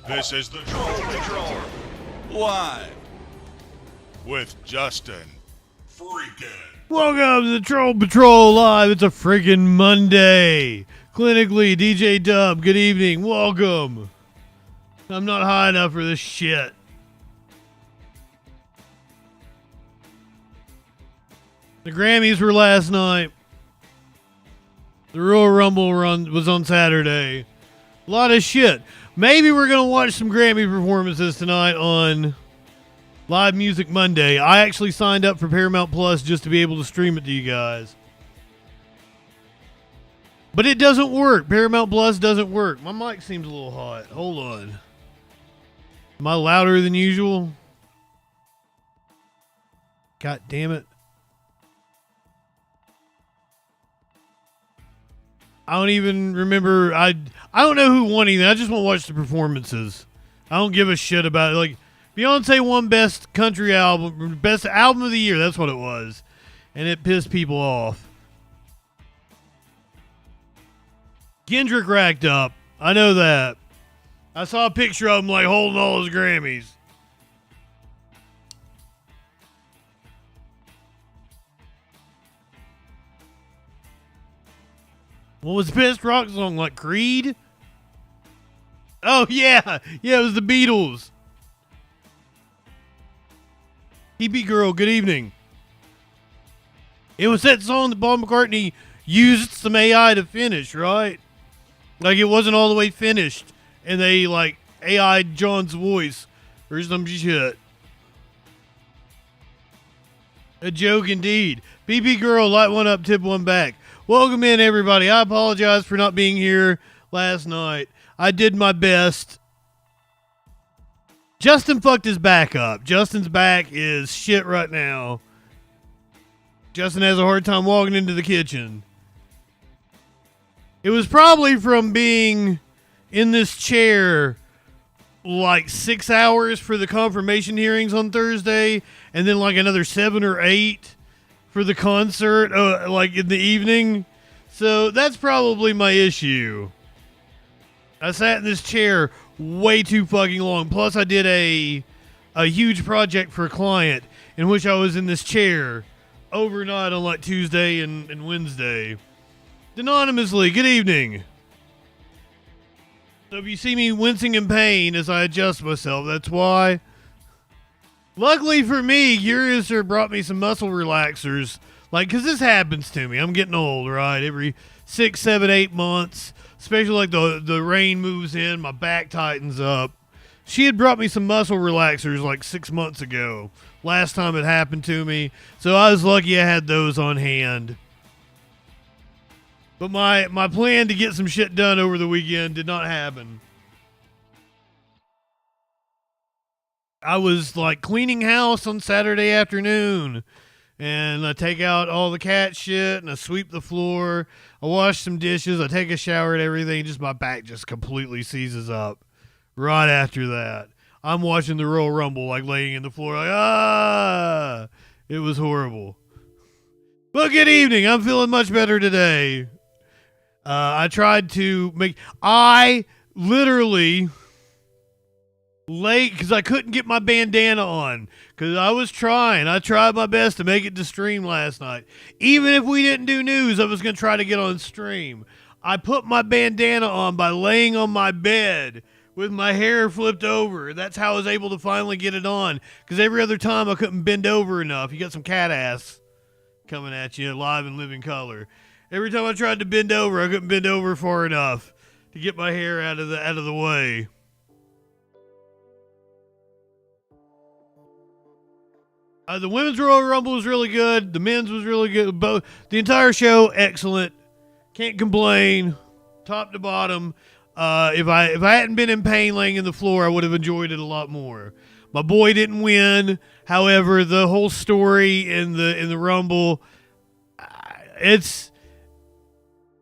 This is the Troll Patrol, live with Justin Freakin. Welcome to the Troll Patrol Live. It's a freaking Monday. Clinically, DJ Dub, good evening. Welcome. I'm not high enough for this shit. The Grammys were last night. The Royal Rumble was on Saturday. A lot of shit. Maybe we're going to watch some Grammy performances tonight on Live Music Monday. I actually signed up for Paramount Plus just to be able to stream it to you guys. But it doesn't work. Paramount Plus doesn't work. My mic seems a little hot. Hold on. Am I louder than usual? God damn it. I don't even remember. I don't know who won anything. I just want to watch the performances. I don't give a shit about it. Like, Beyonce won Best Country Album, Best Album of the Year. That's what it was. And it pissed people off. Kendrick racked up. I know that. I saw a picture of him like holding all his Grammys. What was the best rock song? Like Creed? Oh, yeah. Yeah, it was the Beatles. EP Girl, good evening. It was that song that Paul McCartney used some AI to finish, right? Like, it wasn't all the way finished. And they, like, AI'd John's voice or some shit. A joke indeed. PP Girl, light one up, tip one back. Welcome in, everybody. I apologize for not being here last night. I did my best. Justin fucked his back up. Justin's back is shit right now. Justin has a hard time walking into the kitchen. It was probably from being in this chair like 6 hours for the confirmation hearings on Thursday, and then like another 7 or 8 for the concert, like in the evening. So that's probably my issue. I sat in this chair way too fucking long. Plus I did a huge project for a client in which I was in this chair overnight on like Tuesday and Wednesday. Anonymously, good evening. So if you see me wincing in pain as I adjust myself, that's why. Luckily for me, Curiouser brought me some muscle relaxers. Like, because this happens to me. I'm getting old, right? Every 6, 7, 8 months, especially like the rain moves in, my back tightens up. She had brought me some muscle relaxers like 6 months ago. Last time it happened to me. So I was lucky I had those on hand. But my plan to get some shit done over the weekend did not happen. I was like cleaning house on Saturday afternoon, and I take out all the cat shit and I sweep the floor. I wash some dishes. I take a shower and everything. Just my back just completely seizes up right after that. I'm watching the Royal Rumble, like laying in the floor, like, ah, it was horrible. But good evening. I'm feeling much better today. I tried to I literally late because I couldn't get my bandana on because I tried my best to make it to stream last night. Even if we didn't do news, I was going to try to get on stream. I put my bandana on by laying on my bed with my hair flipped over. That's how I was able to finally get it on, because every other time I couldn't bend over enough. You got some cat ass coming at you live in living color. Every time I tried to bend over, I couldn't bend over far enough to get my hair out of the way. The women's Royal Rumble was really good. The men's was really good. Both the entire show, excellent. Can't complain. Top to bottom. If I hadn't been in pain laying in the floor, I would have enjoyed it a lot more. My boy didn't win. However, the whole story in the Rumble, it's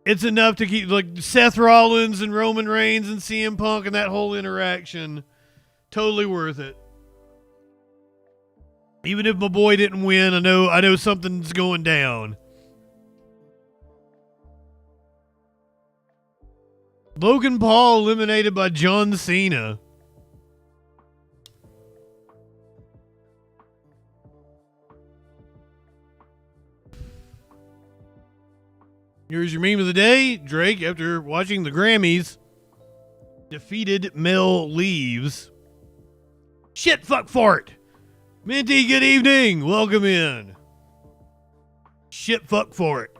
enough to keep, like, Seth Rollins and Roman Reigns and CM Punk and that whole interaction, totally worth it. Even if my boy didn't win, I know something's going down. Logan Paul eliminated by John Cena. Here's your meme of the day. Drake, after watching the Grammys, defeated Mel leaves. Shit, fuck, fart. Minty, good evening. Welcome in. Shit, fuck, fart.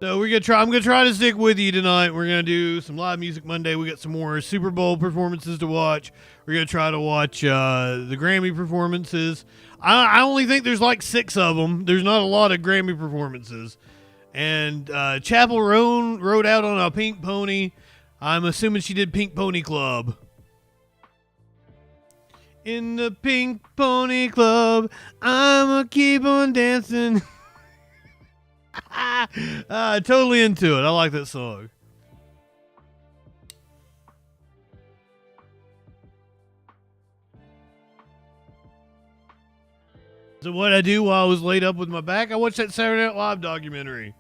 So I'm gonna try to stick with you tonight. We're gonna do some live music Monday. We got some more Super Bowl performances to watch. We're gonna try to watch the Grammy performances. I only think there's like 6 of them. There's not a lot of Grammy performances. And Chapel Roan rode out on a pink pony. I'm assuming she did Pink Pony Club. In the Pink Pony Club, I'ma keep on dancing. Totally into it. I like that song. So what I do while I was laid up with my back, I watched that Saturday Night Live documentary.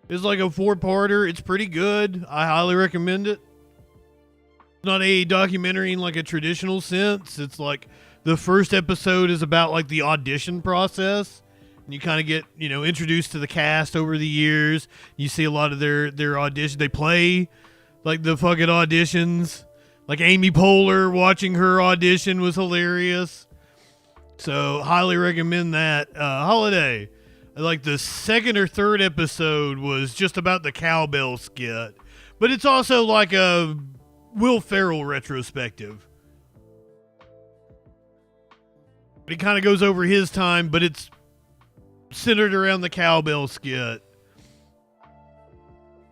It's like a 4-parter. It's pretty good. I highly recommend it. It's not a documentary in like a traditional sense. It's like the first episode is about like the audition process. And you kind of get, introduced to the cast over the years. You see a lot of their auditions. They play like the fucking auditions. Like Amy Poehler, watching her audition was hilarious. So highly recommend that. Holiday. Like the second or third episode was just about the cowbell skit. But it's also like a Will Ferrell retrospective. It kind of goes over his time, but it's centered around the cowbell skit.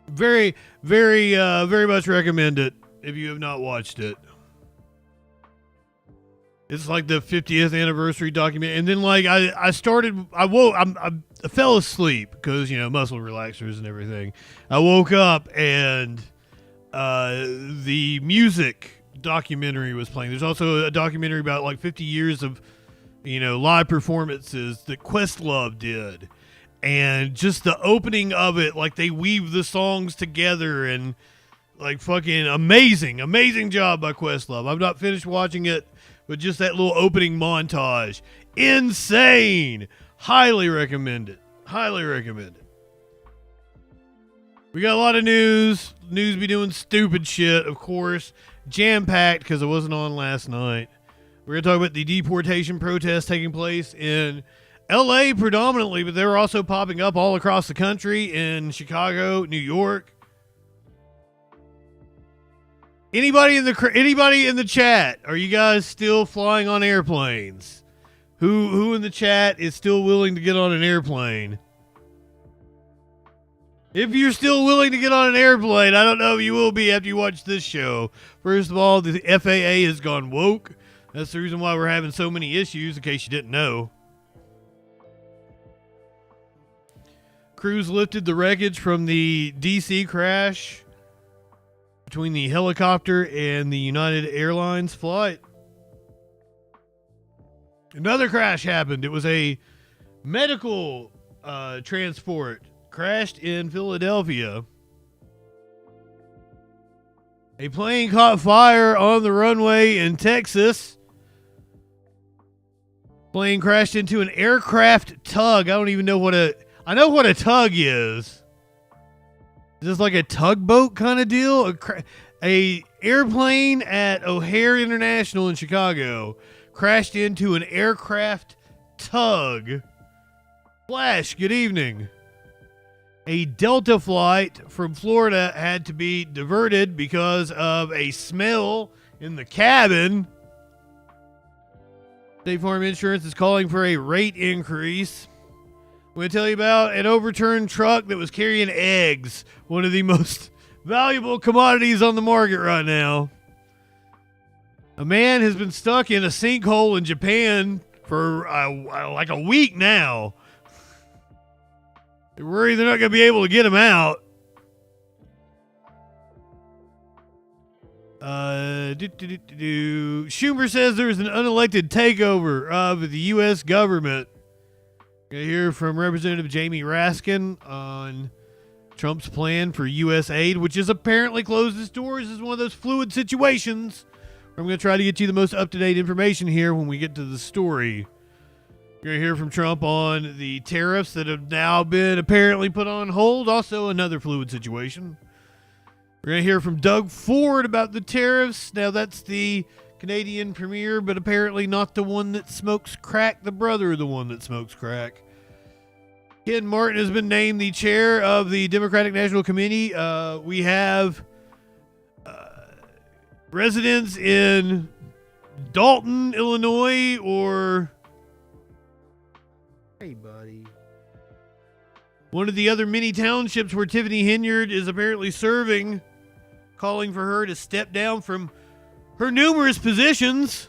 Very, very, very much recommend it if you have not watched it. It's like the 50th anniversary document. And then like I fell asleep because, muscle relaxers and everything. I woke up and the music documentary was playing. There's also a documentary about like 50 years of, live performances that Questlove did. And just the opening of it, like they weave the songs together and like fucking amazing job by Questlove. I've not finished watching it, but just that little opening montage. Insane. Highly recommend it. We got a lot of news. News be doing stupid shit, of course. Jam-packed because it wasn't on last night. We're going to talk about the deportation protests taking place in L.A. predominantly, but they're also popping up all across the country in Chicago, New York. Anybody in the chat? Are you guys still flying on airplanes? Who in the chat is still willing to get on an airplane? If you're still willing to get on an airplane, I don't know if you will be after you watch this show. First of all, the FAA has gone woke. That's the reason why we're having so many issues, in case you didn't know. Crews lifted the wreckage from the D.C. crash between the helicopter and the United Airlines flight. Another crash happened. It was a medical transport. Crashed in Philadelphia. A plane caught fire on the runway in Texas. Plane crashed into an aircraft tug. I don't even know I know what a tug is. Is this like a tugboat kind of deal? A airplane at O'Hare International in Chicago crashed into an aircraft tug. Flash, good evening. A Delta flight from Florida had to be diverted because of a smell in the cabin. State Farm Insurance is calling for a rate increase. I'm going to tell you about an overturned truck that was carrying eggs, one of the most valuable commodities on the market right now. A man has been stuck in a sinkhole in Japan for like a week now. They're worried they're not going to be able to get him out. Schumer says there's an unelected takeover of the U.S. government. Going to hear from Representative Jamie Raskin on Trump's plan for U.S. aid, which has apparently closed its doors. This is one of those fluid situations. I'm going to try to get you the most up-to-date information here when we get to the story. You're going to hear from Trump on the tariffs that have now been apparently put on hold. Also, another fluid situation. We're going to hear from Doug Ford about the tariffs. Now, that's the Canadian premier, but apparently not the one that smokes crack, the brother of the one that smokes crack. Ken Martin has been named the chair of the Democratic National Committee. We have residents in Dalton, Illinois, or... Hey, buddy. One of the other many townships where Tiffany Henyard is apparently serving, calling for her to step down from her numerous positions.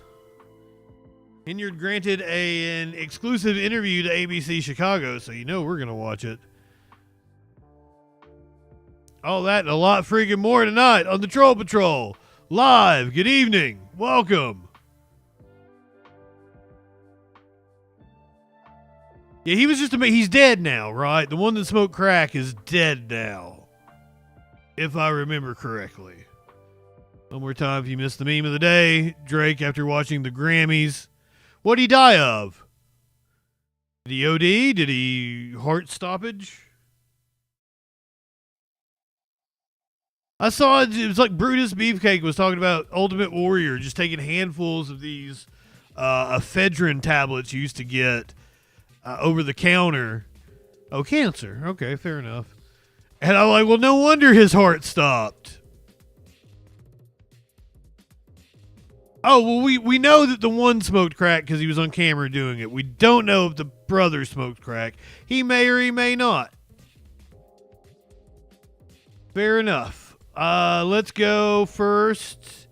Henyard granted an exclusive interview to ABC Chicago, so you know we're going to watch it. All that and a lot freaking more tonight on the Troll Patrol. Live. Good evening. Welcome. Yeah, he was just he's dead now, right? The one that smoked crack is dead now. If I remember correctly. One more time if you missed the meme of the day. Drake, after watching the Grammys. What'd he die of? Did he OD? Did he heart stoppage? I saw it was like Brutus Beefcake was talking about Ultimate Warrior, just taking handfuls of these ephedrine tablets you used to get over the counter. Oh, cancer. Okay, fair enough. And I'm like, well, no wonder his heart stopped. Oh, well, we know that the one smoked crack because he was on camera doing it. We don't know if the brother smoked crack. He may or he may not. Fair enough. Let's go first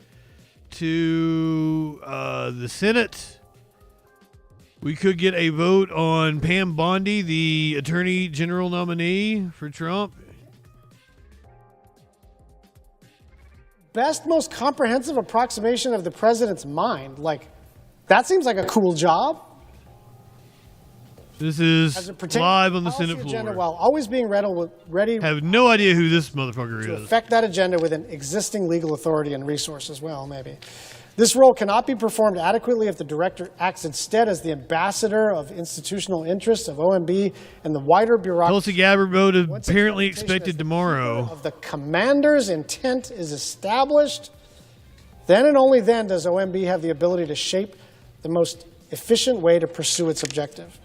to the Senate. We could get a vote on Pam Bondi, the Attorney General nominee for Trump. Best, most comprehensive approximation of the president's mind. Like, that seems like a cool job. This is live on the Senate agenda, floor. while always being ready Have no idea who this motherfucker to is. affect that agenda with an existing legal authority and resources. Well, maybe. This role cannot be performed adequately if the director acts instead as the ambassador of institutional interests of OMB and the wider bureaucracy. Tulsi Gabbard vote is Once apparently accreditation expected as the tomorrow. keeper of the commander's intent is established, then and only then does OMB have the ability to shape the most efficient way to pursue its objective.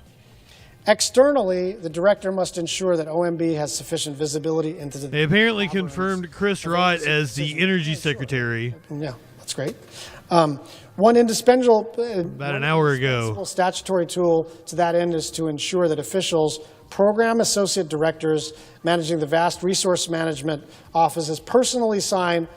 Externally, the director must ensure that OMB has sufficient visibility into the... They apparently confirmed Chris Wright as the Energy Secretary. Yeah, that's great. One indispensable About an hour ago. Statutory tool to that end is to ensure that officials, program associate directors managing the vast resource management offices personally sign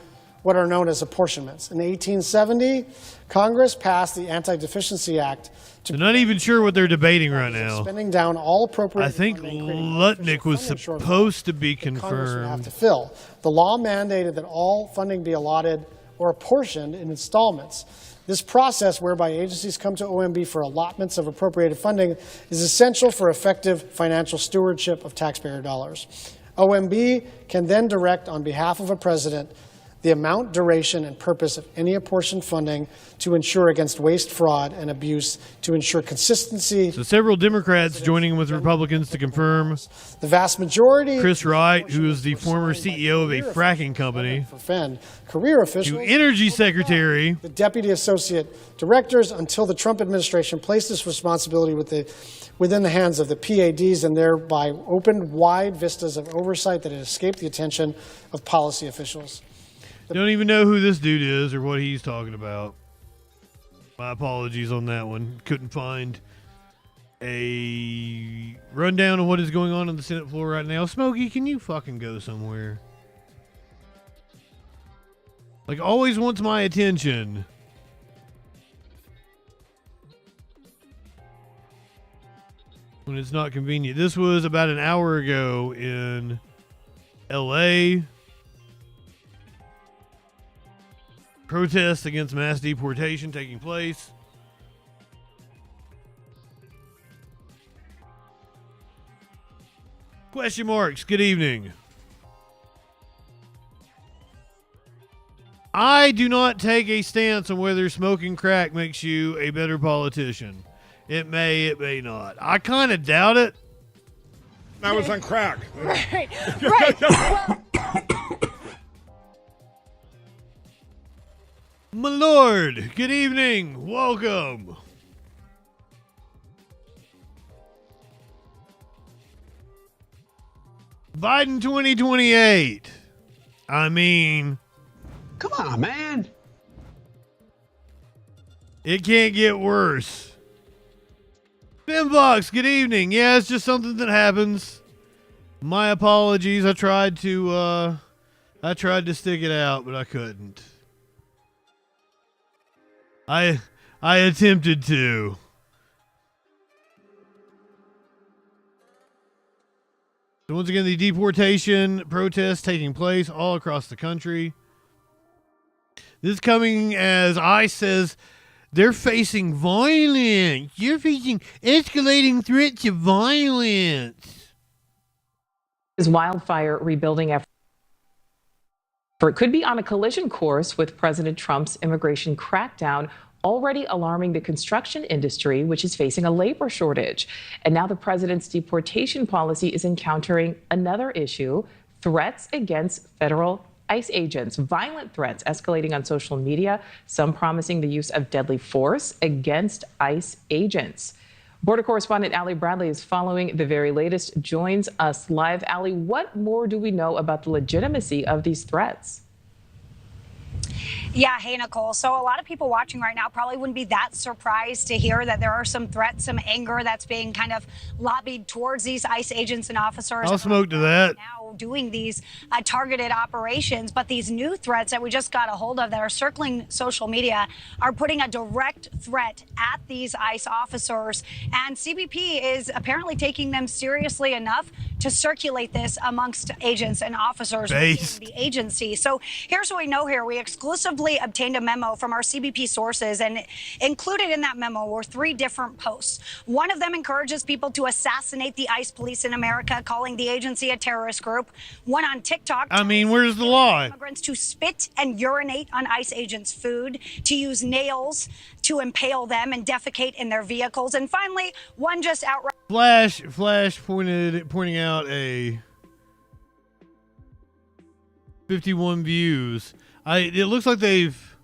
what are known as apportionments. In 1870, Congress passed the Anti-Deficiency Act. They're not even sure what they're debating right now. Spending down all appropriate. I think Lutnick was supposed to be Congress would have confirmed. to fill. The law mandated that all funding be allotted or apportioned in installments. This process, whereby agencies come to OMB for allotments of appropriated funding, is essential for effective financial stewardship of taxpayer dollars. OMB can then direct on behalf of a president the amount, duration, and purpose of any apportioned funding to ensure against waste, fraud, and abuse, to ensure consistency. So several Democrats joining with Republicans to confirm The vast majority. Chris Wright, who is the former CEO of a fracking company, For career officials. to Energy Secretary. The deputy associate directors until the Trump administration placed this responsibility within the hands of the PADs and thereby opened wide vistas of oversight that had escaped the attention of policy officials. Don't even know who this dude is or what he's talking about. My apologies on that one. Couldn't find a rundown of what is going on the Senate floor right now. Smokey, can you fucking go somewhere? Like, always wants my attention. When it's not convenient. This was about an hour ago in LA. Protests against mass deportation taking place. Question marks. Good evening. I do not take a stance on whether smoking crack makes you a better politician. It may not. I kind of doubt it. I was on crack. Right. Well, My lord, good evening. Welcome. Biden 2028. I mean, Come on, man. it can't get worse. Finbox, good evening. Yeah, it's just something that happens. My apologies. I tried to stick it out, but I couldn't. I attempted to. So once again, the deportation protests taking place all across the country. This coming as ICE says they're facing violence. You're facing escalating threats of violence. His wildfire rebuilding effort could be on a collision course with President Trump's immigration crackdown, already alarming the construction industry, which is facing a labor shortage. And now the president's deportation policy is encountering another issue: threats against federal ICE agents, violent threats escalating on social media, some promising the use of deadly force against ICE agents. Border correspondent Allie Bradley is following the very latest, joins us live. Allie, what more do we know about the legitimacy of these threats? yeah, hey, Nicole. So a lot of people watching right now probably wouldn't be that surprised to hear that there are some threats, some anger that's being kind of lobbied towards these ICE agents and officers. I'll smoke to that. Now doing these targeted operations, but these new threats that we just got a hold of that are circling social media are putting a direct threat at these ICE officers. And CBP is apparently taking them seriously enough to circulate this amongst agents and officers within the agency. So here's what we know here. We exclusively obtained a memo from our CBP sources, and included in that memo were 3 different posts. One of them encourages people to assassinate the ICE police in America, calling the agency a terrorist group. One on TikTok. I mean, where's the law? Immigrants to spit and urinate on ICE agents' food, to use nails to impale them and defecate in their vehicles. And finally, one just outright. Flash pointing out a 51 views. It looks like they've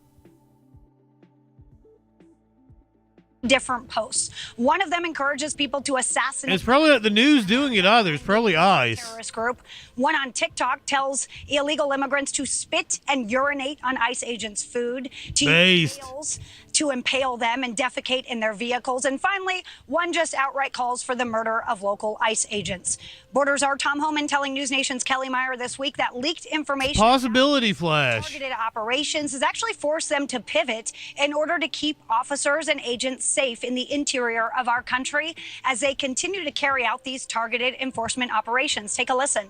different posts. One of them encourages people to assassinate. It's probably not the news doing it either. It's probably ICE. Terrorist group. One on TikTok tells illegal immigrants to spit and urinate on ICE agents' food, to use nails to impale them and defecate in their vehicles. And finally, one just outright calls for the murder of local ICE agents. Borders are Tom Homan telling News Nation's Kelly Meyer this week that leaked information possibility flash targeted operations has actually forced them to pivot in order to keep officers and agents safe in the interior of our country as they continue to carry out these targeted enforcement operations. Take a listen.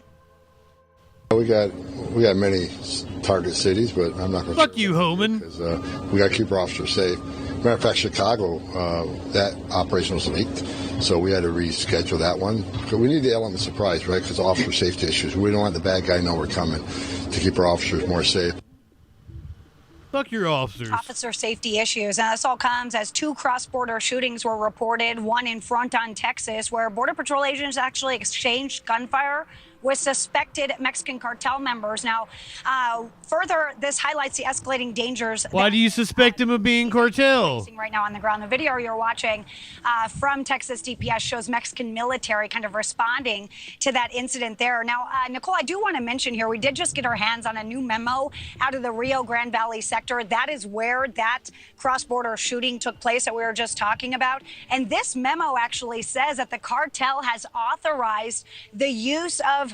We got many target cities, but I'm not going to. Fuck you, Homan. Because we got to keep our officers safe. Matter of fact, Chicago, that operation was leaked, so we had to reschedule that one. So we need the element of surprise, right? Because officer safety issues. We don't want the bad guy to know we're coming to keep our officers more safe. Fuck your officers. Officer safety issues. And this all comes as 2 cross-border shootings were reported, one in Fronton, Texas, where Border Patrol agents actually exchanged gunfire with suspected Mexican cartel members. Now, further, this highlights the escalating dangers. Why do you suspect him of being cartel? Right now on the ground, the video you're watching from Texas DPS shows Mexican military kind of responding to that incident there. Now, Nicole, I do want to mention here, we did just get our hands on a new memo out of the Rio Grande Valley sector. That is where that cross-border shooting took place that we were just talking about. And this memo actually says that the cartel has authorized the use of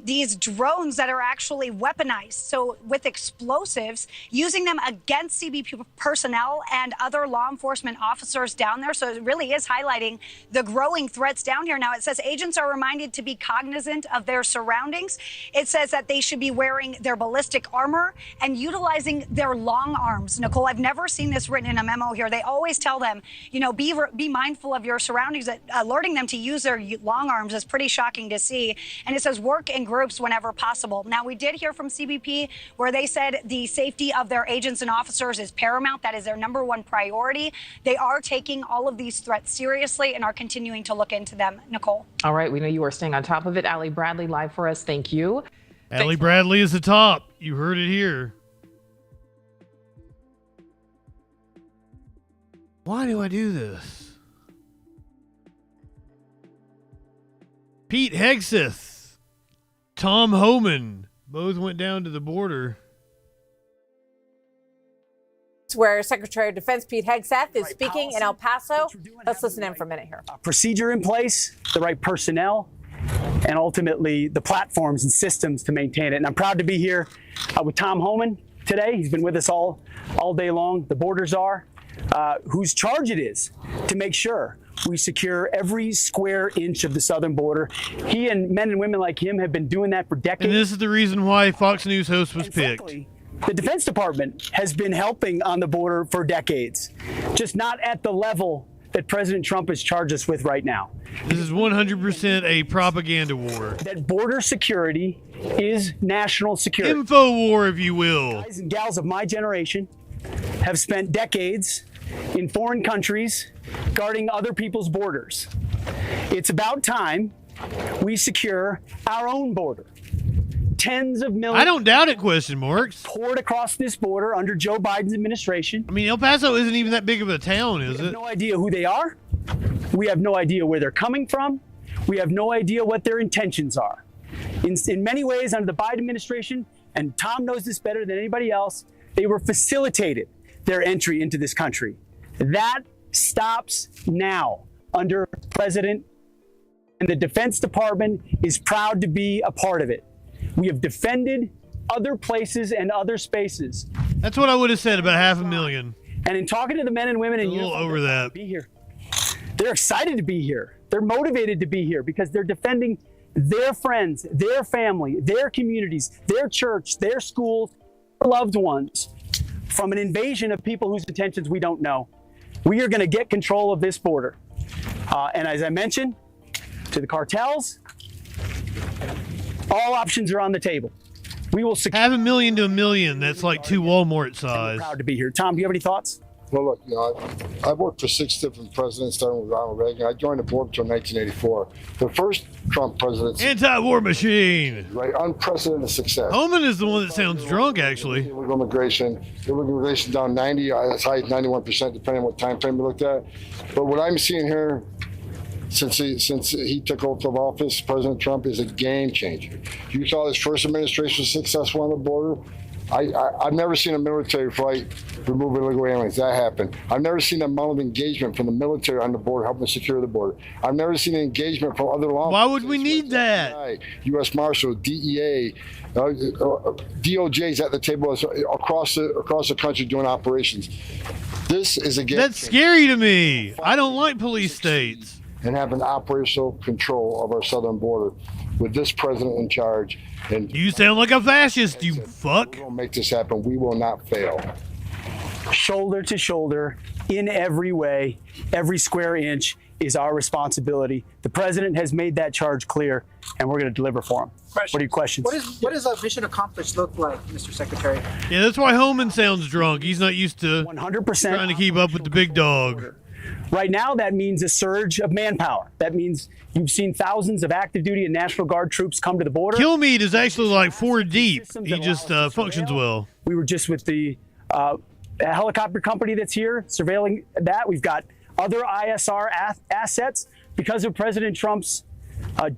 these drones that are actually weaponized. So with explosives, using them against CBP personnel and other law enforcement officers down there. So it really is highlighting the growing threats down here. Now, it says agents are reminded to be cognizant of their surroundings. It says that they should be wearing their ballistic armor and utilizing their long arms. Nicole, I've never seen this written in a memo here. They always tell them, you know, be mindful of your surroundings. Alerting them to use their long arms is pretty shocking to see. And it It says work in groups whenever possible. Now, we did hear from CBP where they said the safety of their agents and officers is paramount. That is their #1 priority. They are taking all of these threats seriously and are continuing to look into them. Nicole. All right, we know you are staying on top of it. Allie Bradley live for us. Thank you. Allie Bradley is the top. You heard it here. Why do I do this? Pete Hegseth, Tom Homan, both went down to the border. Where Secretary of Defense Pete Hegseth is speaking in El Paso. Let's listen in for a minute here. Procedure in place, the right personnel, and ultimately the platforms and systems to maintain it. And I'm proud to be here with Tom Homan today. He's been with us all day long. The border czar, whose charge it is to make sure we secure every square inch of the southern border. He and men and women like him have been doing that for decades. And this is the reason why Fox News host was picked. Frankly, the Defense Department has been helping on the border for decades, just not at the level that President Trump has charged us with right now. This is 100% a propaganda war. That border security is national security. Info war, if you will. Guys and gals of my generation have spent decades in foreign countries guarding other people's borders. It's about time we secure our own border. Tens of millions. I don't doubt it, question marks. Poured across this border under Joe Biden's administration. I mean, El Paso isn't even that big of a town, is We it? have no idea who they are. We have no idea where they're coming from. We have no idea what their intentions are. In many ways, under the Biden administration, and Tom knows this better than anybody else, they were facilitated their entry into this country. That stops now under President, and the Defense Department is proud to be a part of it. We have defended other places and other spaces. That's what I would have said, about 500,000. And in talking to the men and women in A little uniform, over that. be here. They're excited to be here. They're motivated to be here because they're defending their friends, their family, their communities, their church, their schools, their loved ones from an invasion of people whose intentions we don't know. We are going to get control of this border. And as I mentioned, to the cartels, all options are on the table. We will secure. 500,000 to 1 million. That's like 2 Walmart size. Proud to be here. Tom, do you have any thoughts? Well, look, I've worked for 6 different presidents, starting with Ronald Reagan. I joined the board until 1984. The first Trump presidency. Anti-war machine. Right, unprecedented success. Homan is the one that sounds drunk, actually. Illegal immigration down 90, as high as 91%, depending on what time frame you looked at. But what I'm seeing here, since he took oath of office, President Trump is a game changer. You saw his first administration successful on the border. I've never seen a military flight remove illegal aliens. That happened. I've never seen the amount of engagement from the military on the border, helping secure the border. I've never seen engagement from other law. Why would we need that? U.S. Marshals, DEA, DOJ's at the table across the country doing operations. This is a game. That's scary to me. I don't like police states. And having operational control of our southern border with this president in charge. And you sound like a fascist, you fuck. We will make this happen. We will not fail. Shoulder to shoulder, in every way, every square inch is our responsibility. The president has made that charge clear, and we're going to deliver for him. What are your questions? What does a mission accomplished look like, Mr. Secretary? Yeah, that's why Homan sounds drunk. He's not used to 100% trying to keep up with the big dog. Right now, that means a surge of manpower. That means you've seen thousands of active duty and National Guard troops come to the border. Killmeat is actually like 4 deep. He just functions well. We were just with the helicopter company that's here surveilling that. We've got other ISR assets. Because of President Trump's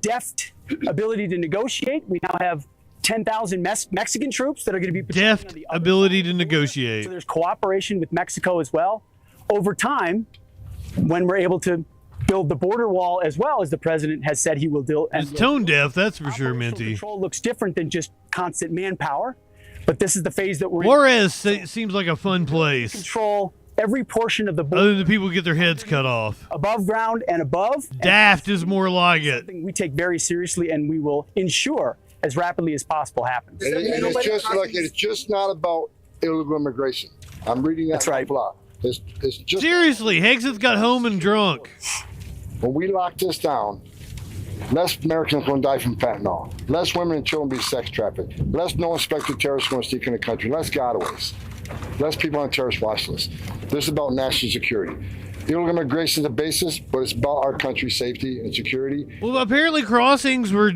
deft ability to negotiate, we now have 10,000 Mexican troops that are going to be deft ability to negotiate. So there's cooperation with Mexico as well. Over time, when we're able to build the border wall as well as the president has said he will do. It's tone deaf, that's for sure, Minty. Control looks different than just constant manpower, but this is the phase that we're in. Juarez seems like a fun place. Control every portion of the border. Other than the people get their heads cut off. Above ground and above. Daft is more like it. Something we take very seriously, and we will ensure as rapidly as possible happens. And it's just not about illegal immigration. I'm reading that. That's right. It's just seriously, Hegseth's got Homan drunk. When we lock this down, Less Americans going to die from fentanyl. Less women and children be sex trafficked. Less no-inspected terrorists going to sneak in the country. Less gotaways. Less people on terrorist watch lists. This is about national security. Illegal immigration is a basis, but it's about our country's safety and security. Well, apparently crossings were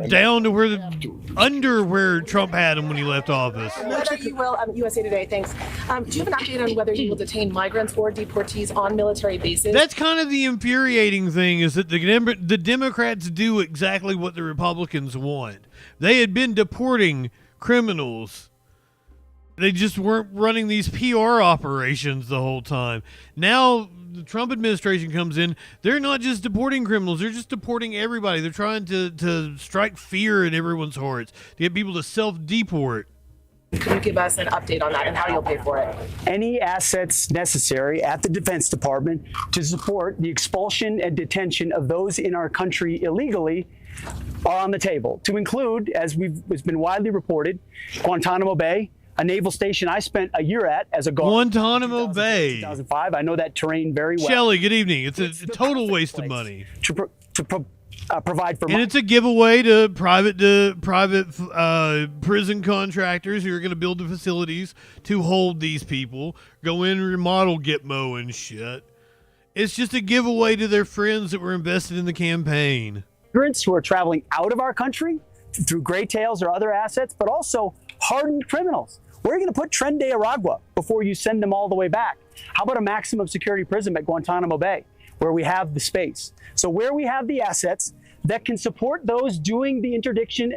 down to under where Trump had them when he left office. Whether you will, USA Today, thanks. Do you have an update on whether you will detain migrants or deportees on military bases? That's kind of the infuriating thing, is that the Democrats do exactly what the Republicans want. They had been deporting criminals. They just weren't running these PR operations the whole time. Now the Trump administration comes in. They're not just deporting criminals. They're just deporting everybody. They're trying to strike fear in everyone's hearts to get people to self-deport. Can you give us an update on that and how you'll pay for it? Any assets necessary at the Defense Department to support the expulsion and detention of those in our country illegally are on the table, to include, as it's been widely reported, Guantanamo Bay, a naval station I spent a year at as a guard. Guantanamo Bay. 2005. I know that terrain very well. Shelley, good evening. It's a total waste of money. To provide for. And it's a giveaway to private prison contractors who are going to build the facilities to hold these people, go in and remodel Gitmo and shit. It's just a giveaway to their friends that were invested in the campaign. Immigrants who are traveling out of our country through gray tails or other assets, but also hardened criminals. Where are you going to put Tren de Aragua before you send them all the way back? How about a maximum security prison at Guantanamo Bay, where we have the space? So where we have the assets that can support those doing the interdiction,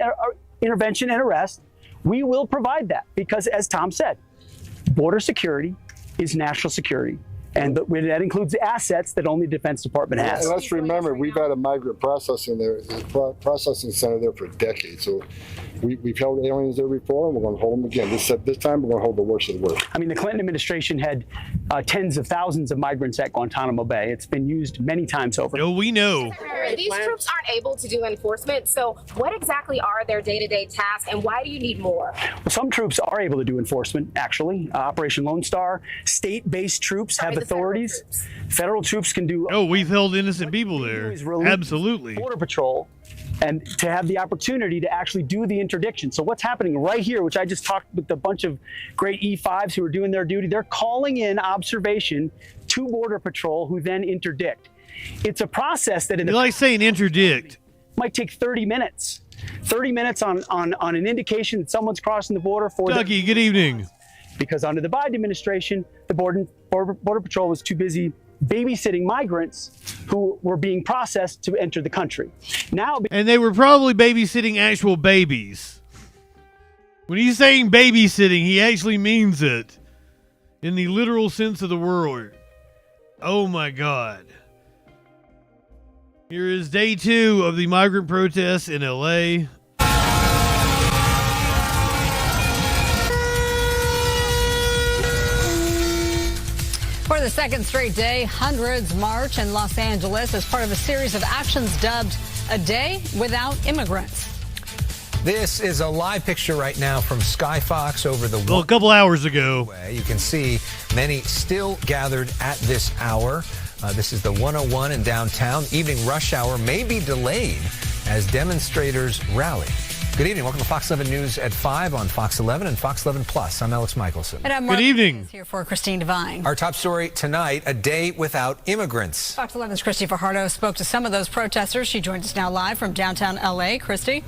intervention, and arrest, we will provide that. Because as Tom said, border security is national security. And that includes the assets that only the Defense Department has. And let's remember, we've had a migrant processing center there for decades. So we've held aliens there before, and we're going to hold them again. This time, we're going to hold the worst of the worst. I mean, the Clinton administration had tens of thousands of migrants at Guantanamo Bay. It's been used many times over. No, we know. These troops aren't able to do enforcement. So what exactly are their day-to-day tasks, and why do you need more? Well, some troops are able to do enforcement, actually. Operation Lone Star, state-based troops have authorities. Federal troops can do. Oh, we've held innocent people there. Absolutely. Border Patrol, and to have the opportunity to actually do the interdiction. So what's happening right here, which I just talked with a bunch of great E5s who are doing their duty, they're calling in observation to Border Patrol, who then interdict. It's a process that you like saying interdict. Might take 30 minutes. 30 minutes on an indication that someone's crossing the border for. Ducky, good evening. Because under the Biden administration, the Border Patrol was too busy babysitting migrants who were being processed to enter the country. And they were probably babysitting actual babies. When he's saying babysitting, he actually means it in the literal sense of the word. Oh my God. Here is day 2 of the migrant protests in LA. For the second straight day, hundreds march in Los Angeles as part of a series of actions dubbed A Day Without Immigrants. This is a live picture right now from Skyfox over the a couple hours ago. You can see many still gathered at this hour. This is the 101 in downtown. Evening rush hour may be delayed as demonstrators rally. Good evening. Welcome to Fox 11 News at 5 on Fox 11 and Fox 11 Plus. I'm Alex Michelson. And I'm Good evening. Here for Christine Devine. Our top story tonight, a day without immigrants. Fox 11's Christy Fajardo spoke to some of those protesters. She joins us now live from downtown LA. Christy.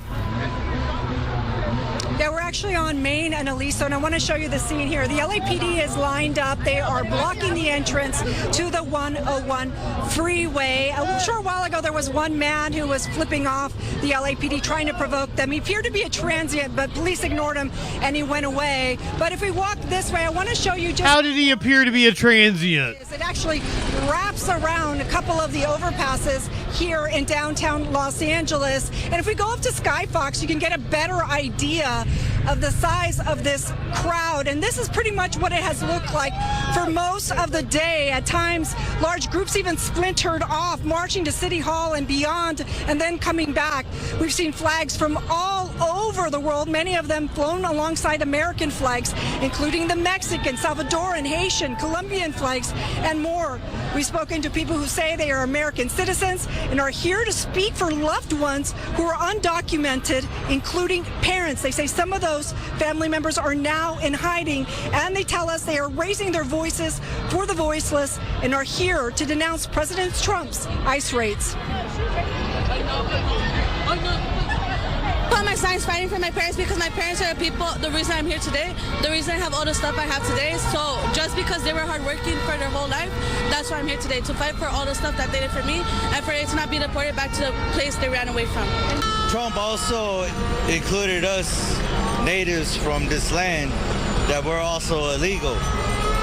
Yeah, we're actually on Main and Aliso, and I want to show you the scene here. The LAPD is lined up. They are blocking the entrance to the 101 freeway. A short while ago, there was one man who was flipping off the LAPD, trying to provoke them. He appeared to be a transient, but police ignored him, and he went away. But if we walk this way, I want to show you just... How did he appear to be a transient? It actually wraps around a couple of the overpasses here in downtown Los Angeles. And if we go up to Skyfox, you can get a better idea of the size of this crowd. And this is pretty much what it has looked like for most of the day. At times, large groups even splintered off, marching to City Hall and beyond, and then coming back. We've seen flags from all over the world, many of them flown alongside American flags, including the Mexican, Salvadoran, Haitian, Colombian flags, and more. We've spoken to people who say they are American citizens and are here to speak for loved ones who are undocumented, including parents. They say some of those family members are now in hiding, and they tell us they are raising their voices for the voiceless and are here to denounce President Trump's ICE raids. Put my signs fighting for my parents because my parents are the people, the reason I'm here today, the reason I have all the stuff I have today. So just because they were hardworking for their whole life, that's why I'm here today, to fight for all the stuff that they did for me and for it to not be deported back to the place they ran away from. Trump also included us natives from this land that we're also illegal.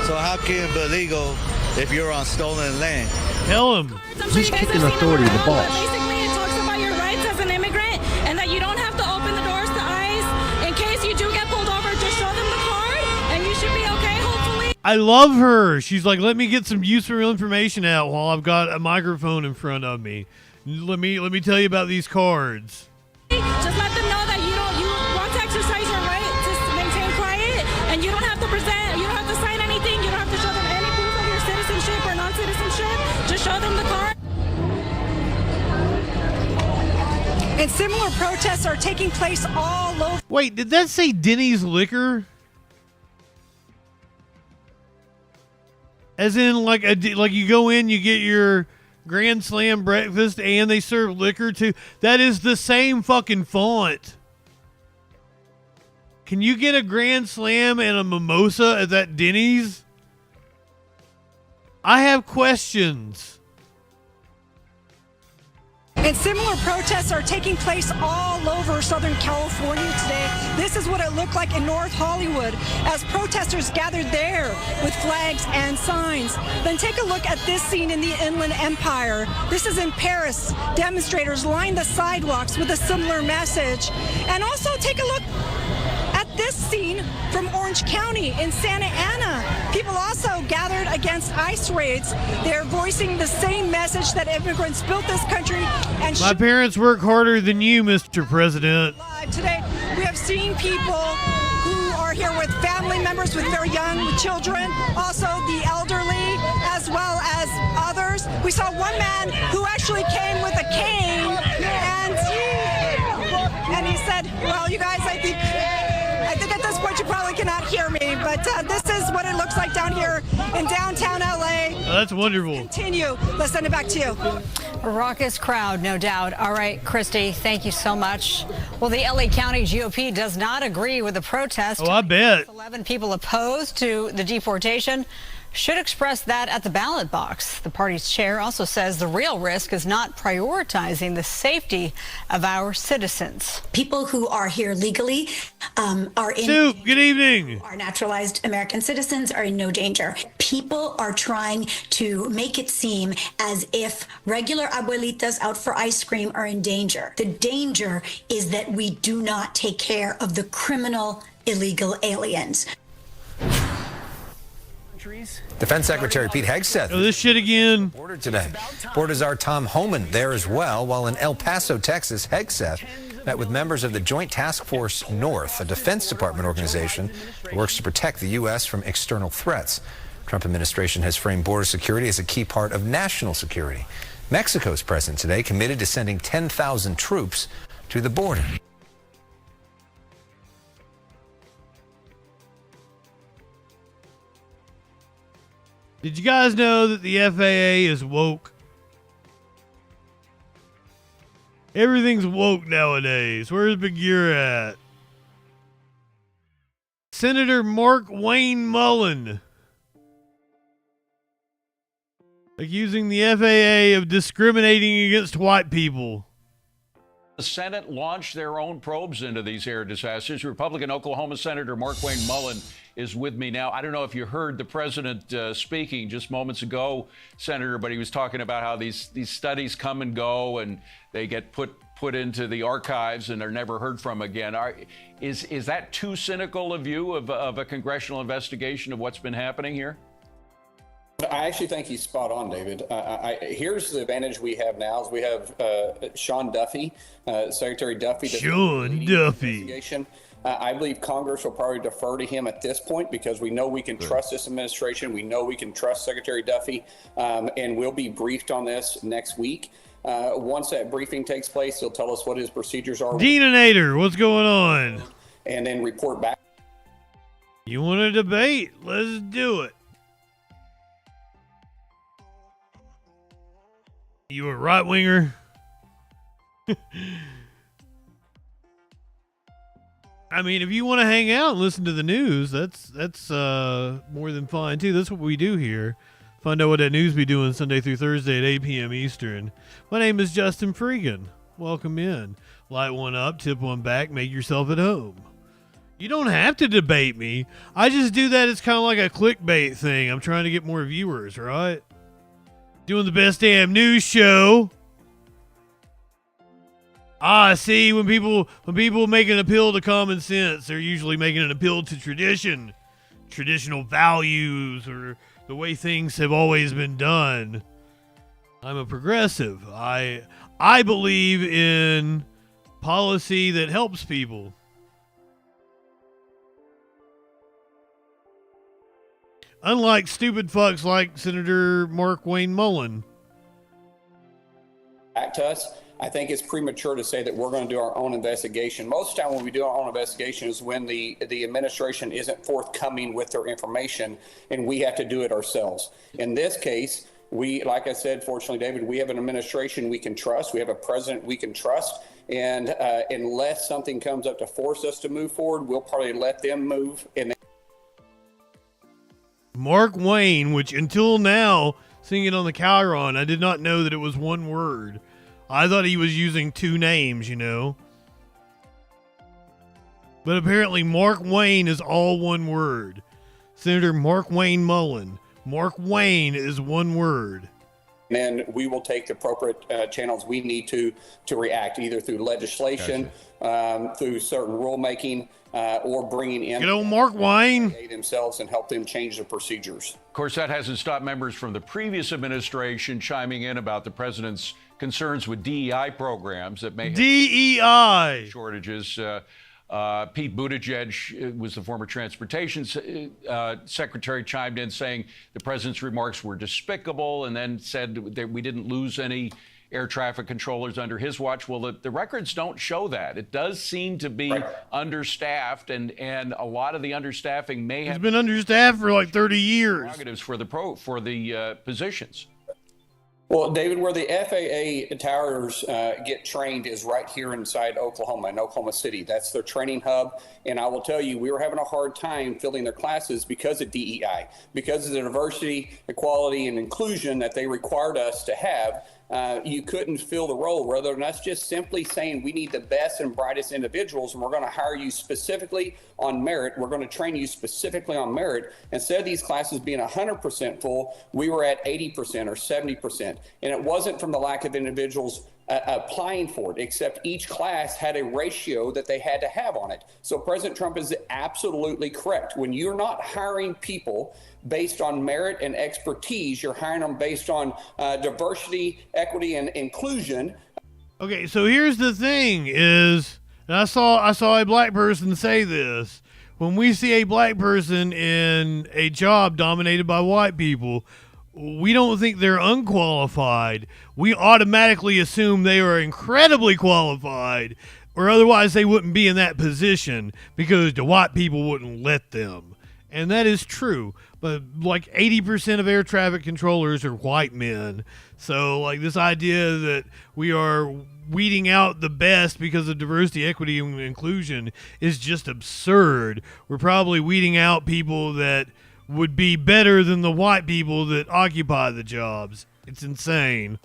So how can it be illegal if you're on stolen land? Tell him. He's kicking authority to the boss. Basically, it talks about your rights as an immigrant and that you don't have to open the doors to ICE. In case you do get pulled over, just show them the card and you should be okay, hopefully. I love her. She's like, let me get some useful information out while I've got a microphone in front of me. Let me tell you about these cards. Just let them know that you want to exercise your right to maintain quiet, and you don't have to sign anything. You don't have to show them any proof of your citizenship or non-citizenship. Just show them the card. And similar protests are taking place all over. Wait, did that say Denny's Liquor? As in, like you go in, you get your Grand Slam breakfast, and they serve liquor too. That is the same fucking font. Can you get a Grand Slam and a mimosa at that Denny's? I have questions. And similar protests are taking place all over Southern California today. This is what it looked like in North Hollywood as protesters gathered there with flags and signs. Then take a look at this scene in the Inland Empire. This is in Paris. Demonstrators lined the sidewalks with a similar message. And also take a look at this scene from Orange County in Santa Ana. People also gathered against ICE raids. They're voicing the same message that immigrants built this country. And my parents work harder than you, Mr. President. Today, we have seen people who are here with family members with very young children, also the elderly, as well as others. We saw one man who actually came with a cane, and he said, well, you guys, I think at this point you probably cannot hear me, but this is what it looks like down here in downtown LA. Oh, that's wonderful. Continue. Let's send it back to you. A raucous crowd, no doubt. All right, Christy, thank you so much. Well, the LA County GOP does not agree with the protest. Oh, I bet. 11 people opposed to the deportation should express that at the ballot box. The party's chair also says the real risk is not prioritizing the safety of our citizens. People who are here legally are in Soup, good evening. Are naturalized American citizens are in no danger. People are trying to make it seem as if regular abuelitas out for ice cream are in danger. The danger is that we do not take care of the criminal illegal aliens. Defense Secretary Pete Hegseth. Oh, this shit again. Border today. Border czar Tom Homan there as well, while in El Paso, Texas, Hegseth met with members of the Joint Task Force North, a Defense Department organization that works to protect the U.S. from external threats. Trump administration has framed border security as a key part of national security. Mexico's president today committed to sending 10,000 troops to the border. Did you guys know that the FAA is woke? Everything's woke nowadays. Where's Big Gear at? Senator Mark Wayne Mullen accusing the FAA of discriminating against white people. The Senate launched their own probes into these air disasters. Republican Oklahoma Senator Mark Wayne Mullen is with me now. I don't know if you heard the president speaking just moments ago, Senator, but he was talking about how these studies come and go and they get put into the archives and they're never heard from again. Is that too cynical a view of a congressional investigation of what's been happening here? I actually think he's spot on, David. Here's the advantage we have now is we have Sean Duffy, Secretary Duffy. Sean Duffy. I believe Congress will probably defer to him at this point because we know we can trust this administration. We know we can trust Secretary Duffy, and we'll be briefed on this next week. Once that briefing takes place, he'll tell us what his procedures are. Deanator, what's going on? And then report back. You want to debate? Let's do it. You a right winger? I mean, if you want to hang out and listen to the news, that's more than fine too. That's what we do here. Find out what that news be doing Sunday through Thursday at 8 p.m. Eastern. My name is JustinFREAKIN. Welcome in. Light one up, tip one back, make yourself at home. You don't have to debate me. I just do that. It's kind of like a clickbait thing. I'm trying to get more viewers, right? Doing the best damn news show. See, when people make an appeal to common sense, they're usually making an appeal to tradition, traditional values, or the way things have always been done. I'm a progressive. I believe in policy that helps people. Unlike stupid fucks like Senator Mark Wayne Mullen. Back to us. I think it's premature to say that we're going to do our own investigation. Most of the time when we do our own investigation is when the administration isn't forthcoming with their information and we have to do it ourselves. In this case, like I said, fortunately, David, we have an administration we can trust. We have a president we can trust. And unless something comes up to force us to move forward, we'll probably let them move. Mark Wayne, which until now, singing on the Chiron, I did not know that it was one word. I thought he was using two names, you know. But apparently Mark Wayne is all one word. Senator Mark Wayne Mullen. Mark Wayne is one word. And then we will take the appropriate channels we need to react, either through legislation, through certain rulemaking, or bringing in Mark Wayne themselves and help them change the procedures. Of course, that hasn't stopped members from the previous administration chiming in about the president's concerns with DEI programs that may have DEI shortages. Pete Buttigieg was the former transportation secretary, chimed in saying the president's remarks were despicable and then said that we didn't lose any air traffic controllers under his watch. Well, the records don't show that. It does seem to be understaffed, and a lot of the understaffing may have been understaffed for like 30 years. Prerogatives for the positions. Well, David, where the FAA towers get trained is right here inside Oklahoma, in Oklahoma City. That's their training hub. And I will tell you, we were having a hard time filling their classes because of DEI, because of the diversity, equality, and inclusion that they required us to have. You couldn't fill the role rather than us just simply saying we need the best and brightest individuals and we're going to hire you specifically on merit. We're going to train you specifically on merit. Instead of these classes being 100% full, we were at 80% or 70%. And it wasn't from the lack of individuals applying for it, except each class had a ratio that they had to have on it. So President Trump is absolutely correct. When you're not hiring people based on merit and expertise, you're hiring them based on diversity, equity, and inclusion. Okay, so here's the thing is, and I saw a black person say this, when we see a black person in a job dominated by white people, we don't think they're unqualified. We automatically assume they are incredibly qualified, or otherwise they wouldn't be in that position because the white people wouldn't let them. And that is true. But like 80% of air traffic controllers are white men. So like this idea that we are weeding out the best because of diversity, equity, and inclusion is just absurd. We're probably weeding out people that would be better than the white people that occupy the jobs. It's insane.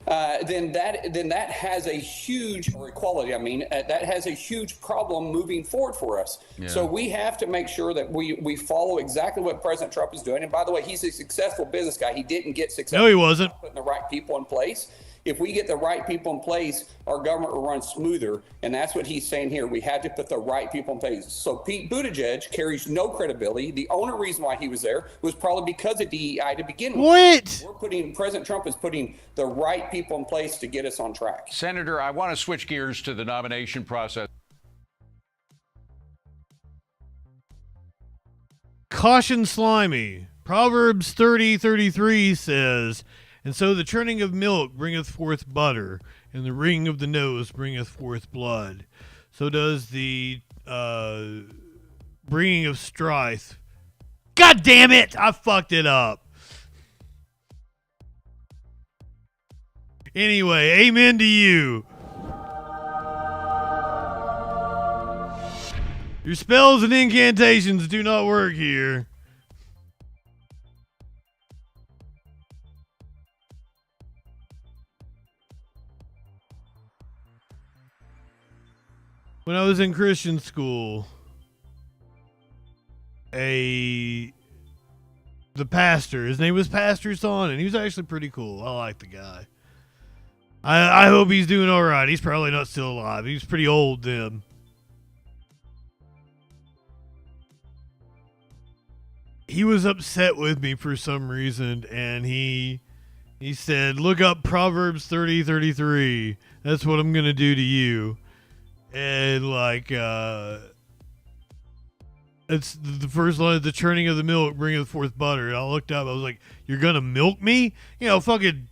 Then that has a huge, or equality, that has a huge problem moving forward for us. Yeah. So we have to make sure that we follow exactly what President Trump is doing. And by the way, he's a successful business guy. He didn't get successful. No, he wasn't. Putting the right people in place. If we get the right people in place, our government will run smoother. And that's what he's saying here. We had to put the right people in place. So Pete Buttigieg carries no credibility. The only reason why he was there was probably because of DEI to begin with. What? President Trump is putting the right people in place to get us on track. Senator, I want to switch gears to the nomination process. Caution slimy. Proverbs 30:33 says, and so the churning of milk bringeth forth butter, and the wringing of the nose bringeth forth blood. So does the bringing of strife. God damn it! I fucked it up. Anyway, amen to you. Your spells and incantations do not work here. When I was in Christian school, the pastor, his name was Pastor Son, and he was actually pretty cool. I like the guy. I hope he's doing all right. He's probably not still alive. He was pretty old then. He was upset with me for some reason, and he said, look up Proverbs 30:33. That's what I'm going to do to you. And it's the first line, the churning of the milk bringeth forth butter. And I looked up, I was like, you're going to milk me? Fucking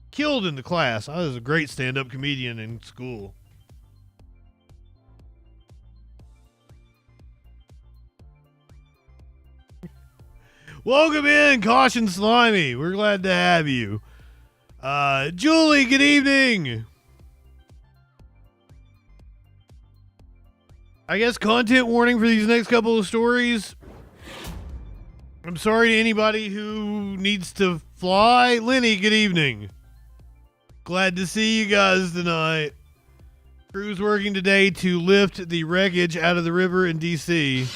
killed in the class. I was a great stand-up comedian in school. Welcome in, Caution Slimy. We're glad to have you. Julie, good evening. I guess content warning for these next couple of stories. I'm sorry to anybody who needs to fly. Lenny, good evening. Glad to see you guys tonight. Crew's working today to lift the wreckage out of the river in D.C.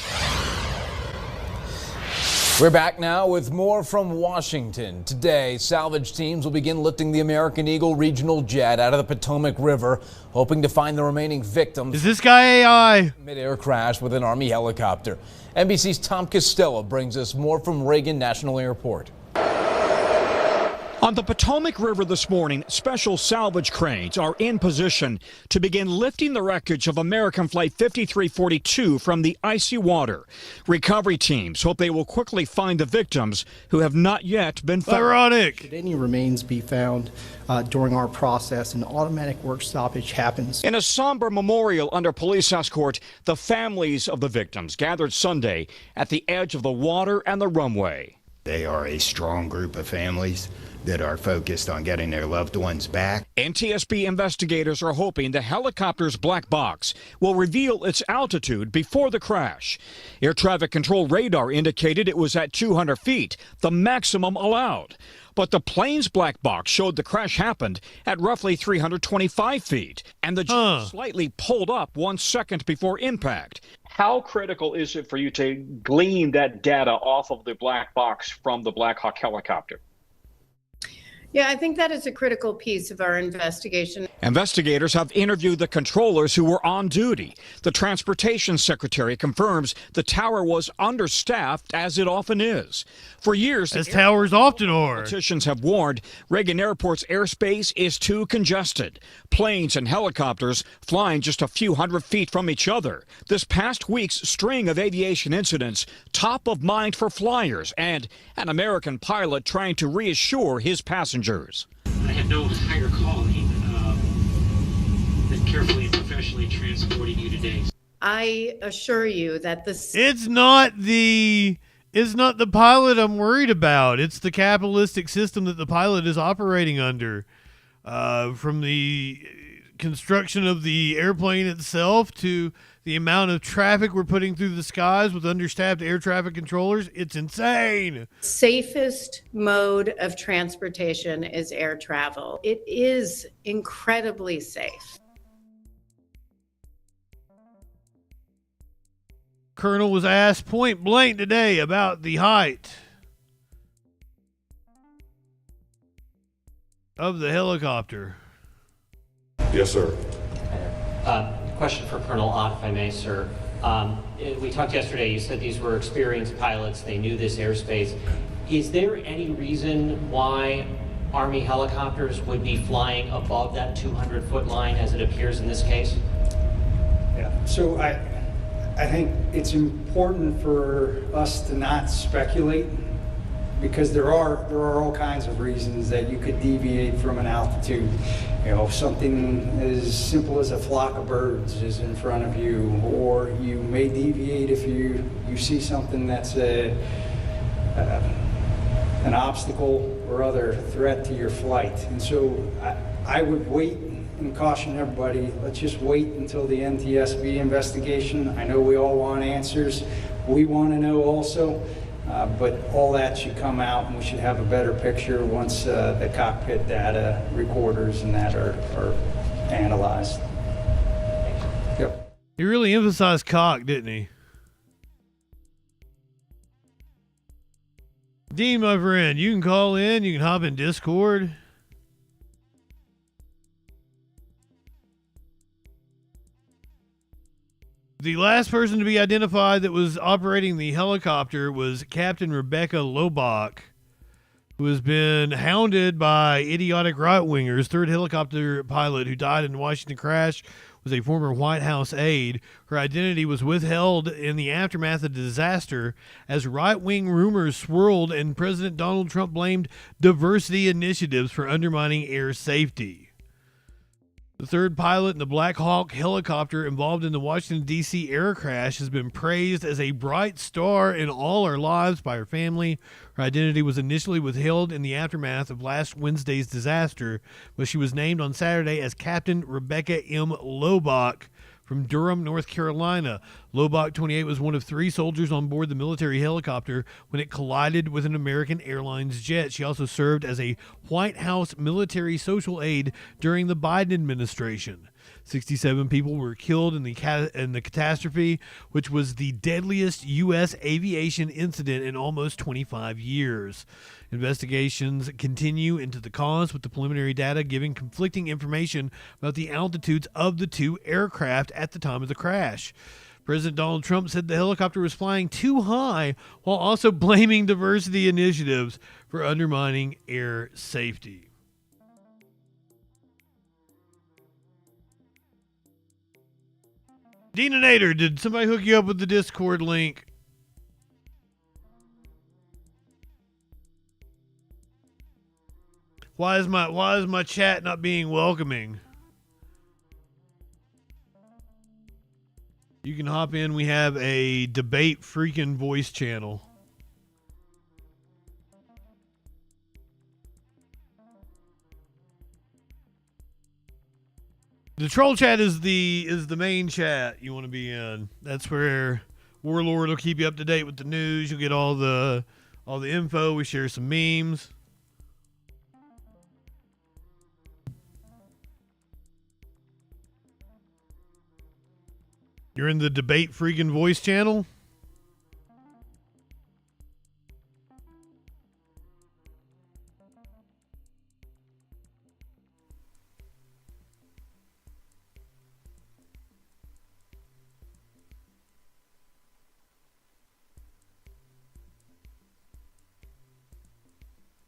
We're back now with more from Washington. Today, salvage teams will begin lifting the American Eagle regional jet out of the Potomac River, hoping to find the remaining victims. Is this guy AI? Mid-air crash with an Army helicopter. NBC's Tom Costello brings us more from Reagan National Airport. On the Potomac River this morning, special salvage cranes are in position to begin lifting the wreckage of American Flight 5342 from the icy water. Recovery teams hope they will quickly find the victims who have not yet been found. Ironic. Should any remains be found during our process, an automatic work stoppage happens. In a somber memorial under police escort, the families of the victims gathered Sunday at the edge of the water and the runway. They are a strong group of families that are focused on getting their loved ones back. NTSB investigators are hoping the helicopter's black box will reveal its altitude before the crash. Air traffic control radar indicated it was at 200 feet, the maximum allowed. But the plane's black box showed the crash happened at roughly 325 feet, and the jet slightly pulled up 1 second before impact. How critical is it for you to glean that data off of the black box from the Black Hawk helicopter? Yeah, I think that is a critical piece of our investigation. Investigators have interviewed the controllers who were on duty. The transportation secretary confirms the tower was understaffed, as it often is. For years, as towers often are, politicians have warned Reagan Airport's airspace is too congested. Planes and helicopters flying just a few hundred feet from each other. This past week's string of aviation incidents top of mind for flyers, and an American pilot trying to reassure his passengers. I had no higher calling than carefully and professionally transporting you today. I assure you that this... It's not the pilot I'm worried about. It's the capitalistic system that the pilot is operating under. From the construction of the airplane itself to the amount of traffic we're putting through the skies with understaffed air traffic controllers, it's insane. Safest mode of transportation is air travel. It is incredibly safe. Colonel was asked point blank today about the height of the helicopter. Yes, sir. Question for Colonel Ott, if I may, sir. We talked yesterday, you said these were experienced pilots, they knew this airspace. Is there any reason why Army helicopters would be flying above that 200-foot line as it appears in this case? Yeah, so I think it's important for us to not speculate, because there are all kinds of reasons that you could deviate from an altitude. You know, something as simple as a flock of birds is in front of you, or you may deviate if you see something that's an obstacle or other threat to your flight. And so I would wait and caution everybody, let's just wait until the NTSB investigation. I know we all want answers. We want to know also. But all that should come out, and we should have a better picture once the cockpit data recorders and that are analyzed. Yep. He really emphasized cock, didn't he? Dean, my friend, you can call in. You can hop in Discord. The last person to be identified that was operating the helicopter was Captain Rebecca Lobach, who has been hounded by idiotic right-wingers. Third helicopter pilot who died in the Washington crash was a former White House aide. Her identity was withheld in the aftermath of the disaster as right-wing rumors swirled and President Donald Trump blamed diversity initiatives for undermining air safety. The third pilot in the Black Hawk helicopter involved in the Washington, D.C. air crash has been praised as a bright star in all our lives by her family. Her identity was initially withheld in the aftermath of last Wednesday's disaster, but she was named on Saturday as Captain Rebecca M. Lobach from Durham, North Carolina. Lobach, 28, was one of 3 soldiers on board the military helicopter when it collided with an American Airlines jet. She also served as a White House military social aide during the Biden administration. 67 people were killed in the catastrophe, which was the deadliest U.S. aviation incident in almost 25 years. Investigations continue into the cause, with the preliminary data giving conflicting information about the altitudes of the 2 aircraft at the time of the crash. President Donald Trump said the helicopter was flying too high, while also blaming diversity initiatives for undermining air safety. Deanator, did somebody hook you up with the Discord link? Why is my chat not being welcoming? You can hop in. We have a debate freaking voice channel. The troll chat is the main chat you want to be in. That's where Warlord will keep you up to date with the news. You'll get all the info. We share some memes. You're in the debate freaking voice channel?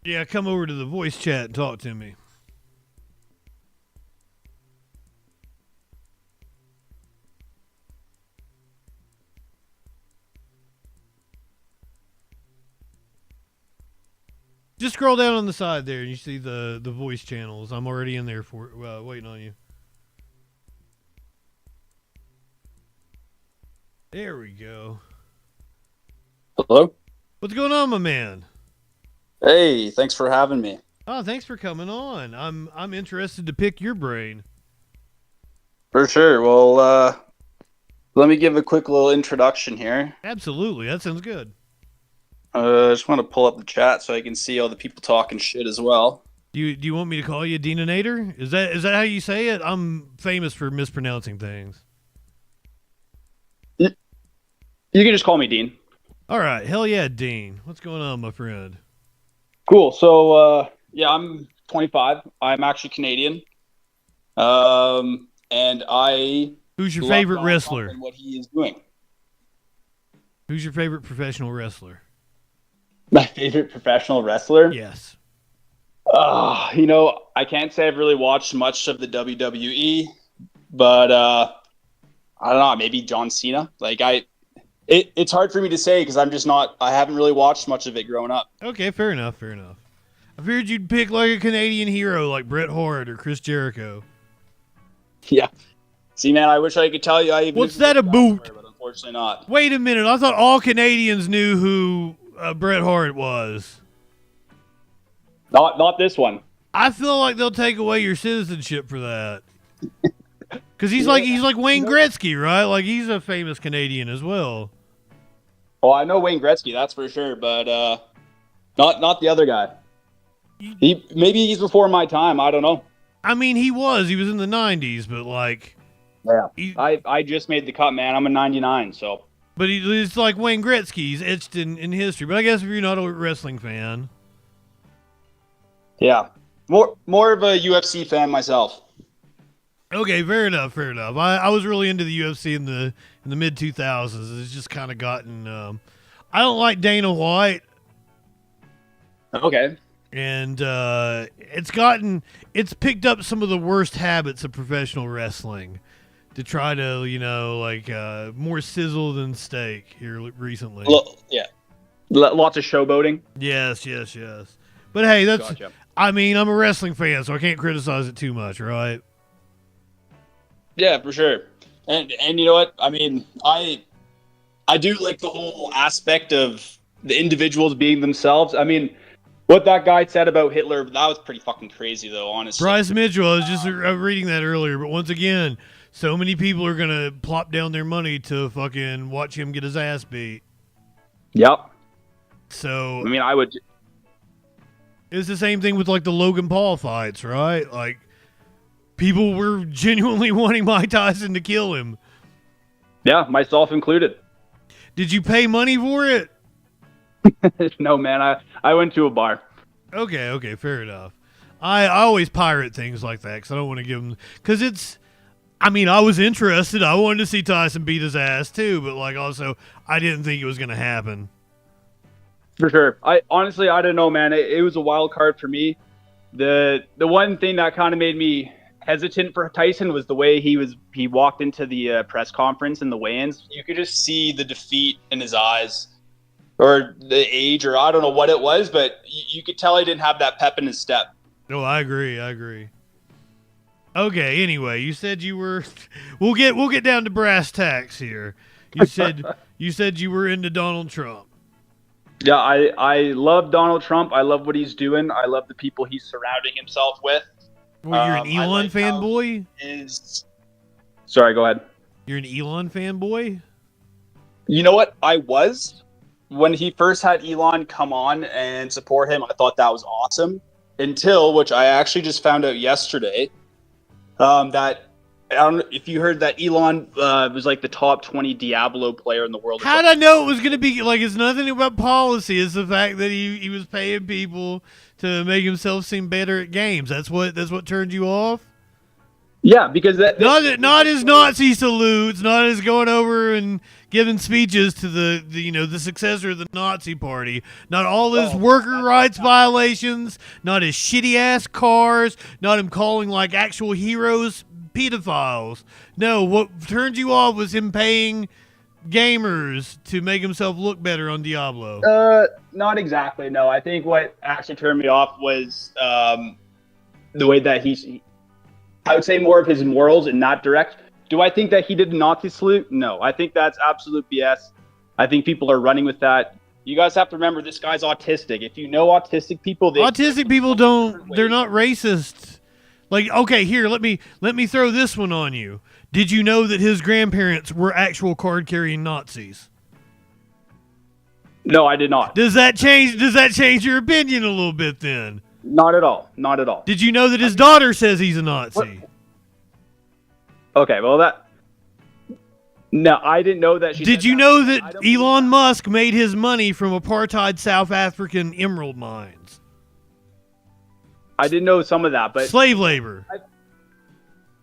Yeah, come over to the voice chat and talk to me. Just scroll down on the side there and you see the voice channels. I'm already in there for waiting on you. There we go. Hello? What's going on, my man? Hey, thanks for having me. Oh, thanks for coming on. I'm interested to pick your brain. For sure. Well, let me give a quick little introduction here. Absolutely. That sounds good. I just want to pull up the chat so I can see all the people talking shit as well. Do you want me to call you Deanator? Is that how you say it? I'm famous for mispronouncing things. You can just call me Dean. All right. Hell yeah, Dean. What's going on, my friend? Cool. So, yeah, I'm 25. I'm actually Canadian. And I... Who's your favorite wrestler? And what he is doing. Who's your favorite professional wrestler? My favorite professional wrestler? Yes. You know, I can't say I've really watched much of the WWE, but I don't know, maybe John Cena. Like it's hard for me to say because I haven't really watched much of it growing up. Okay, fair enough. I figured you'd pick like a Canadian hero like Bret Hart or Chris Jericho. Yeah. See, man, I wish I could tell you. What's that about? But unfortunately not. Wait a minute. I thought all Canadians knew who Bret Hart was. Not this one. I feel like they'll take away your citizenship for that. Because he's like Wayne Gretzky, right? Like he's a famous Canadian as well. Oh, I know Wayne Gretzky, that's for sure, but not the other guy. Maybe he's before my time. I don't know. I mean, he was in the 90s, but like, yeah, I just made the cut, man. I'm a 99, so. But he's like Wayne Gretzky. He's etched in history. But I guess if you're not a wrestling fan, yeah, more of a UFC fan myself. Okay, fair enough. I was really into the UFC in the mid 2000s. It's just kind of gotten. I don't like Dana White. Okay. And it's picked up some of the worst habits of professional wrestling to try to, more sizzle than steak here recently. Yeah. Lots of showboating. Yes. But hey, that's, gotcha. I mean, I'm a wrestling fan, so I can't criticize it too much, right? Yeah, for sure. And you know what? I mean, I do like the whole aspect of the individuals being themselves. I mean, what that guy said about Hitler, that was pretty fucking crazy, though, honestly. Bryce Mitchell, I was just reading that earlier, but once again, so many people are going to plop down their money to fucking watch him get his ass beat. Yep. So, I mean, I would. It's the same thing with, like, the Logan Paul fights, right? Like, people were genuinely wanting Mike Tyson to kill him. Yeah, myself included. Did you pay money for it? No, man. I went to a bar. Okay, fair enough. I always pirate things like that because I don't want to give them... Because it's... I mean, I was interested. I wanted to see Tyson beat his ass, too. But, like, also, I didn't think it was going to happen. For sure. I don't know, man. It was a wild card for me. The one thing that kind of made me hesitant for Tyson was the way he walked into the press conference and the weigh-ins. You could just see the defeat in his eyes. Or the age, or I don't know what it was, but you could tell he didn't have that pep in his step. No, I agree. Okay, anyway, you said you were. We'll get down to brass tacks here. You said you were into Donald Trump. Yeah, I love Donald Trump. I love what he's doing. I love the people he's surrounding himself with. Well, you're an Elon fanboy? Sorry, go ahead. You're an Elon fanboy? You know what? I was. When he first had Elon come on and support him, I thought that was awesome. Until, which I actually just found out yesterday, that I don't know if you heard that Elon was like the top 20 Diablo player in the world. How did I know it was going to be like? It's nothing about policy. It's the fact that he was paying people to make himself seem better at games. That's what turned you off. Yeah, because not his Nazi salutes, not his going over and giving speeches to the successor of the Nazi party, not all his worker rights violations, not his shitty ass cars, not him calling like actual heroes pedophiles. No, what turned you off was him paying gamers to make himself look better on Diablo. Not exactly. No, I think what actually turned me off was the way that I would say more of his morals and not direct. Do I think that he did a Nazi salute? No. I think that's absolute BS. I think people are running with that. You guys have to remember this guy's autistic. If you know autistic people, they're not racist. Like, okay, here, let me throw this one on you. Did you know that his grandparents were actual card-carrying Nazis? No, I did not. Does that change your opinion a little bit then? Not at all. Not at all. Did you know that his daughter says he's a Nazi? What? Okay, well no, I didn't know that. Did you know that Elon Musk made his money from apartheid South African emerald mines? I didn't know some of that, but slave labor.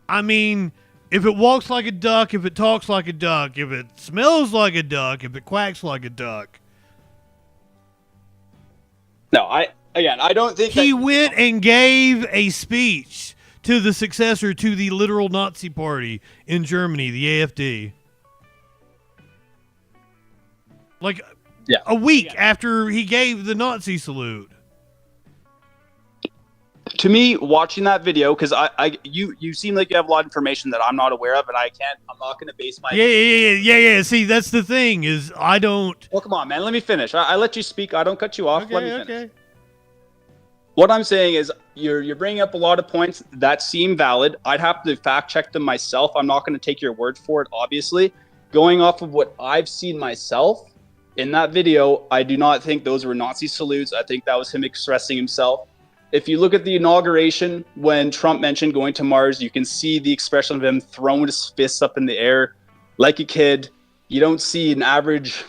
I mean, if it walks like a duck, if it talks like a duck, if it smells like a duck, if it quacks like a duck. No, I don't think he went and gave a speech to the successor to the literal Nazi party in Germany, the AfD. Like a week after he gave the Nazi salute. To me, watching that video, because you seem like you have a lot of information that I'm not aware of, and I'm not going to base my... Yeah. See, that's the thing, is I don't... Well, come on, man, let me finish. I let you speak. I don't cut you off. Okay, let me finish. What I'm saying is you're bringing up a lot of points that seem valid. I'd have to fact check them myself. I'm not going to take your word for it, obviously. Going off of what I've seen myself in that video, I do not think those were Nazi salutes. I think that was him expressing himself. If you look at the inauguration, when Trump mentioned going to Mars, you can see the expression of him throwing his fists up in the air like a kid. You don't see an average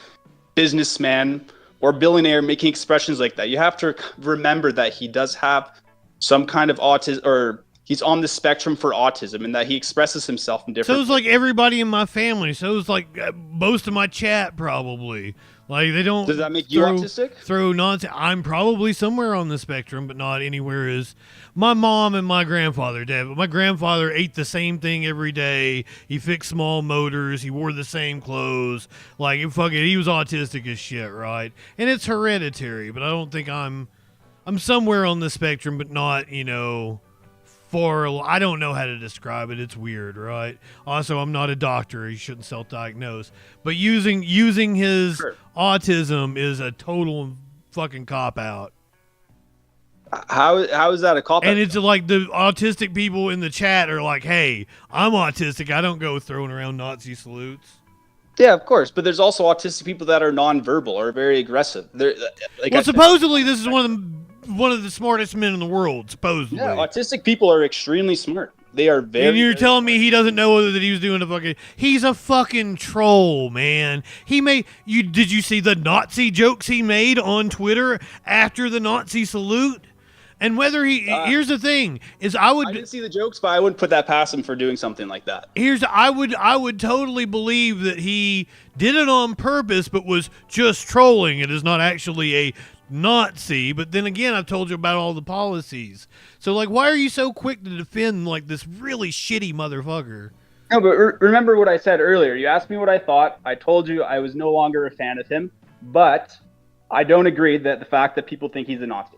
businessman or billionaire making expressions like that. You have to remember that he does have some kind of autism, or he's on the spectrum for autism, and that he expresses himself in different So it's like everybody in my family. So it's like most of my chat probably. Like they don't. Does that make you autistic? Throw nonsense. I'm probably somewhere on the spectrum, but not anywhere as my mom and my grandfather did. But my grandfather ate the same thing every day. He fixed small motors. He wore the same clothes. Like he was autistic as shit, right? And it's hereditary. But I don't think I'm somewhere on the spectrum, but not I don't know how to describe it. It's weird, right? Also, I'm not a doctor. You shouldn't self-diagnose. But using his autism is a total fucking cop-out. How is that a cop-out? And it's like the autistic people in the chat are like, hey, I'm autistic. I don't go throwing around Nazi salutes. Yeah, of course. But there's also autistic people that are nonverbal or very aggressive. Supposedly this is one of the smartest men in the world, supposedly. Yeah, autistic people are extremely smart. They are very... And you're telling me he doesn't know that he was doing He's a fucking troll, man. Did you see the Nazi jokes he made on Twitter after the Nazi salute? And whether here's the thing, is I didn't see the jokes, but I wouldn't put that past him for doing something like that. I would totally believe that he did it on purpose, but was just trolling. It is not actually a Nazi. But then again, I've told you about all the policies. So like, why are you so quick to defend like this really shitty motherfucker? No, but remember what I said earlier. You asked me what I thought. I told you I was no longer a fan of him, but I don't agree that the fact that people think he's a Nazi.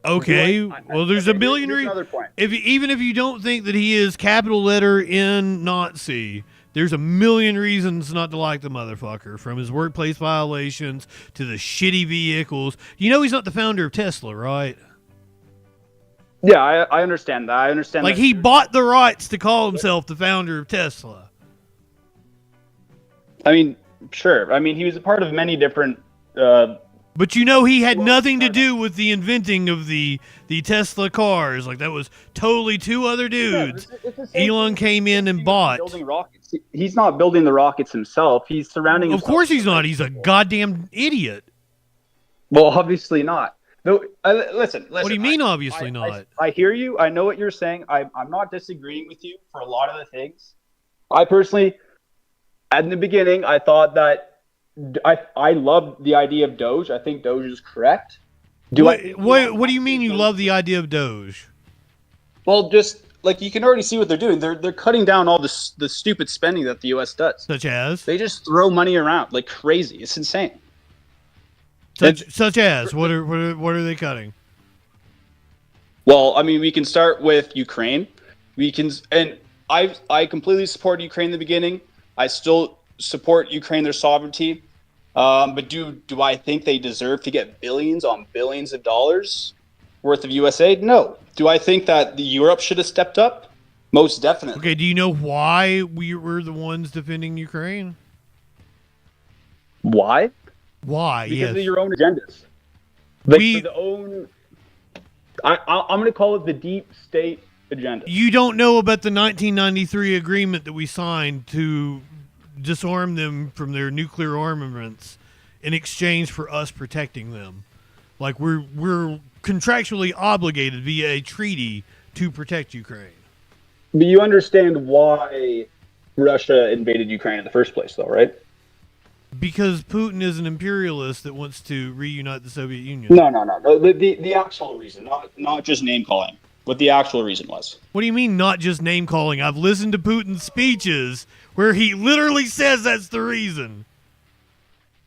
Okay, well, there's a million reasons. Even if you don't think that he is capital letter N Nazi, there's a million reasons not to like the motherfucker, from his workplace violations to the shitty vehicles. You know he's not the founder of Tesla, right? Yeah, I understand that. I understand. Like, he bought the rights to call himself the founder of Tesla. I mean, sure. I mean, he was a part of many different... But he had nothing to do with the inventing of the Tesla cars. Like, that was totally two other dudes. Elon came in and bought. Building rockets. He's not building the rockets himself. He's surrounding himself. Of course he's not. He's a goddamn idiot. Well, obviously not. No, listen. What do you mean, obviously not? I hear you. I know what you're saying. I'm not disagreeing with you for a lot of the things. I personally, in the beginning, I thought that I love the idea of Doge. I think Doge is correct. What do you mean you love the idea of Doge? Well, just like you can already see what they're doing. They're cutting down all the stupid spending that the U.S. does. Such as? They just throw money around like crazy. It's insane. Such as? What are they cutting? Well, I mean, we can start with Ukraine. I completely supported Ukraine in the beginning. I still support Ukraine, their sovereignty. But do I think they deserve to get billions on billions of dollars worth of US aid? No. Do I think that Europe should have stepped up? Most definitely. Okay, do you know why we were the ones defending Ukraine? Why? Why? Because of your own agendas. I'm going to call it the deep state agenda. You don't know about the 1993 agreement that we signed to disarm them from their nuclear armaments in exchange for us protecting them. Like, we're contractually obligated via a treaty to protect Ukraine. But you understand why Russia invaded Ukraine in the first place, though, right? Because Putin is an imperialist that wants to reunite the Soviet Union. No. The actual reason, not just name calling. what the actual reason was. What do you mean not just name calling? I've listened to Putin's speeches where he literally says that's the reason.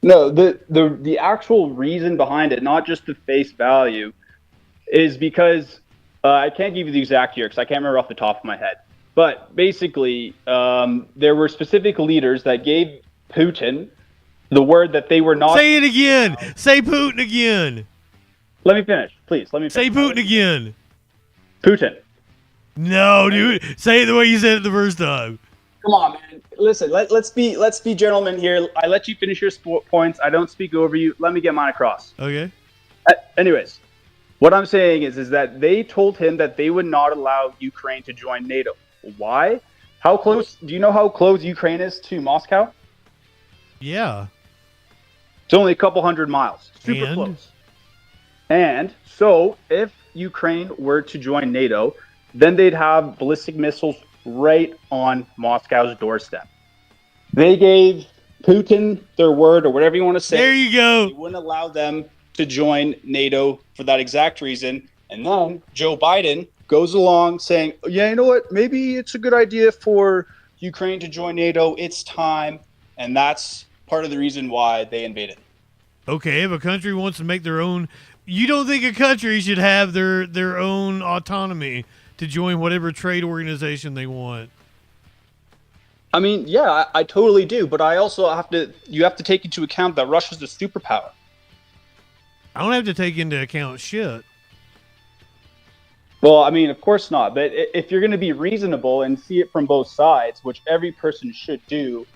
No, the actual reason behind it, not just the face value, is because I can't give you the exact year because I can't remember off the top of my head. But basically, there were specific leaders that gave Putin the word that they were not. Say it again. Say Putin again. Let me finish, please. Let me finish. Say Putin again. Putin. No, dude. Say it the way you said it the first time. Come on, man. Listen, let's be gentlemen here. I let you finish your points. I don't speak over you. Let me get mine across. Okay. Anyways, what I'm saying is that they told him that they would not allow Ukraine to join NATO. Why? How close? Do you know how close Ukraine is to Moscow? Yeah. It's only a couple hundred miles. Super close. And so if Ukraine were to join NATO, then they'd have ballistic missiles right on Moscow's doorstep. They gave Putin their word, or whatever you want to say. There you go. They wouldn't allow them to join NATO for that exact reason. And then Joe Biden goes along saying, yeah, you know what? Maybe it's a good idea for Ukraine to join NATO. It's time. And that's part of the reason why they invaded. Okay, if a country wants to make their own, you don't think a country should have their own autonomy to join whatever trade organization they want? I mean, yeah, I totally do. But I also you have to take into account that Russia's a superpower. I don't have to take into account shit. Well, I mean, of course not. But if you're going to be reasonable and see it from both sides, which every person should do,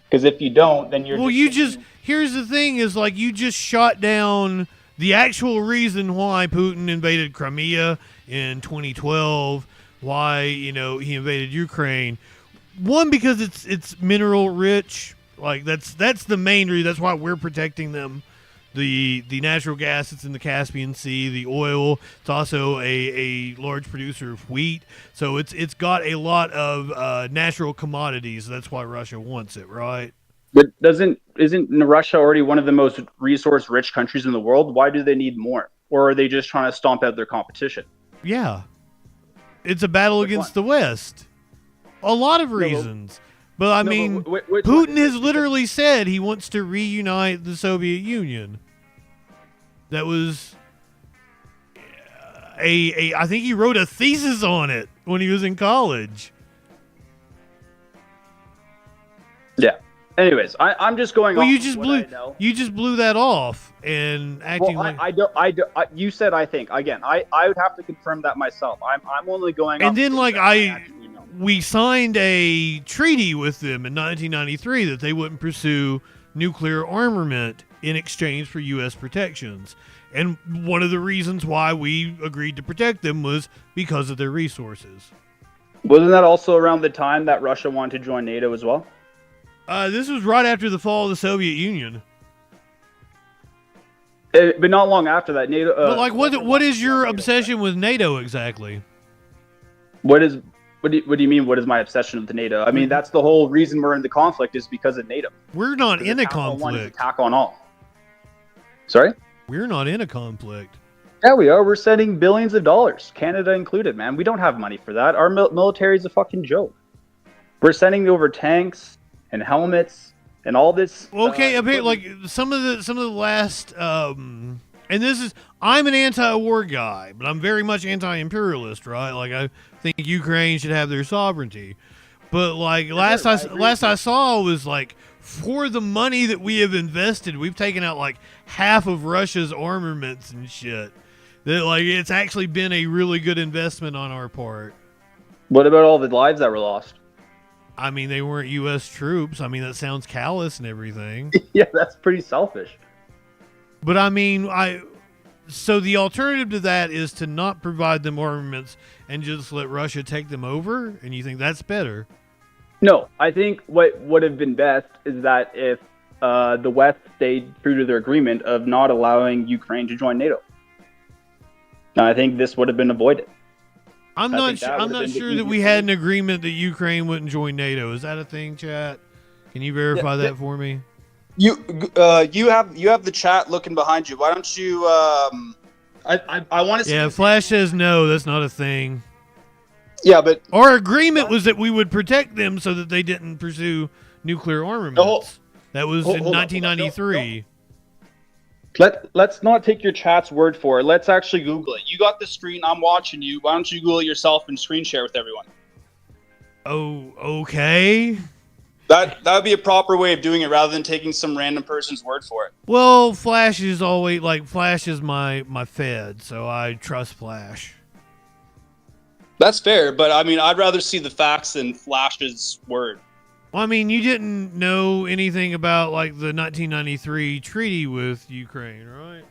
because if you don't, then you're. Well, here's the thing: is like you just shot down the actual reason why Putin invaded Crimea in 2012. Why he invaded Ukraine? One, because it's mineral rich. Like that's the main reason. That's why we're protecting them. The natural gas that's in the Caspian Sea, the oil. It's also a large producer of wheat. So it's got a lot of natural commodities. That's why Russia wants it, right? But isn't Russia already one of the most resource-rich countries in the world? Why do they need more? Or are they just trying to stomp out their competition? Yeah. It's a battle against the West. A lot of reasons. But Putin has literally said he wants to reunite the Soviet Union. That was I think he wrote a thesis on it when he was in college. Yeah. Anyways, I'm just going. Well, off you just blew that off and acting like. You said I think again. I would have to confirm that myself. I'm only going. And then we signed a treaty with them in 1993 that they wouldn't pursue nuclear armament in exchange for U.S. protections. And one of the reasons why we agreed to protect them was because of their resources. Wasn't that also around the time that Russia wanted to join NATO as well? This was right after the fall of the Soviet Union. But not long after that, NATO. But what is your obsession with NATO exactly? What do you mean? What is my obsession with NATO? I mean, that's the whole reason we're in the conflict is because of NATO. We're not in a conflict. Attack on all. Sorry? We're not in a conflict. Yeah, we are. We're sending billions of dollars, Canada included, man. We don't have money for that. Our military is a fucking joke. We're sending over tanks and helmets and all this. Okay, like some of the last, and this is, I'm an anti-war guy, but I'm very much anti-imperialist, right? Like I think Ukraine should have their sovereignty, but like last I saw was like for the money that we have invested, we've taken out like half of Russia's armaments and shit. That like it's actually been a really good investment on our part. What about all the lives that were lost? I mean, they weren't U.S. troops. I mean, that sounds callous and everything. Yeah, that's pretty selfish. But I mean, so the alternative to that is to not provide them armaments and just let Russia take them over? And you think that's better? No, I think what would have been best is that if the West stayed true to their agreement of not allowing Ukraine to join NATO. Now, I think this would have been avoided. I'm not sure that we had an agreement that Ukraine wouldn't join NATO. Is that a thing, chat? Can you verify that for me? You have the chat looking behind you. Why don't you I want to. Yeah, Flash says no. That's not a thing. Yeah, but our agreement was that we would protect them so that they didn't pursue nuclear armaments. That was in 1993. Let's not take your chat's word for it. Let's actually Google it. You got the screen. I'm watching you. Why don't you Google it yourself and screen share with everyone? Oh, okay. That would be a proper way of doing it rather than taking some random person's word for it. Well, Flash is always Flash is my fed, so I trust Flash. That's fair, but I mean, I'd rather see the facts than Flash's word. Well, I mean, you didn't know anything about like the 1993 treaty with Ukraine, right?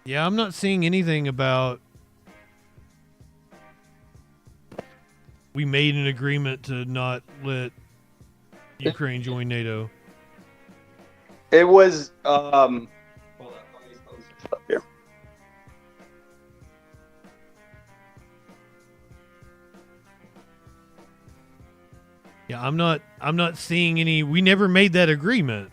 Yeah, I'm not seeing anything about we made an agreement to not let Ukraine join NATO. It was hold on, let me up here. Yeah, I'm not seeing any. We never made that agreement.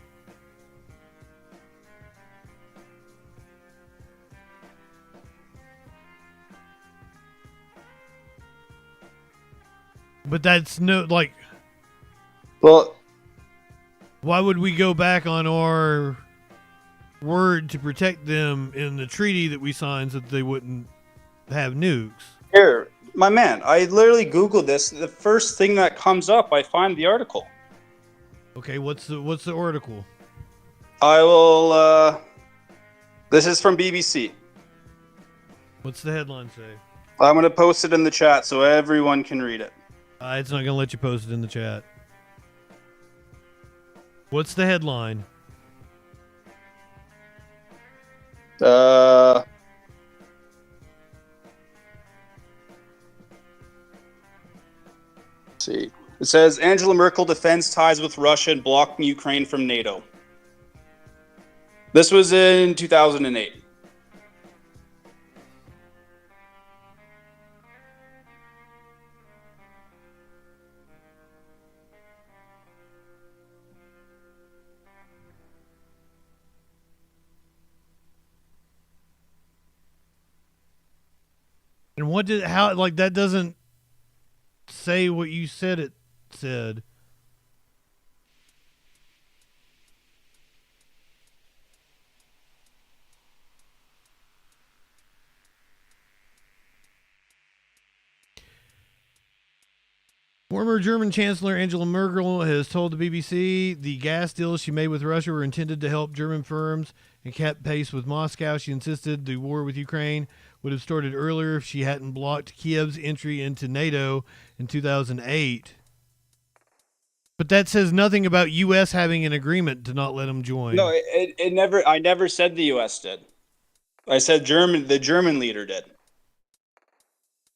But that's well, why would we go back on our word to protect them in the treaty that we signed so that they wouldn't have nukes? Here, my man, I literally Googled this. The first thing that comes up, I find the article. Okay, what's the article? I will, this is from BBC. What's the headline say? I'm going to post it in the chat so everyone can read it. It's not going to let you post it in the chat. What's the headline? Let's see. It says Angela Merkel defends ties with Russia and blocking Ukraine from NATO. This was in 2008. And that doesn't say what you said it said. Former German Chancellor Angela Merkel has told the BBC the gas deals she made with Russia were intended to help German firms and kept pace with Moscow. She insisted the war with Ukraine would have started earlier if she hadn't blocked Kiev's entry into NATO in 2008. But that says nothing about U.S. having an agreement to not let them join. No, it never. I never said the U.S. did. I said the German leader did.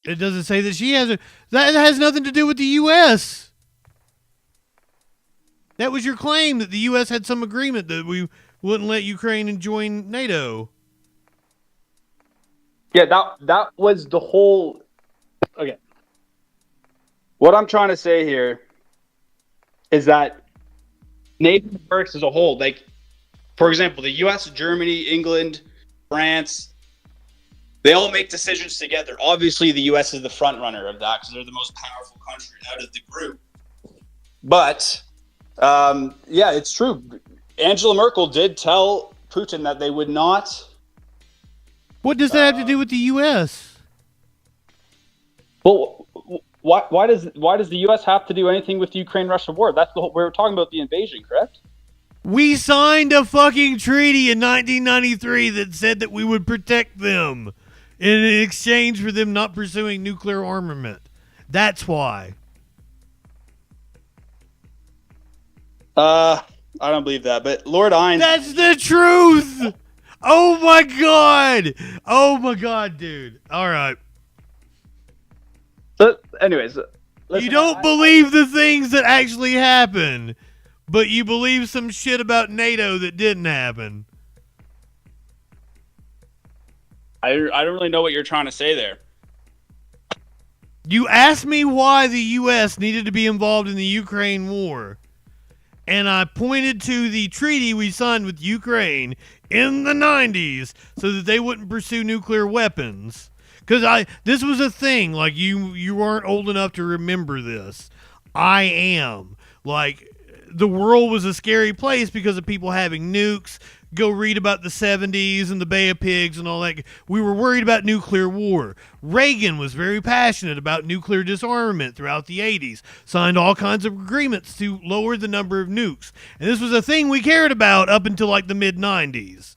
It doesn't say that she has that has nothing to do with the U.S. That was your claim that the U.S. had some agreement that we wouldn't let Ukraine join NATO. Yeah, that was the whole. Okay. What I'm trying to say here is that NATO works as a whole. Like, for example, the U.S., Germany, England, France, they all make decisions together. Obviously, the U.S. is the front runner of that because they're the most powerful country out of the group. But, yeah, it's true. Angela Merkel did tell Putin that they would not. What does that have to do with the U.S.? Well, why does the U.S. have to do anything with the Ukraine-Russia war? That's the whole, we were talking about the invasion, correct? We signed a fucking treaty in 1993 that said that we would protect them in exchange for them not pursuing nuclear armament. That's why. I don't believe that, but Lord Ines... That's the truth! Oh my god! Oh my god, dude. All right. But anyways, listen, you don't believe the things that actually happen, but you believe some shit about NATO that didn't happen. I don't really know what you're trying to say there. You asked me why the U.S. needed to be involved in the Ukraine war, and I pointed to the treaty we signed with Ukraine in the 90s so that they wouldn't pursue nuclear weapons. Because this was a thing. Like, you aren't old enough to remember this. I am. Like, the world was a scary place because of people having nukes. Go read about the 70s and the Bay of Pigs and all that. We were worried about nuclear war. Reagan was very passionate about nuclear disarmament throughout the 80s. Signed all kinds of agreements to lower the number of nukes. And this was a thing we cared about up until like the mid-90s.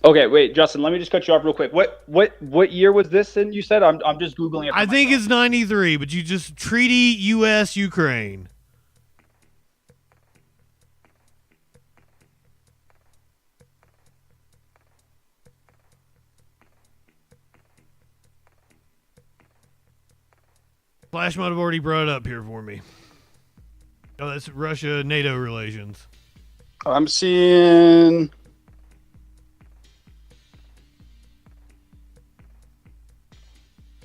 Okay, wait, Justin, let me just cut you off real quick. What year was this in, you said? I'm just Googling it. I think it's 93, but you just treaty U.S. Ukraine. Flash might have already brought it up here for me. Oh, that's Russia-NATO relations. I'm seeing...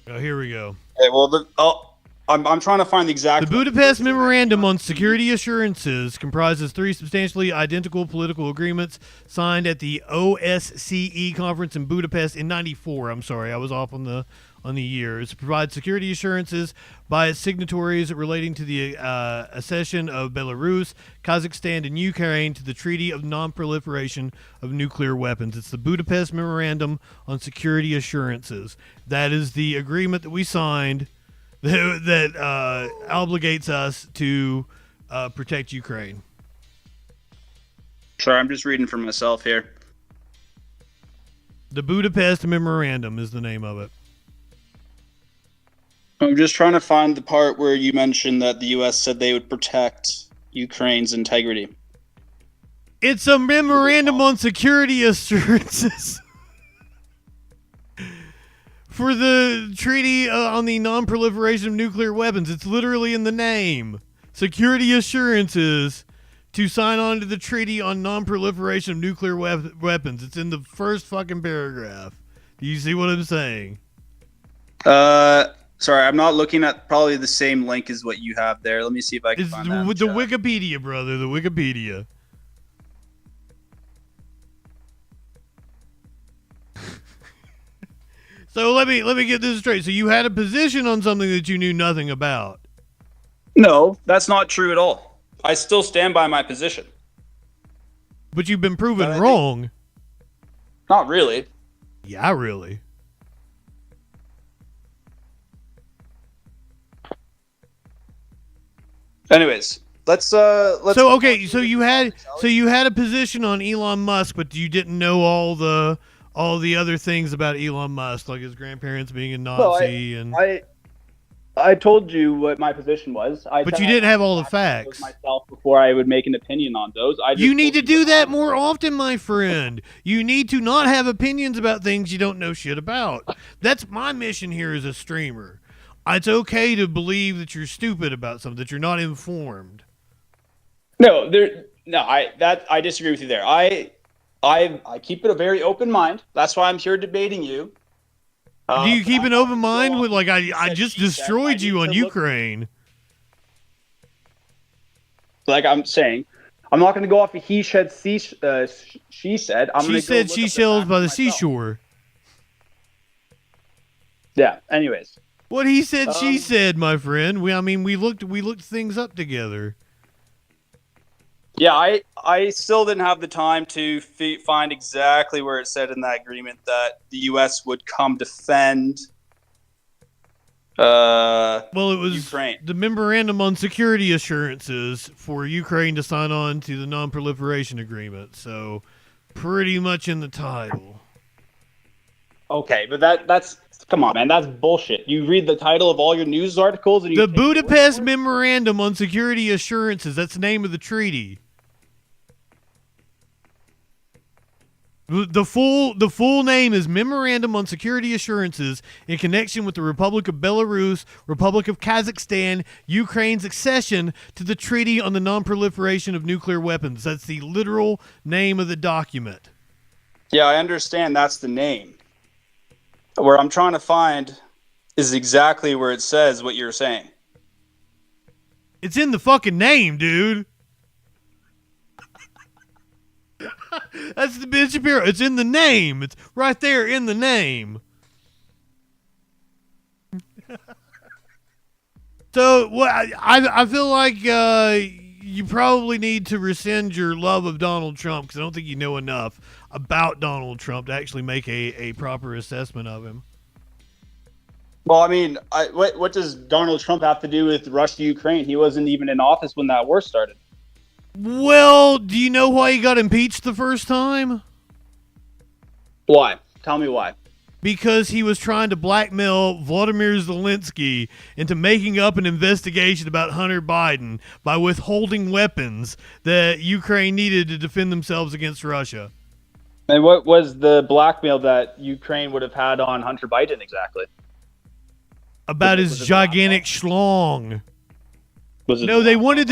Oh, here we go. Okay, well, I'm trying to find the exact... The Budapest Memorandum on Security Assurances comprises 3 substantially identical political agreements signed at the OSCE conference in Budapest in 94. I'm sorry, I was off on the year. It provides security assurances by its signatories relating to the accession of Belarus, Kazakhstan, and Ukraine to the Treaty of Non-Proliferation of Nuclear Weapons. It's the Budapest Memorandum on Security Assurances. That is the agreement that we signed that obligates us to protect Ukraine. Sorry, I'm just reading for myself here. The Budapest Memorandum is the name of it. I'm just trying to find the part where you mentioned that the U.S. said they would protect Ukraine's integrity. It's a memorandum on security assurances for the treaty on the non-proliferation of nuclear weapons. It's literally in the name. Security assurances to sign on to the treaty on non-proliferation of nuclear weapons. It's in the first fucking paragraph. Do you see what I'm saying? Sorry, I'm not looking at probably the same link as what you have there. Let me see if I can find that. With the Wikipedia, brother, the Wikipedia. So let me get this straight. So you had a position on something that you knew nothing about. No, that's not true at all. I still stand by my position. But you've been proven wrong. Not really. Yeah, really. Anyways, let's So okay, so you had a position on Elon Musk, but you didn't know all the other things about Elon Musk, like his grandparents being a Nazi I told you what my position was. But you didn't have all the facts myself before I would make an opinion on those. You need to do that more often, my friend. You need to not have opinions about things you don't know shit about. That's my mission here as a streamer. It's okay to believe that you're stupid about something, that you're not informed. I disagree with you there. I keep it a very open mind. That's why I'm here debating you. Do you keep an open mind with, like, I just destroyed you on Ukraine? Like I'm saying, I'm not going to go off of he said, she said. She said seashells by the seashore. Yeah. Anyways. What he said, she said, my friend. We looked things up together. Yeah, I still didn't have the time to find exactly where it said in that agreement that the U.S. would come defend. Well, it was Ukraine. The memorandum on security assurances for Ukraine to sign on to the non-proliferation agreement. So, pretty much in the title. Okay, but that's come on, man, that's bullshit. You read the title of all your news articles and the Budapest Memorandum on Security Assurances. That's the name of the treaty. The full name is Memorandum on Security Assurances in connection with the Republic of Belarus, Republic of Kazakhstan, Ukraine's accession to the Treaty on the Non-Proliferation of Nuclear Weapons. That's the literal name of the document. Yeah, I understand that's the name. Where I'm trying to find is exactly where it says what you're saying. It's in the fucking name, dude. That's the Ben Shapiro. It's in the name. It's right there in the name. So what I feel like you probably need to rescind your love of Donald Trump, because I don't think you know enough about Donald Trump to actually make a proper assessment of him. Well, I mean, what does Donald Trump have to do with Russia, Ukraine? He wasn't even in office when that war started. Well, do you know why he got impeached the first time? Why? Tell me why. Because he was trying to blackmail Vladimir Zelensky into making up an investigation about Hunter Biden by withholding weapons that Ukraine needed to defend themselves against Russia. And what was the blackmail that Ukraine would have had on Hunter Biden exactly? About his gigantic schlong. Was it no, they wanted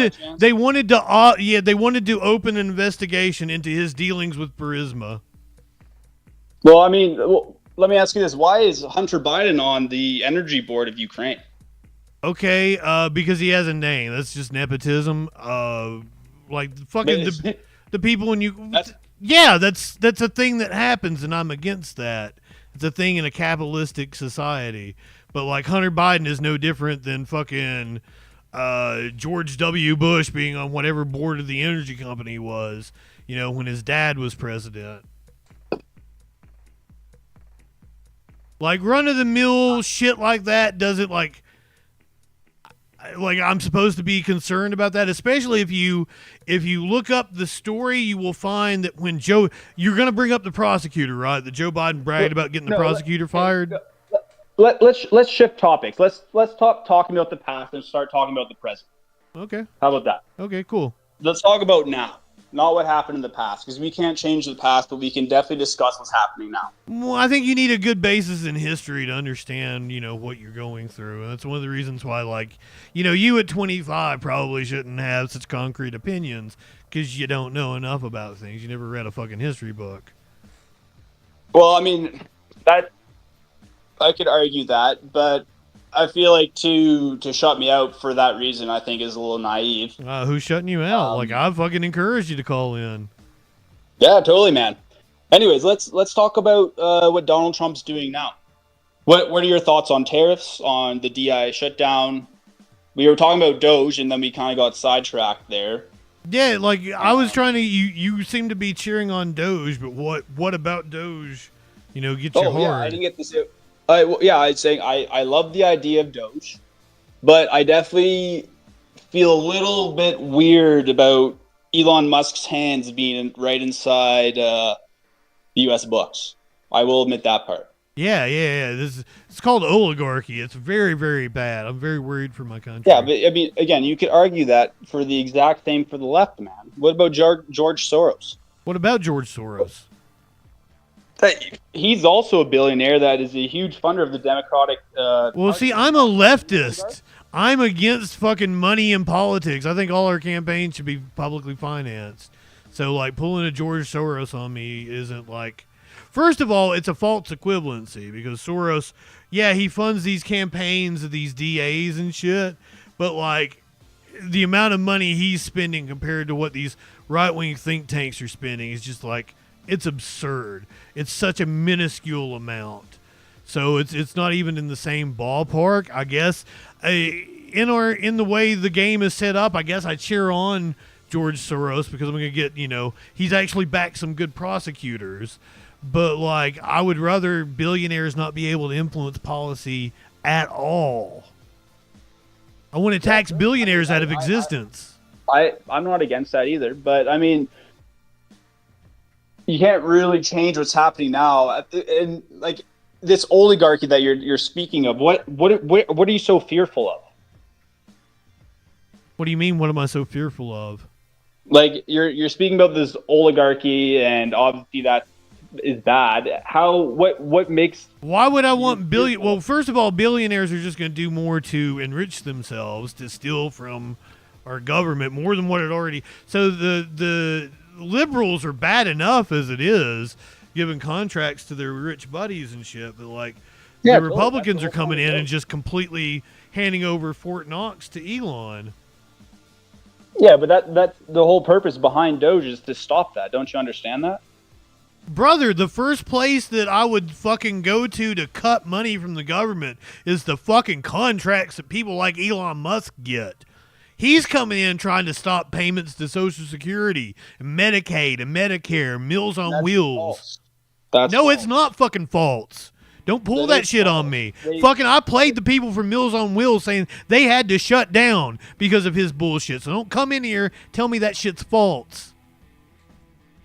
to open an investigation into his dealings with Burisma. Well, I mean, let me ask you this: why is Hunter Biden on the energy board of Ukraine? Okay, because he has a name. That's just nepotism. Like fucking the people in you. Yeah, that's a thing that happens, and I'm against that. It's a thing in a capitalistic society. But like Hunter Biden is no different than fucking George W. Bush being on whatever board of the energy company he was, when his dad was president. Like run-of-the-mill shit like that doesn't like I'm supposed to be concerned about that, especially if you look up the story, you will find that when you're going to bring up the prosecutor, right? That Joe Biden bragged about getting the prosecutor fired. Let's shift topics. Let's stop talking about the past and start talking about the present. Okay. How about that? Okay, cool. Let's talk about now, not what happened in the past, because we can't change the past, but we can definitely discuss what's happening now. Well, I think you need a good basis in history to understand, what you're going through. And that's one of the reasons why, you at 25 probably shouldn't have such concrete opinions, because you don't know enough about things. You never read a fucking history book. Well, I mean, I could argue that, but I feel like to shut me out for that reason, I think is a little naive. Who's shutting you out? I fucking encouraged you to call in. Yeah, totally, man. Anyways, let's talk about what Donald Trump's doing now. What are your thoughts on tariffs, on the DI shutdown? We were talking about Doge, and then we kind of got sidetracked there. Yeah, I was trying to. You seem to be cheering on Doge, but what about Doge? Gets you hard. Yeah, I didn't get this. I'd say I love the idea of Doge, but I definitely feel a little bit weird about Elon Musk's hands being right inside the U.S. books. I will admit that part. Yeah. It's called oligarchy. It's very, very bad. I'm very worried for my country. Yeah, but I mean, again, you could argue that for the exact same for the left, man. What about George Soros? What about George Soros? He's also a billionaire that is a huge funder of the Democratic Well, see, I'm a leftist. I'm against fucking money in politics. I think all our campaigns should be publicly financed. So, pulling a George Soros on me isn't First of all, it's a false equivalency because Soros, yeah, he funds these campaigns of these DAs and shit, but, the amount of money he's spending compared to what these right-wing think tanks are spending is just, it's absurd. It's such a minuscule amount. So it's not even in the same ballpark, I guess. In the way the game is set up, I guess I cheer on George Soros because I'm going to get, he's actually backed some good prosecutors. But, I would rather billionaires not be able to influence policy at all. I want to tax billionaires out of existence. I'm not against that either, but, I mean, you can't really change what's happening now. And this oligarchy that you're speaking of, what are you so fearful of? What do you mean? What am I so fearful of? You're speaking about this oligarchy, and obviously that is bad. What makes? Why would I want billion? Well, first of all, billionaires are just going to do more to enrich themselves, to steal from our government more than what it already. So the liberals are bad enough as it is, giving contracts to their rich buddies and shit. But the Republicans are coming in and just completely handing over Fort Knox to Elon. Yeah, but that's the whole purpose behind Doge is to stop that. Don't you understand that? Brother, the first place that I would fucking go to cut money from the government is the fucking contracts that people like Elon Musk get. He's coming in trying to stop payments to Social Security, and Medicaid, and Medicare, Meals on Wheels. That's no, it's not fucking false. Don't pull that shit on me. I played the people from Meals on Wheels saying they had to shut down because of his bullshit. So don't come in here tell me that shit's false.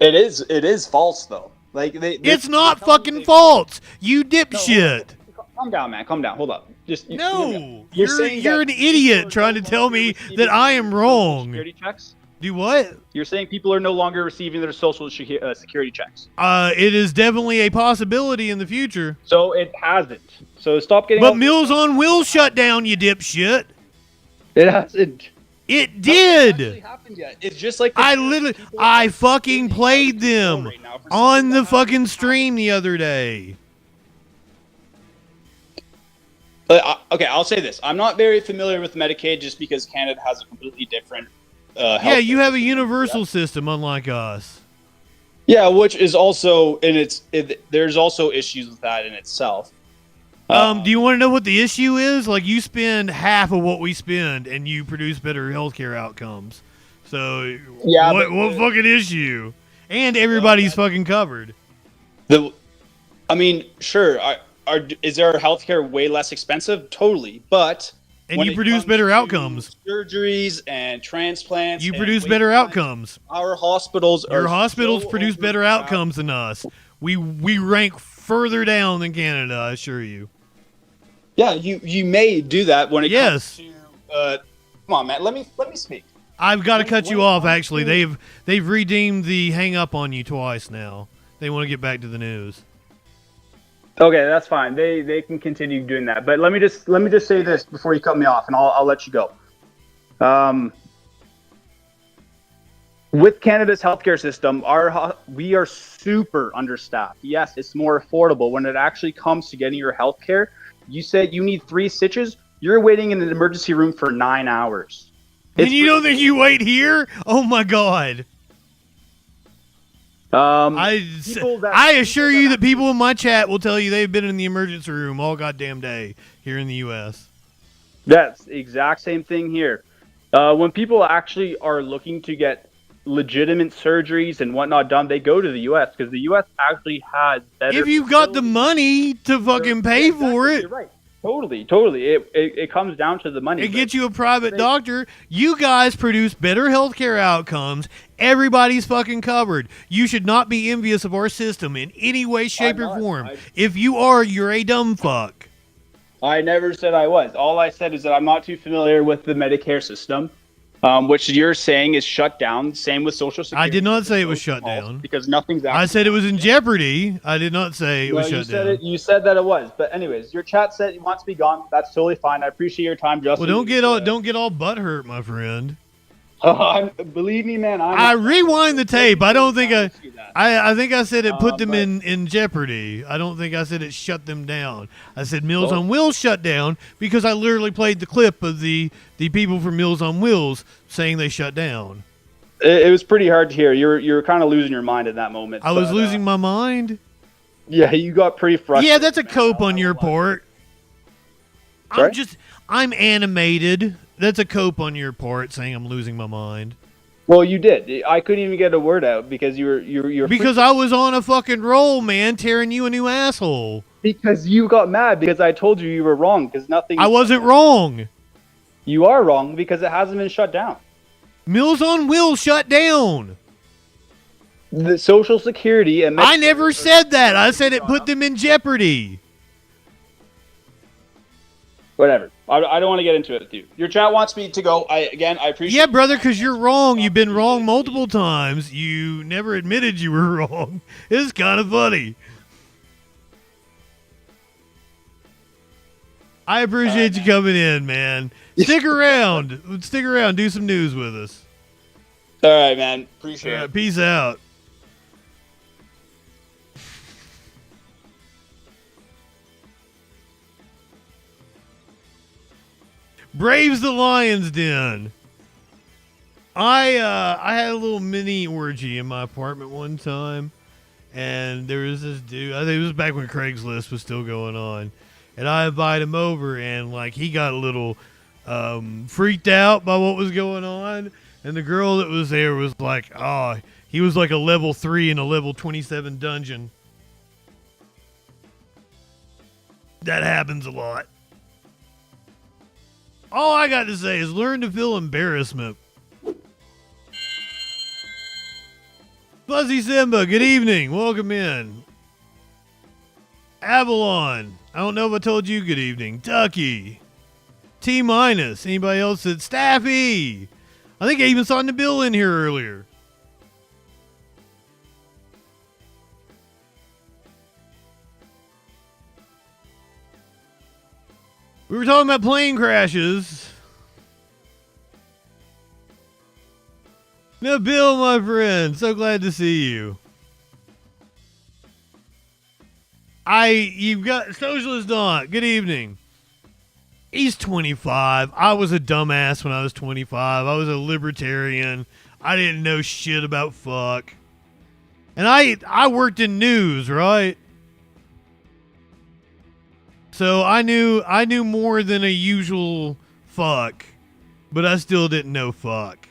It is false though. Like it's not fucking false. You dipshit. No, calm down, man. Calm down. Hold up. Just you're an idiot trying to tell me that I am wrong. Security checks? Do what? You're saying people are no longer receiving their social security checks. It is definitely a possibility in the future. So it hasn't. So stop getting. But Meals on Wheels shut down, you dipshit. It hasn't. It did. It hasn't happened yet. It's just like I fucking played them on the fucking stream the other day. Okay, I'll say this. I'm not very familiar with Medicaid just because Canada has a completely different yeah, you have a universal system unlike us. Yeah, which is also there's also issues with that in itself. Do you want to know what the issue is? Like, you spend half of what we spend and you produce better healthcare outcomes. So yeah, what fucking issue? And everybody's fucking covered. I mean, sure. Is our healthcare way less expensive? Totally, but you produce better outcomes. Surgeries and transplants. You produce better outcomes. Our hospitals. Your hospitals produce better outcomes than us. We rank further down than Canada, I assure you. Yeah, you may do that when it comes to. Come on, man. Let me speak. I've got to cut you off. Actually, they've redeemed the hang up on you twice now. They want to get back to the news. Okay, that's fine. They can continue doing that. But let me just say this before you cut me off, and I'll let you go. With Canada's healthcare system, we are super understaffed. Yes, it's more affordable. When it actually comes to getting your healthcare, you said you need 3 stitches. You're waiting in an emergency room for 9 hours. And you don't think you wait here? Oh my God. I assure you that people in my chat will tell you they've been in the emergency room all goddamn day here in the U.S. That's the exact same thing here. When people actually are looking to get legitimate surgeries and whatnot done, they go to the U.S. because the U.S. actually has better. If you've got the money to fucking pay for it. You're right. Totally. It comes down to the money. It gets you a private doctor. You guys produce better healthcare outcomes. Everybody's fucking covered. You should not be envious of our system in any way, shape, or form. If you are, you're a dumb fuck. I never said I was. All I said is that I'm not too familiar with the Medicare system, which you're saying is shut down. Same with Social Security. I did not say it was shut down. Because nothing's actually. I said it was in jeopardy. I did not say it was shut down. You said that it was. But anyways, your chat said you want to be gone. That's totally fine. I appreciate your time, Justin. Well, don't get all butthurt, my friend. Believe me, man. I rewind the tape. I don't think I think I said it put them in jeopardy. I don't think I said it shut them down. I said Meals on Wheels shut down because I literally played the clip of the people from Meals on Wheels saying they shut down. It was pretty hard to hear. You were kind of losing your mind in that moment. I was losing my mind. Yeah, you got pretty frustrated. Yeah, that's a cope on your part. Sorry? I'm animated. That's a cope on your part saying I'm losing my mind. Well, you did. I couldn't even get a word out because you're because I was on a fucking roll, man, tearing you a new asshole. Because you got mad because I told you were wrong because nothing. I wasn't wrong. You are wrong because it hasn't been shut down. Meals on Wheels shut down. The Social Security and I never said that. I said it put them in jeopardy. Whatever. I don't want to get into it, dude. Your chat wants me to go. I appreciate. Yeah, brother, because you're wrong. You've been wrong multiple times. You never admitted you were wrong. It's kind of funny. I appreciate you coming in, man. Stick around. Stick around. Do some news with us. All right, man. Appreciate it. Peace out. Braves the Lions Den. I had a little mini orgy in my apartment one time, and there was this dude. I think it was back when Craigslist was still going on, and I invited him over, and like he got a little freaked out by what was going on, and the girl that was there was like, "Oh, he was like a level 3 in a level 27 dungeon." That happens a lot. All I got to say is learn to feel embarrassment. Fuzzy Simba, good evening. Welcome in. Avalon, I don't know if I told you good evening. Ducky. T-. Anybody else said Staffy? I think I even saw Nabil in here earlier. We were talking about plane crashes. Nabil, my friend, so glad to see you. You've got Socialist Don. Good evening. He's 25. I was a dumbass when I was 25. I was a libertarian. I didn't know shit about fuck. And I worked in news, right? So I knew more than a usual fuck, but I still didn't know fuck.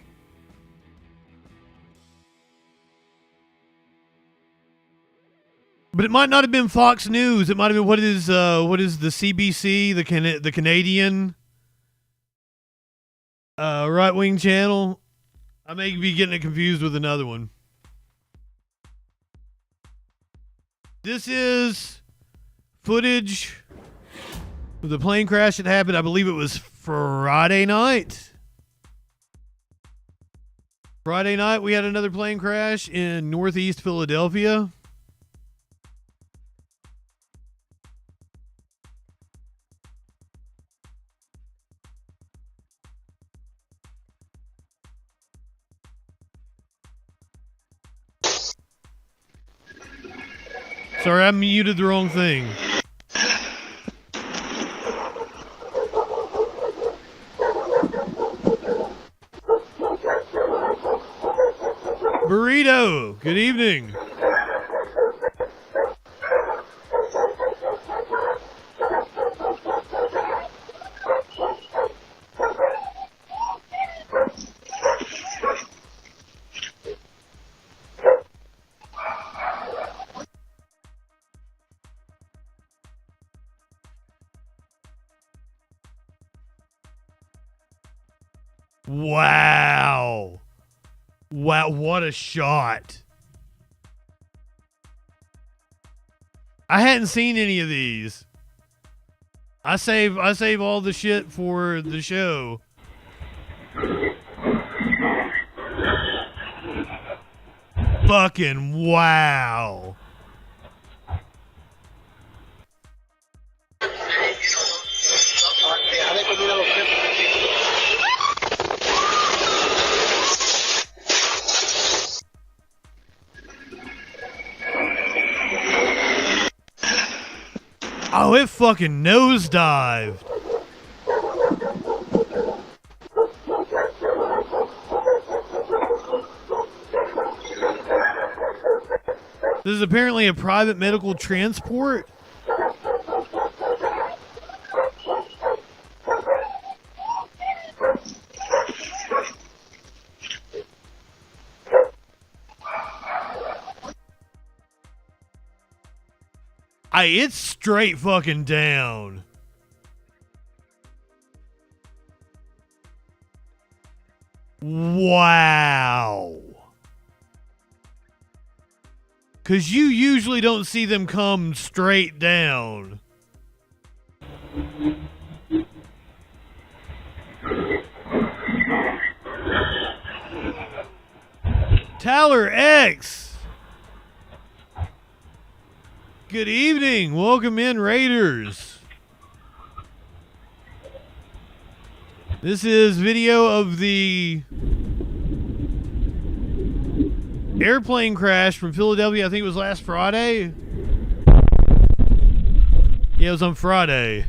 But it might not have been Fox News. It might have been what is the CBC, the Canadian right-wing channel. I may be getting it confused with another one. This is footage of the plane crash that happened. I believe it was Friday night. Friday night, we had another plane crash in Northeast Philadelphia. Sorry, I muted the wrong thing. Burrito, good evening. Wow. Wow, what a shot. I hadn't seen any of these. I save all the shit for the show. Fucking wow. Oh, it fucking nosedived. This is apparently a private medical transport. It's straight fucking down. Wow. Because you usually don't see them come straight down. Tyler X. Good evening. Welcome in, Raiders. This is video of the airplane crash from Philadelphia. I think it was last Friday. Yeah, it was on Friday.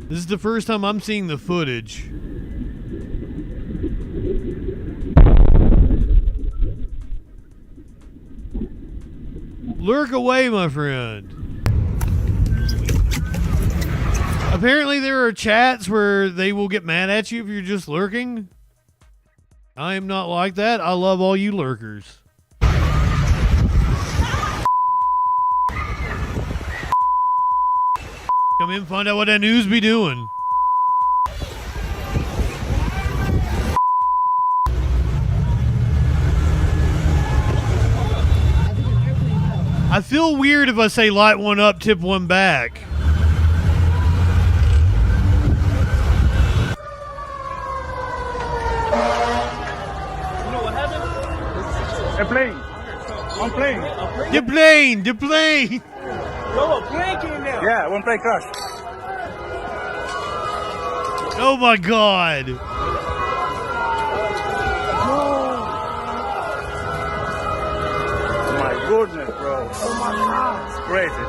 This is the first time I'm seeing the footage. Lurk away, my friend. Apparently there are chats where they will get mad at you if you're just lurking. I am not like that. I love all you lurkers. Come in, find out what that news be doing. I feel weird if I say light one up, tip one back. A plane. One plane. The plane. The plane. No, a plane came down. Yeah, one plane crashed. Oh my God. Oh my goodness, bro. Oh my God. It's crazy.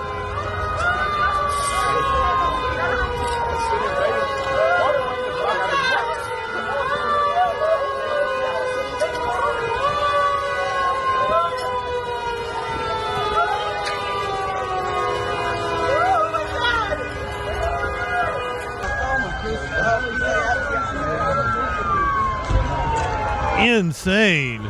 Insane.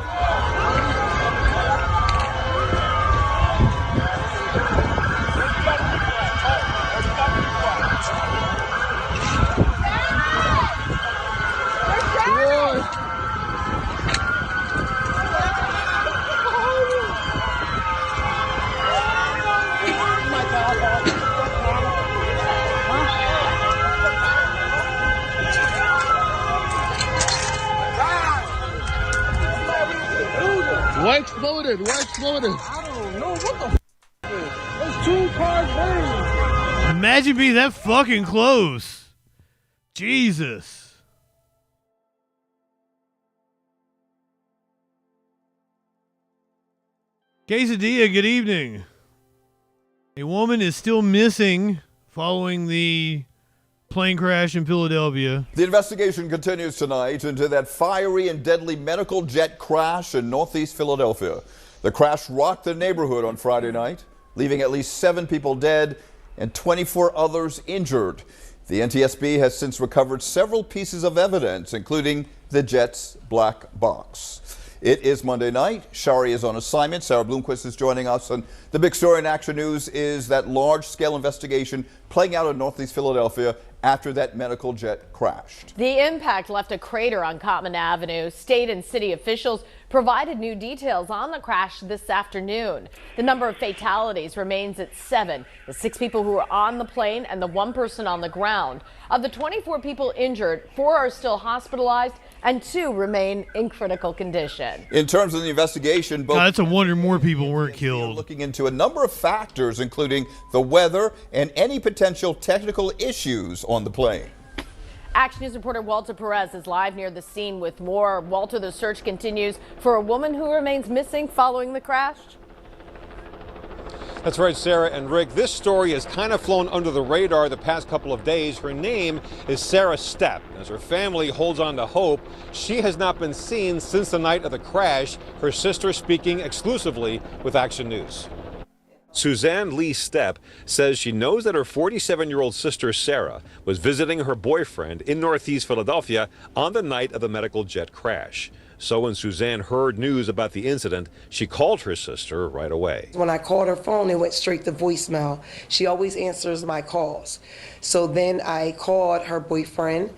What exploded? What exploded? I don't know. What the f*** is? Those two cars burning. Imagine being that fucking close. Jesus. Quesadilla, good evening. A woman is still missing following the plane crash in Philadelphia. The investigation continues tonight into that fiery and deadly medical jet crash in northeast Philadelphia. The crash rocked the neighborhood on Friday night, leaving at least 7 people dead and 24 others injured. The NTSB has since recovered several pieces of evidence, including the jet's black box. It is Monday night. Shari is on assignment. Sarah Bloomquist is joining us. And the big story in Action News is that large-scale investigation playing out in northeast Philadelphia after that medical jet crashed. The impact left a crater on Cottman Avenue. State and city officials provided new details on the crash this afternoon. The number of fatalities remains at 7. The 6 people who were on the plane and the 1 person on the ground. Of the 24 people injured, 4 are still hospitalized and 2 remain in critical condition. In terms of the investigation, both it's a wonder more people weren't killed. Looking into a number of factors, including the weather and any potential technical issues on the plane. Action News reporter Walter Perez is live near the scene with more. Walter, the search continues for a woman who remains missing following the crash. That's right, Sarah and Rick. This story has kind of flown under the radar the past couple of days. Her name is Sarah Stepp. As her family holds on to hope, she has not been seen since the night of the crash. Her sister speaking exclusively with Action News. Suzanne Lee Stepp says she knows that her 47-year-old sister Sarah was visiting her boyfriend in northeast Philadelphia on the night of the medical jet crash. So when Suzanne heard news about the incident, she called her sister right away. When I called her phone, it went straight to voicemail. She always answers my calls. So then I called her boyfriend,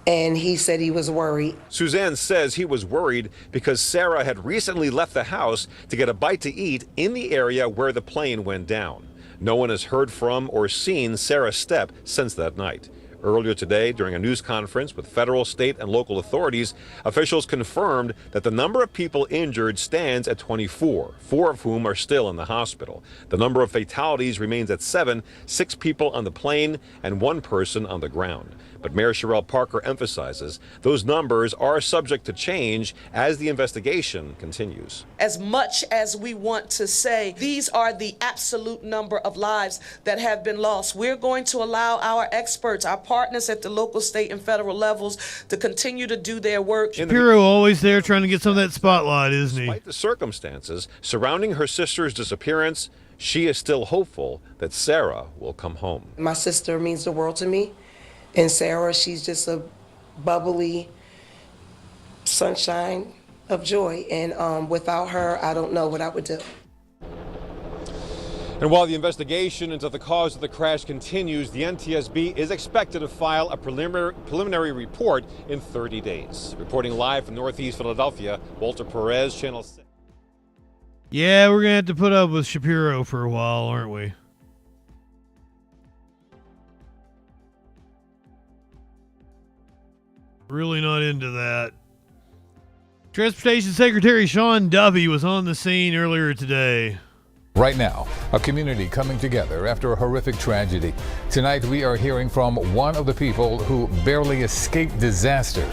and he said he was worried. Suzanne says he was worried because Sarah had recently left the house to get a bite to eat in the area where the plane went down. No one has heard from or seen Sarah Stepp since that night. Earlier today, during a news conference with federal, state, and local authorities, officials confirmed that the number of people injured stands at 24, 4 of whom are still in the hospital. The number of fatalities remains at 7, 6 people on the plane and 1 person on the ground. But Mayor Sherelle Parker emphasizes those numbers are subject to change as the investigation continues. As much as we want to say these are the absolute number of lives that have been lost, we're going to allow our experts, our partners at the local, state, and federal levels to continue to do their work. Shapiro always there trying to get some of that spotlight, isn't he? Despite the circumstances surrounding her sister's disappearance, she is still hopeful that Sarah will come home. My sister means the world to me, and Sarah, she's just a bubbly sunshine of joy, and without her, I don't know what I would do. And while the investigation into the cause of the crash continues, the NTSB is expected to file a preliminary report in 30 days. Reporting live from Northeast Philadelphia, Walter Perez, Channel 6. Yeah, we're going to have to put up with Shapiro for a while, aren't we? Really not into that. Transportation Secretary Sean Duffy was on the scene earlier today. Right now, a community coming together after a horrific tragedy. Tonight, we are hearing from one of the people who barely escaped disaster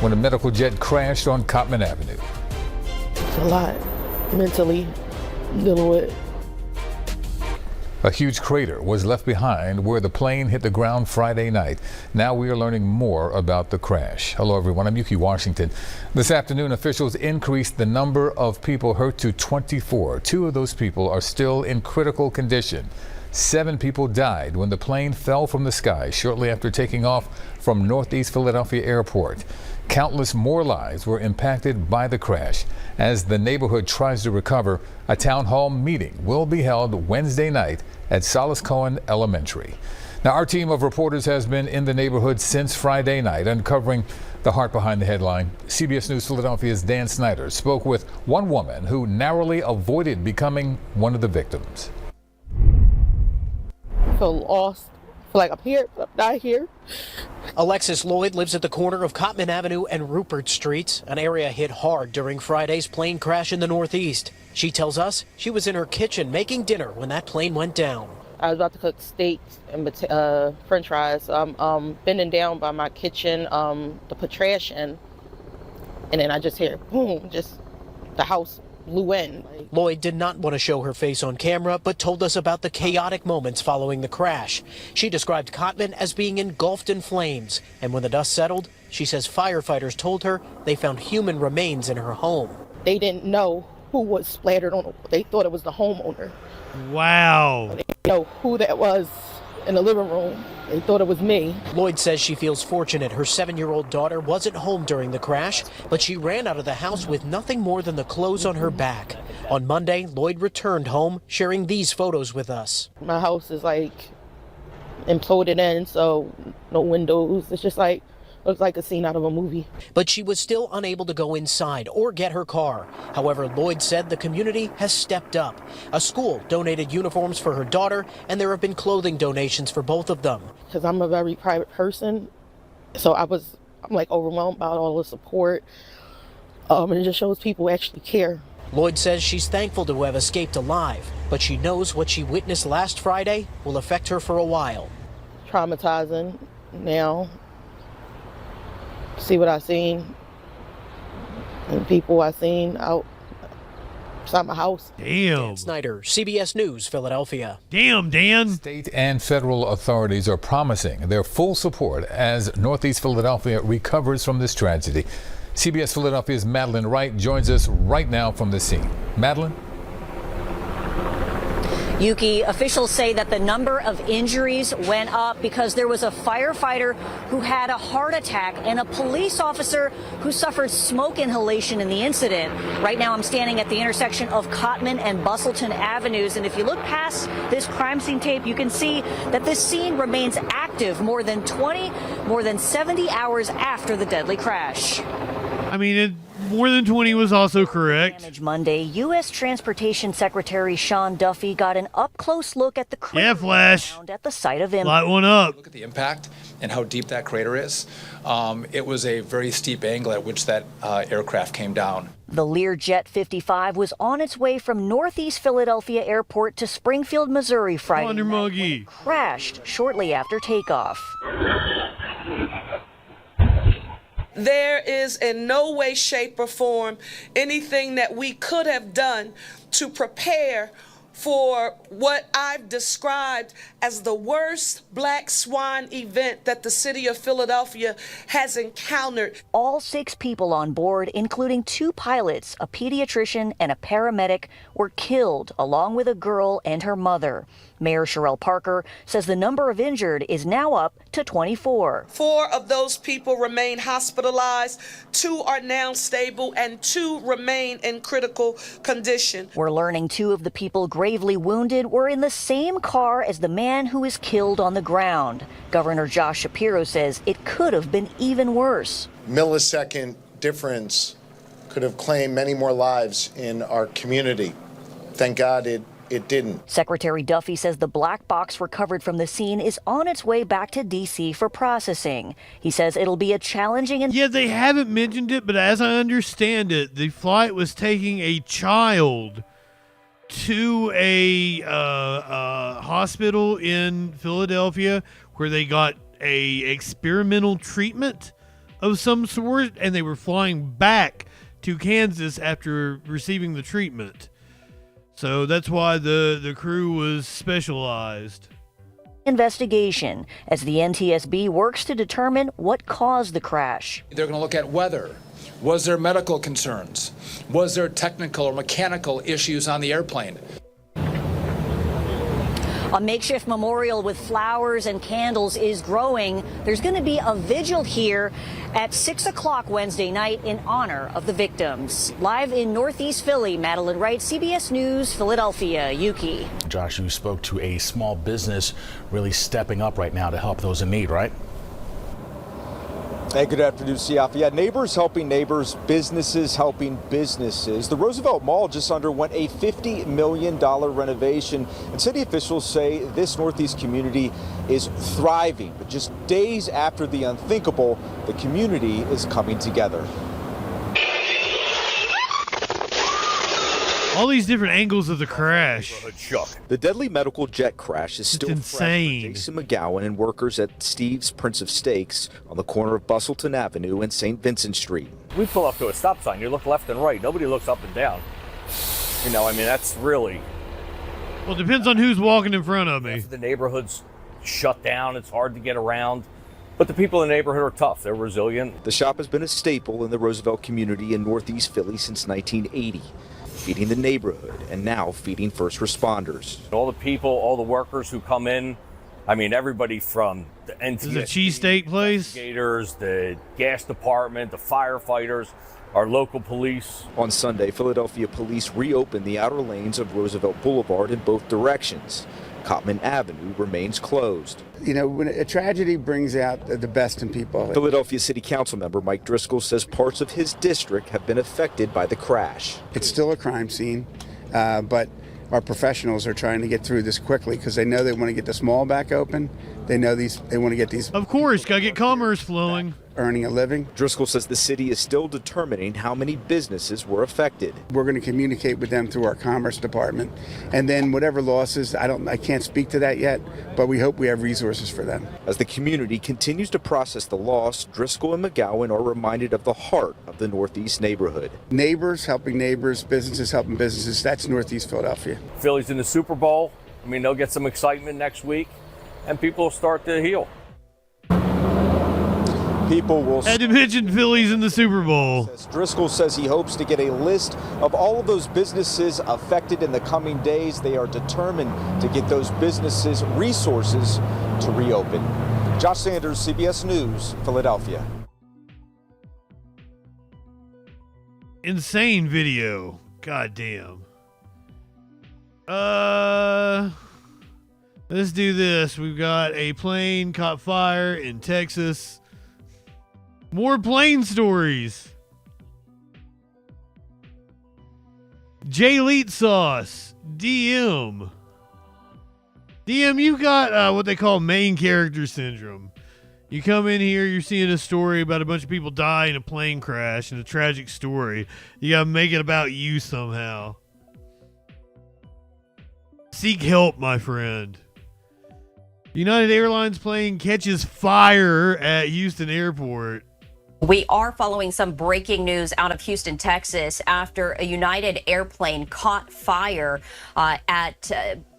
when a medical jet crashed on Cottman Avenue. It's a lot mentally dealing with. A huge crater was left behind where the plane hit the ground Friday night. Now we are learning more about the crash. Hello, everyone. I'm Yuki Washington. This afternoon, officials increased the number of people hurt to 24. 2 of those people are still in critical condition. 7 people died when the plane fell from the sky shortly after taking off from Northeast Philadelphia Airport. Countless more lives were impacted by the crash. As the neighborhood tries to recover, a town hall meeting will be held Wednesday night at Solace Cohen Elementary. Now, our team of reporters has been in the neighborhood since Friday night, uncovering the heart behind the headline. CBS News Philadelphia's Dan Snyder spoke with one woman who narrowly avoided becoming one of the victims. I feel lost. I feel like I'm here, but I'm not here. Alexis Lloyd lives at the corner of Cottman Avenue and Rupert Streets, an area hit hard during Friday's plane crash in the Northeast. She tells us she was in her kitchen making dinner when that plane went down. I was about to cook steaks and french fries. So I'm bending down by my kitchen to put trash in, and then I just hear boom, just the house blew in. Lloyd did not want to show her face on camera, but told us about the chaotic moments following the crash. She described Cottman as being engulfed in flames, and when the dust settled, she says firefighters told her they found human remains in her home. They didn't know who was splattered on. They thought it was the homeowner. Wow. They didn't know who that was in the living room. They thought it was me. Lloyd says she feels fortunate her 7-year-old daughter wasn't home during the crash, but she ran out of the house with nothing more than the clothes on her back. On Monday, Lloyd returned home, sharing these photos with us. My house is like imploded in, so no windows. It's just like, looks like a scene out of a movie. But she was still unable to go inside or get her car. However, Lloyd said the community has stepped up. A school donated uniforms for her daughter, and there have been clothing donations for both of them. Because I'm a very private person, so I'm like overwhelmed by all the support, and it just shows people actually care. Lloyd says she's thankful to have escaped alive, but she knows what she witnessed last Friday will affect her for a while. Traumatizing now. See what I seen and people I seen outside my house. Damn. Dan Snyder, CBS News, Philadelphia. Damn, Dan. State and federal authorities are promising their full support as Northeast Philadelphia recovers from this tragedy. CBS Philadelphia's Madeline Wright joins us right now from the scene. Madeline? Yuki, officials say that the number of injuries went up because there was a firefighter who had a heart attack and a police officer who suffered smoke inhalation in the incident. Right now, I'm standing at the intersection of Cottman and Bustleton Avenues, and if you look past this crime scene tape, you can see that this scene remains active more than 70 hours after the deadly crash. I mean, more than 20 was also correct. Monday, U.S. Transportation Secretary Sean Duffy got an up-close look at the crater found at the site of impact. Light one up. Look at the impact and how deep that crater is. It was a very steep angle at which that aircraft came down. The Learjet 55 was on its way from Northeast Philadelphia Airport to Springfield, Missouri Friday night when it crashed shortly after takeoff. There is in no way, shape, or form anything that we could have done to prepare for what I've described as the worst black swan event that the city of Philadelphia has encountered. All 6 people on board, including 2 pilots, a pediatrician, and a paramedic, were killed, along with a girl and her mother. Mayor Sherelle Parker says the number of injured is now up to 24. 4 of those people remain hospitalized, 2 are now stable, and 2 remain in critical condition. We're learning 2 of the people gravely wounded were in the same car as the man who was killed on the ground. Governor Josh Shapiro says it could have been even worse. Millisecond difference could have claimed many more lives in our community. Thank God it didn't. Secretary Duffy says the black box recovered from the scene is on its way back to D.C. for processing. He says it'll be a challenging and... Yeah, they haven't mentioned it, but as I understand it, the flight was taking a child to a hospital in Philadelphia where they got a experimental treatment of some sort, and they were flying back to Kansas after receiving the treatment. So that's why the crew was specialized. Investigation as the NTSB works to determine what caused the crash. They're going to look at weather. Was there medical concerns? Was there technical or mechanical issues on the airplane? A makeshift memorial with flowers and candles is growing. There's going to be a vigil here at 6 o'clock Wednesday night in honor of the victims. Live in Northeast Philly, Madeline Wright, CBS News, Philadelphia. Yuki. Josh, you spoke to a small business really stepping up right now to help those in need, right? Hey, good afternoon, Siafa. Yeah, neighbors helping neighbors, businesses helping businesses. The Roosevelt Mall just underwent a $50 million renovation, and city officials say this Northeast community is thriving. But just days after the unthinkable, the community is coming together. All these different angles of the crash. The deadly medical jet crash is still insane. Fresh for Jason McGowan and workers at Steve's Prince of Steaks on the corner of Bustleton Avenue and St. Vincent Street. We pull up to a stop sign. You look left and right. Nobody looks up and down. You know, I mean, that's really... Well, it depends on who's walking in front of me. The neighborhood's shut down. It's hard to get around. But the people in the neighborhood are tough. They're resilient. The shop has been a staple in the Roosevelt community in Northeast Philly since 1980. Feeding the neighborhood and now feeding first responders. All the people, all the workers who come in, I mean, everybody from the NTSB, This is a cheesesteak place? Investigators, the gas department, the firefighters, our local police. On Sunday, Philadelphia police reopened the outer lanes of Roosevelt Boulevard in both directions. Cottman Avenue remains closed. You know, when a tragedy brings out the best in people. Philadelphia City Council member Mike Driscoll says parts of his district have been affected by the crash. It's still a crime scene, but our professionals are trying to get through this quickly because they know they want to get this mall back open. They know they want to get these. Of course, gotta get commerce flowing. Earning a living. Driscoll says the city is still determining how many businesses were affected. We're going to communicate with them through our commerce department, and then whatever losses, I can't speak to that yet, but we hope we have resources for them. As the community continues to process the loss, Driscoll and McGowan are reminded of the heart of the Northeast neighborhood. Neighbors helping neighbors, businesses helping businesses. That's Northeast Philadelphia. Philly's in the Super Bowl. I mean, they'll get some excitement next week, and people will start to heal. People will... Had to mention Phillies in the Super Bowl. Driscoll says he hopes to get a list of all of those businesses affected in the coming days. They are determined to get those businesses resources to reopen. Josh Sanders, CBS News, Philadelphia. Insane video. God damn. Let's do this. We've got a plane caught fire in Texas. More plane stories. J-Leet Sauce. DM, you got what they call main character syndrome. You come in here, you're seeing a story about a bunch of people die in a plane crash and a tragic story. You gotta make it about you somehow. Seek help, my friend. United Airlines plane catches fire at Houston Airport. We are following some breaking news out of Houston, Texas, after a United airplane caught fire at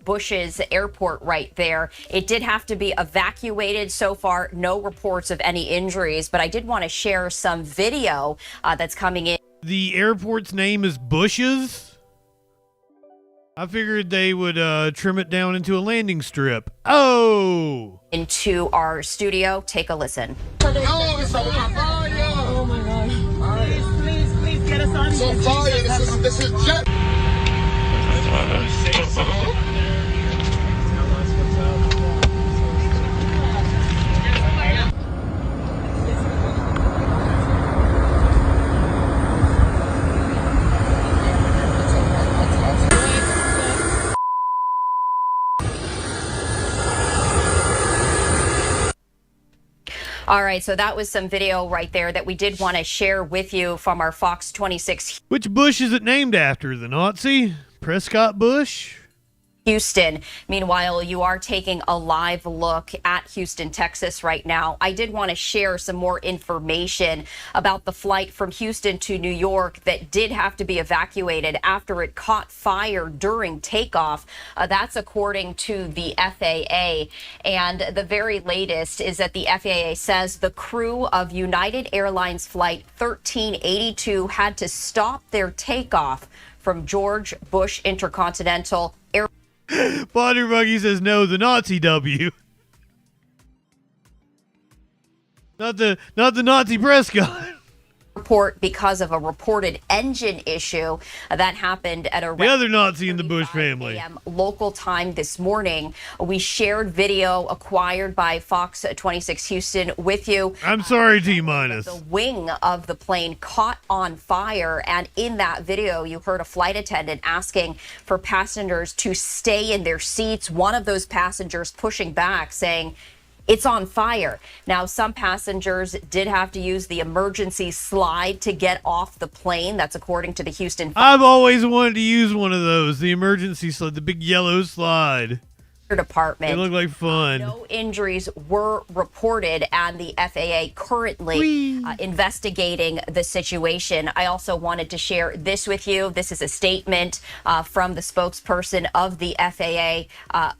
Bush's airport right there. It did have to be evacuated. So far, no reports of any injuries, but I did want to share some video that's coming in. The airport's name is Bush's? I figured they would trim it down into a landing strip. Oh! Into our studio. Take a listen. Oh, it's on fire! Oh my God. Please get us on. It's on fire. This is jet. All right, so that was some video right there that we did want to share with you from our Fox 26. Which Bush is it named after? The Nazi? Prescott Bush? Houston. Meanwhile, you are taking a live look at Houston, Texas right now. I did want to share some more information about the flight from Houston to New York that did have to be evacuated after it caught fire during takeoff. That's according to the FAA. And the very latest is that the FAA says the crew of United Airlines Flight 1382 had to stop their takeoff from George Bush Intercontinental Airport. Bonner Buggy says no, the Nazi W. Not the Nazi Prescott. Report because of a reported engine issue that happened at around the other Nazi in the Bush family. Local time this morning. We shared video acquired by Fox 26 Houston with you. I'm sorry, T-minus. The wing of the plane caught on fire, and in that video you heard a flight attendant asking for passengers to stay in their seats. One of those passengers pushing back, saying it's on fire. Now, some passengers did have to use the emergency slide to get off the plane. That's according to the Houston. I've always wanted to use one of those, the emergency slide, the big yellow slide. Department. They look like fun. No injuries were reported, and the FAA currently investigating the situation. I also wanted to share this with you. This is a statement from the spokesperson of the FAA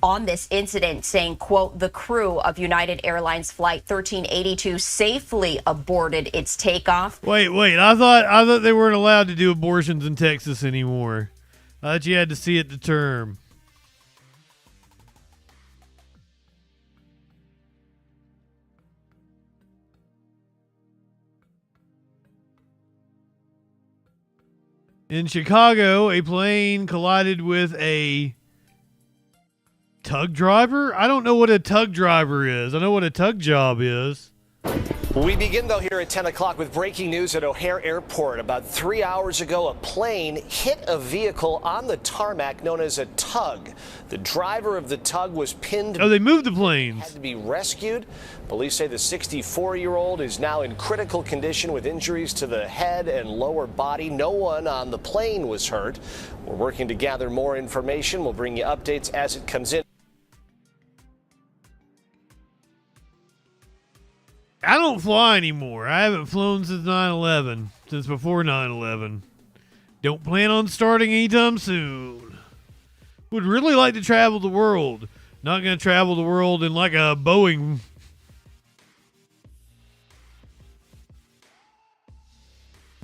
on this incident, saying, quote, the crew of United Airlines Flight 1382 safely aborted its takeoff. Wait, I thought they weren't allowed to do abortions in Texas anymore. I thought you had to see it to term. In Chicago, a plane collided with a tug driver? I don't know what a tug driver is. I know what a tug job is. We begin, though, here at 10 o'clock with breaking news at O'Hare Airport. About 3 hours ago, a plane hit a vehicle on the tarmac known as a tug. The driver of the tug was pinned. Oh, they moved the planes. Had to be rescued. Police say the 64-year-old is now in critical condition with injuries to the head and lower body. No one on the plane was hurt. We're working to gather more information. We'll bring you updates as it comes in. I don't fly anymore. I haven't flown since 9/11, since before 9/11. Don't plan on starting anytime soon. Would really like to travel the world. Not going to travel the world in like a Boeing.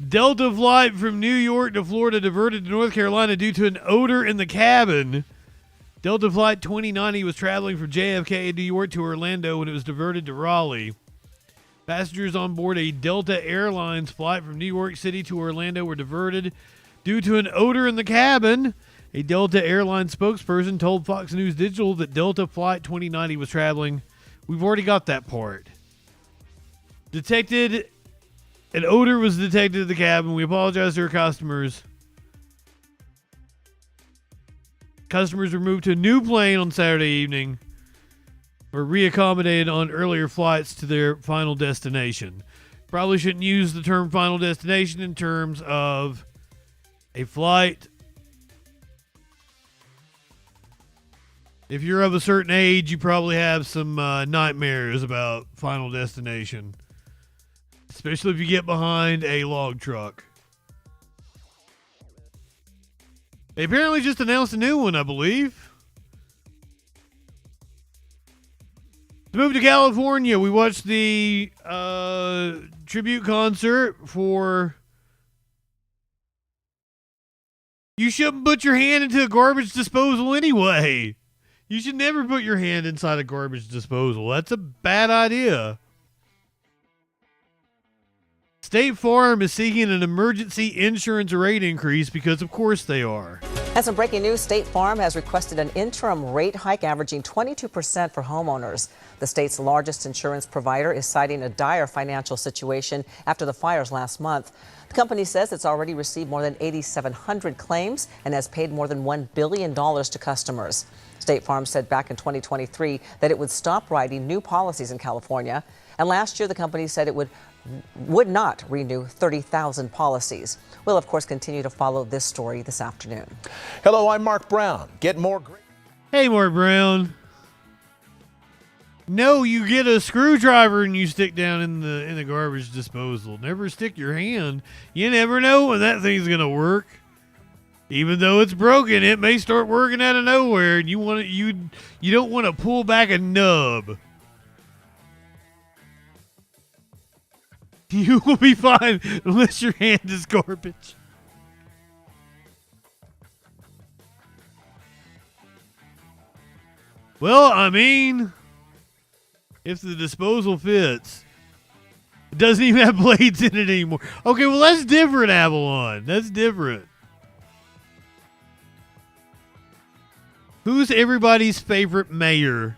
Delta flight from New York to Florida diverted to North Carolina due to an odor in the cabin. Delta flight 2090 was traveling from JFK in New York to Orlando when it was diverted to Raleigh. Passengers on board a Delta Airlines flight from New York City to Orlando were diverted due to an odor in the cabin. A Delta Airlines spokesperson told Fox News Digital that Delta Flight 2090 was traveling. We've already got that part. An odor was detected in the cabin. We apologize to our customers. Customers were moved to a new plane on Saturday evening or reaccommodated on earlier flights to their final destination. Probably shouldn't use the term final destination in terms of a flight. If you're of a certain age, you probably have some nightmares about final destination. especially if you get behind a log truck. They apparently just announced a new one, I believe. To move to California, we watched the tribute concert for You Shouldn't Put Your Hand Into a Garbage Disposal Anyway. You should never put your hand inside a garbage disposal. That's a bad idea. State Farm is seeking an emergency insurance rate increase because, of course, they are. And some breaking news, State Farm has requested an interim rate hike averaging 22% for homeowners. The state's largest insurance provider is citing a dire financial situation after the fires last month. The company says it's already received more than 8,700 claims and has paid more than $1 billion to customers. State Farm said back in 2023 that it would stop writing new policies in California. And last year, the company said it would not renew 30,000 policies. We'll, of course, continue to follow this story this afternoon. Hello, I'm Mark Brown. Get more great. Hey, Mark Brown. No, you get a screwdriver and you stick down in the garbage disposal. Never stick your hand. You never know when that thing's gonna work. Even though it's broken, it may start working out of nowhere, and you don't want to pull back a nub. You will be fine unless your hand is garbage. Well, I mean, if the disposal fits, it doesn't even have blades in it anymore. Okay, well, that's different, Avalon. That's different. Who's everybody's favorite mayor?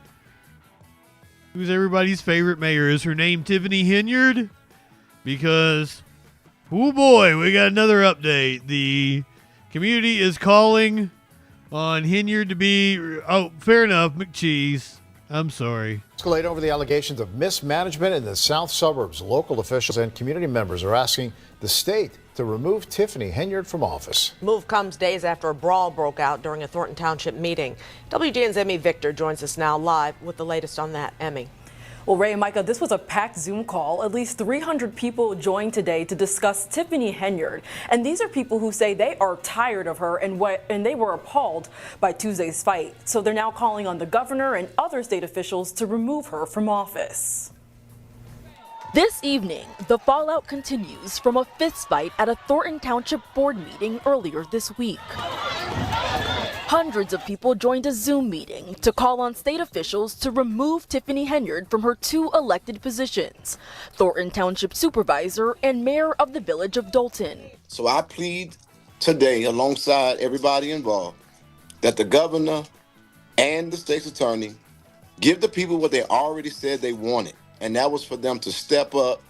Who's everybody's favorite mayor? Is her name Tiffany Henyard? Because, oh boy, we got another update. The community is calling on Henyard to be, oh, fair enough, McCheese. I'm sorry. Escalate over the allegations of mismanagement in the south suburbs. Local officials and community members are asking the state to remove Tiffany Henyard from office. Move comes days after a brawl broke out during a Thornton Township meeting. WGN's Emmy Victor joins us now live with the latest on that. Emmy. Well, Ray and Micah, this was a packed Zoom call. At least 300 people joined today to discuss Tiffany Henyard. And these are people who say they are tired of her and they were appalled by Tuesday's fight. So they're now calling on the governor and other state officials to remove her from office. This evening, the fallout continues from a fistfight at a Thornton Township board meeting earlier this week. Hundreds of people joined a Zoom meeting to call on state officials to remove Tiffany Henyard from her two elected positions, Thornton Township Supervisor and Mayor of the Village of Dolton. So I plead today, alongside everybody involved, that the governor and the state's attorney give the people what they already said they wanted, and that was for them to step up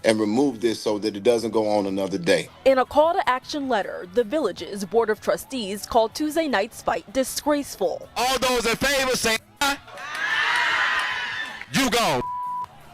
and remove this so that it doesn't go on another day. In a call to action letter, the village's Board of Trustees called Tuesday night's fight disgraceful. All those in favor say aye. You go.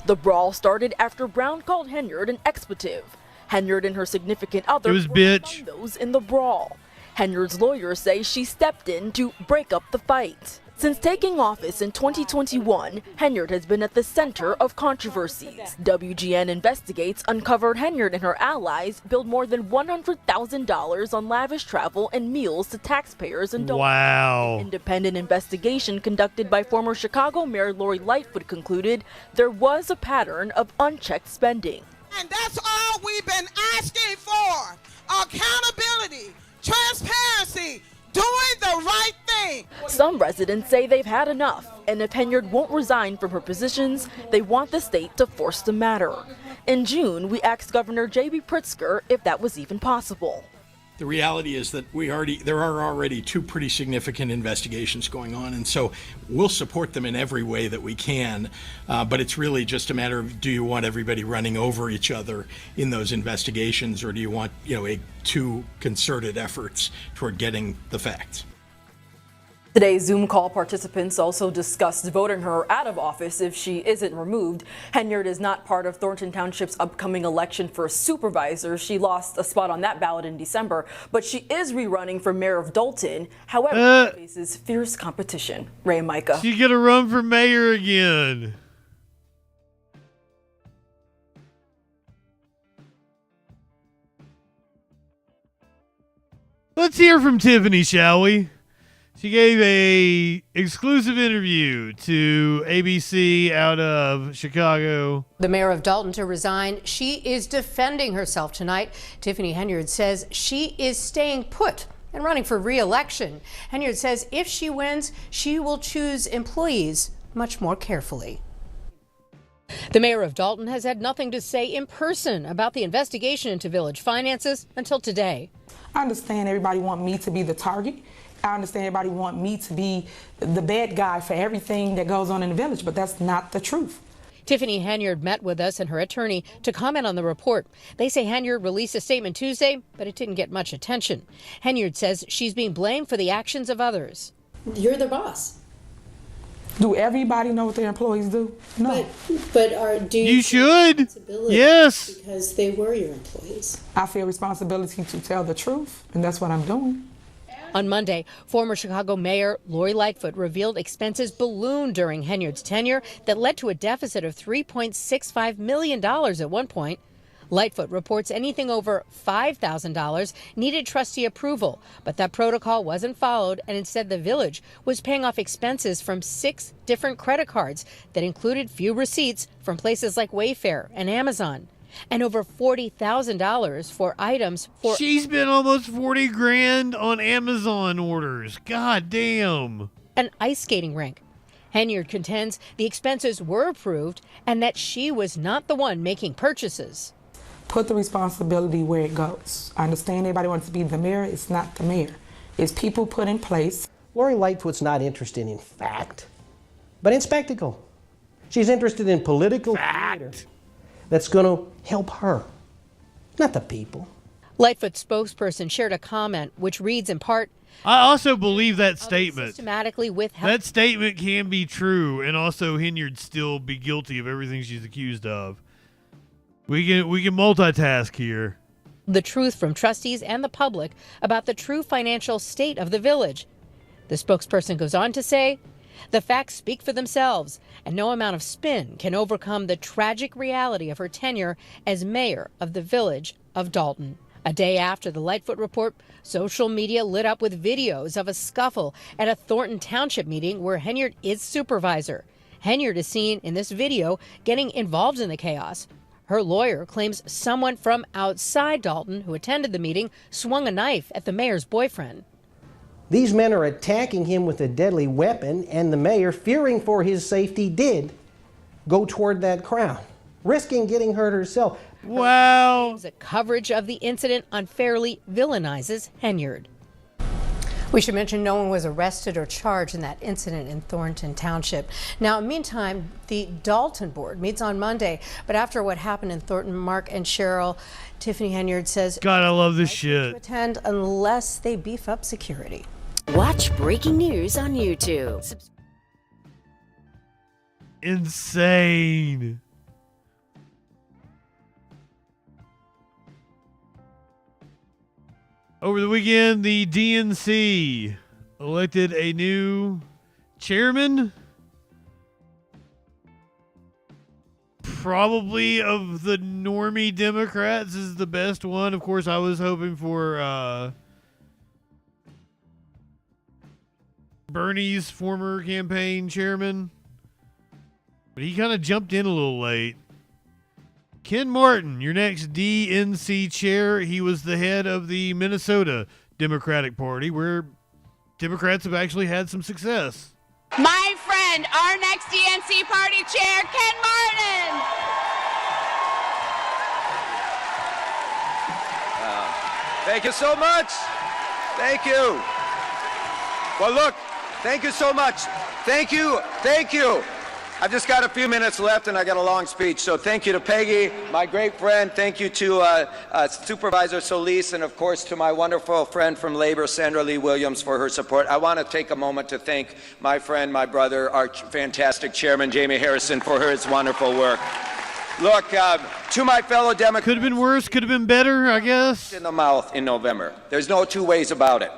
The brawl started after Brown called Henyard an expletive. Henyard and her significant other were among those in the brawl. Henyard's lawyers say she stepped in to break up the fight. Since taking office in 2021, Henyard has been at the center of controversies. WGN Investigates uncovered Henyard and her allies billed more than $100,000 on lavish travel and meals to taxpayers in Dolton. Wow. An independent investigation conducted by former Chicago Mayor Lori Lightfoot concluded there was a pattern of unchecked spending. And that's all we've been asking for. Accountability, transparency, doing the right thing. Some residents say they've had enough, and if Henyard won't resign from her positions, they want the state to force the matter. In June, we asked Governor J.B. Pritzker if that was even possible. The reality is that there are already two pretty significant investigations going on, and so we'll support them in every way that we can. But it's really just a matter of, do you want everybody running over each other in those investigations, or do you want, two concerted efforts toward getting the facts? Today's Zoom call participants also discussed voting her out of office if she isn't removed. Henyard is not part of Thornton Township's upcoming election for supervisor. She lost a spot on that ballot in December, but she is rerunning for mayor of Dolton. However, she faces fierce competition. Ray and Micah. She's gonna run for mayor again. Let's hear from Tiffany, shall we? She gave a exclusive interview to ABC out of Chicago. The mayor of Dalton to resign. She is defending herself tonight. Tiffany Henyard says she is staying put and running for re-election. Henyard says if she wins, she will choose employees much more carefully. The mayor of Dalton has had nothing to say in person about the investigation into village finances until today. I understand everybody want me to be the target. I understand everybody want me to be the bad guy for everything that goes on in the village, but that's not the truth. Tiffany Henyard met with us and her attorney to comment on the report. They say Henyard released a statement Tuesday, but it didn't get much attention. Henyard says she's being blamed for the actions of others. You're the boss. Do everybody know what their employees do? No. But do you should. Yes. Because they were your employees. I feel responsibility to tell the truth, and that's what I'm doing. On Monday, former Chicago Mayor Lori Lightfoot revealed expenses ballooned during Henyard's tenure that led to a deficit of $3.65 million at one point. Lightfoot reports anything over $5,000 needed trustee approval, but that protocol wasn't followed, and instead the village was paying off expenses from 6 different credit cards that included few receipts from places like Wayfair and Amazon. And over $40,000 for items for... She spent almost 40 grand on Amazon orders. God damn. An ice skating rink. Henyard contends the expenses were approved and that she was not the one making purchases. Put the responsibility where it goes. I understand everybody wants to be the mayor. It's not the mayor. It's people put in place. Lori Lightfoot's not interested in fact, but in spectacle. She's interested in political theater that's going to help her, not the people. Lightfoot's spokesperson shared a comment which reads in part, I also believe that statement. Systematically withheld. That statement can be true, and also Henyard still be guilty of everything she's accused of. We can multitask here. The truth from trustees and the public about the true financial state of the village. The spokesperson goes on to say, the facts speak for themselves, and no amount of spin can overcome the tragic reality of her tenure as mayor of the village of Dalton. A day after the Lightfoot report, social media lit up with videos of a scuffle at a Thornton Township meeting where Henyard is supervisor. Henyard is seen in this video getting involved in the chaos. Her lawyer claims someone from outside Dalton who attended the meeting swung a knife at the mayor's boyfriend. These men are attacking him with a deadly weapon, and the mayor, fearing for his safety, did go toward that crowd, risking getting hurt herself. Wow. The coverage of the incident unfairly villainizes Henyard. We should mention no one was arrested or charged in that incident in Thornton Township. Now, meantime, the Dalton board meets on Monday, but after what happened in Thornton, Mark and Cheryl, Tiffany Henyard says, God, I love this shit. To attend unless they beef up security. Watch breaking news on YouTube. Insane. Over the weekend, the DNC elected a new chairman, probably of the normie Democrats is the best one. Of course, I was hoping for Bernie's former campaign chairman, but he kind of jumped in a little late. Ken Martin, your next DNC chair. He was the head of the Minnesota Democratic Party, where Democrats have actually had some success. My friend, our next DNC party chair, Ken Martin. Thank you so much. Thank you. Well, look, thank you so much. Thank you. Thank you. I've just got a few minutes left, and I got a long speech. So thank you to Peggy, my great friend. Thank you to Supervisor Solis, and of course to my wonderful friend from Labor, Sandra Lee Williams, for her support. I want to take a moment to thank my friend, my brother, our fantastic chairman, Jamie Harrison, for his wonderful work. Look, to my fellow Democrats. Could have been worse, could have been better, I guess. In the mouth in November. There's no two ways about it.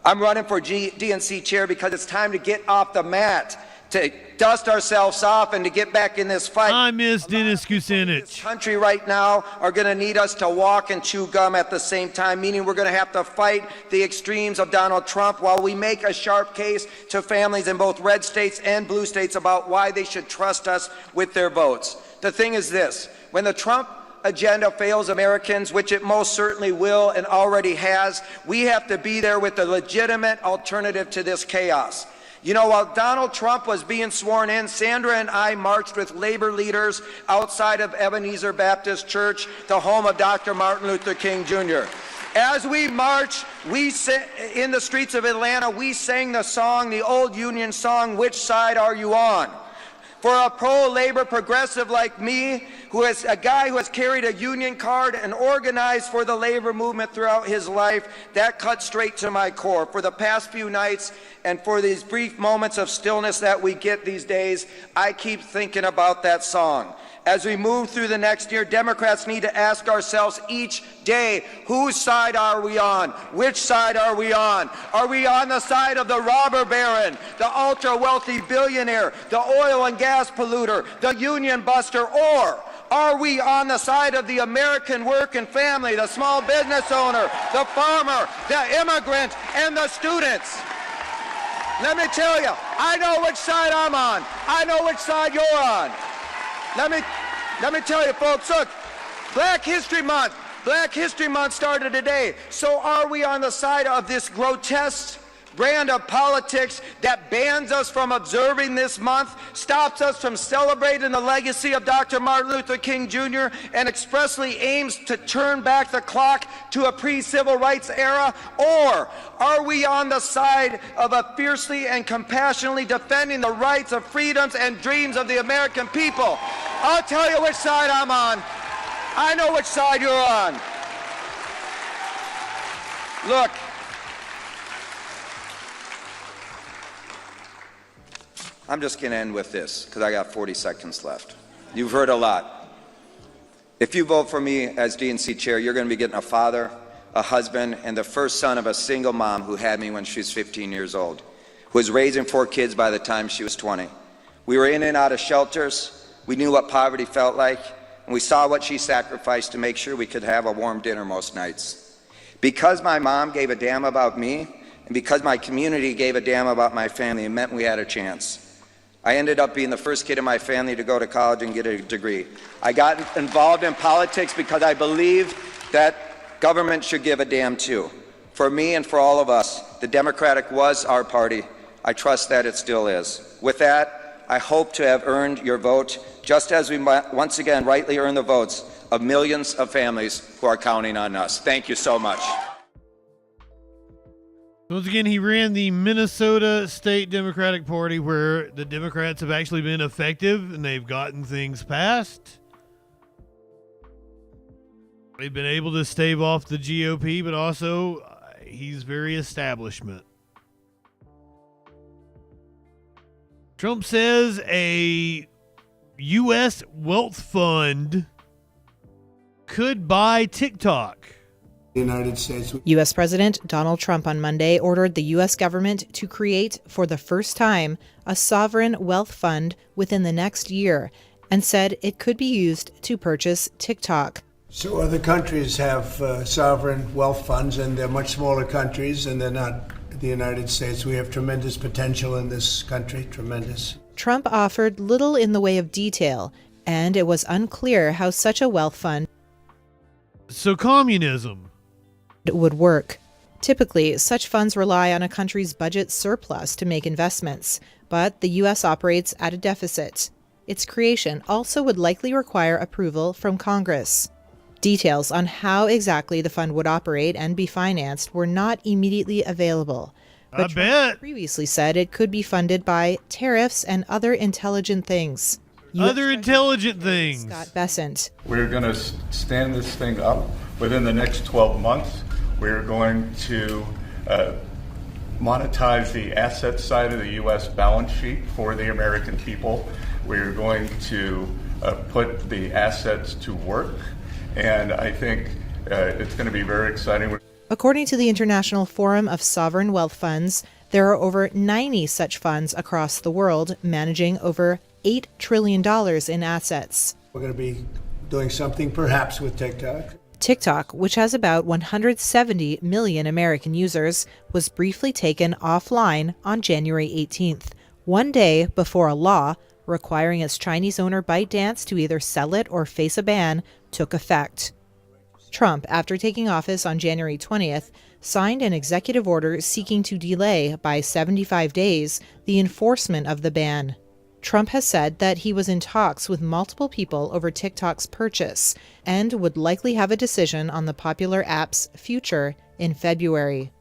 I'm running for DNC chair because it's time to get off the mat. to dust ourselves off and to get back in this fight. I miss Dennis Kucinich. This country right now are going to need us to walk and chew gum at the same time, meaning we're going to have to fight the extremes of Donald Trump while we make a sharp case to families in both red states and blue states about why they should trust us with their votes. The thing is this, when the Trump agenda fails Americans, which it most certainly will and already has, we have to be there with a legitimate alternative to this chaos. You know, while Donald Trump was being sworn in, Sandra and I marched with labor leaders outside of Ebenezer Baptist Church, the home of Dr. Martin Luther King Jr. As we marched, in the streets of Atlanta, we sang the song, the old Union song, "Which Side Are You On?" For a pro-labor progressive like me, who is a guy who has carried a union card and organized for the labor movement throughout his life, that cut straight to my core. For the past few nights and for these brief moments of stillness that we get these days, I keep thinking about that song. As we move through the next year, Democrats need to ask ourselves each day, whose side are we on? Which side are we on? Are we on the side of the robber baron, the ultra-wealthy billionaire, the oil and gas polluter, the union buster, or are we on the side of the American working family, the small business owner, the farmer, the immigrant, and the students? Let me tell you, I know which side I'm on. I know which side you're on. Let me tell you, folks, look, Black History Month started today. So are we on the side of this grotesque brand of politics that bans us from observing this month, stops us from celebrating the legacy of Dr. Martin Luther King Jr., and expressly aims to turn back the clock to a pre-civil rights era? Or are we on the side of a fiercely and compassionately defending the rights of freedoms and dreams of the American people? I'll tell you which side I'm on. I know which side you're on. Look, I'm just going to end with this because I got 40 seconds left. You've heard a lot. If you vote for me as DNC chair, you're going to be getting a father, a husband, and the first son of a single mom who had me when she was 15 years old, who was raising 4 kids by the time she was 20. We were in and out of shelters. We knew what poverty felt like, and we saw what she sacrificed to make sure we could have a warm dinner most nights. Because my mom gave a damn about me, and because my community gave a damn about my family, it meant we had a chance. I ended up being the first kid in my family to go to college and get a degree. I got involved in politics because I believed that government should give a damn too. For me and for all of us, the Democratic was our party. I trust that it still is. With that, I hope to have earned your vote, just as we once again rightly earn the votes of millions of families who are counting on us. Thank you so much. Once again, he ran the Minnesota State Democratic Party, where the Democrats have actually been effective and they've gotten things passed. They've been able to stave off the GOP, but also he's very establishment. Trump says a U.S. wealth fund could buy TikTok. United States. U.S. President Donald Trump on Monday ordered the U.S. government to create, for the first time, a sovereign wealth fund within the next year and said it could be used to purchase TikTok. So other countries have sovereign wealth funds, and they're much smaller countries, and they're not the United States. We have tremendous potential in this country, tremendous. Trump offered little in the way of detail, and it was unclear how such a wealth fund communism would work. Typically, such funds rely on a country's budget surplus to make investments, but the U.S. operates at a deficit. Its creation also would likely require approval from Congress. Details on how exactly the fund would operate and be financed were not immediately available. But Trump previously said it could be funded by tariffs and other intelligent things. Other intelligent things. Scott Bessent. We're going to stand this thing up within the next 12 months. We're going to monetize the asset side of the U.S. balance sheet for the American people. We're going to put the assets to work, and I think it's going to be very exciting. According to the International Forum of Sovereign Wealth Funds, There are over 90 such funds across the world, managing over $8 trillion in assets. We're going to be doing something perhaps with TikTok. TikTok, which has about 170 million American users, was briefly taken offline on January 18th, one day before a law requiring its Chinese owner ByteDance to either sell it or face a ban took effect. Trump, after taking office on January 20th, signed an executive order seeking to delay by 75 days the enforcement of the ban. Trump has said that he was in talks with multiple people over TikTok's purchase and would likely have a decision on the popular app's future in February.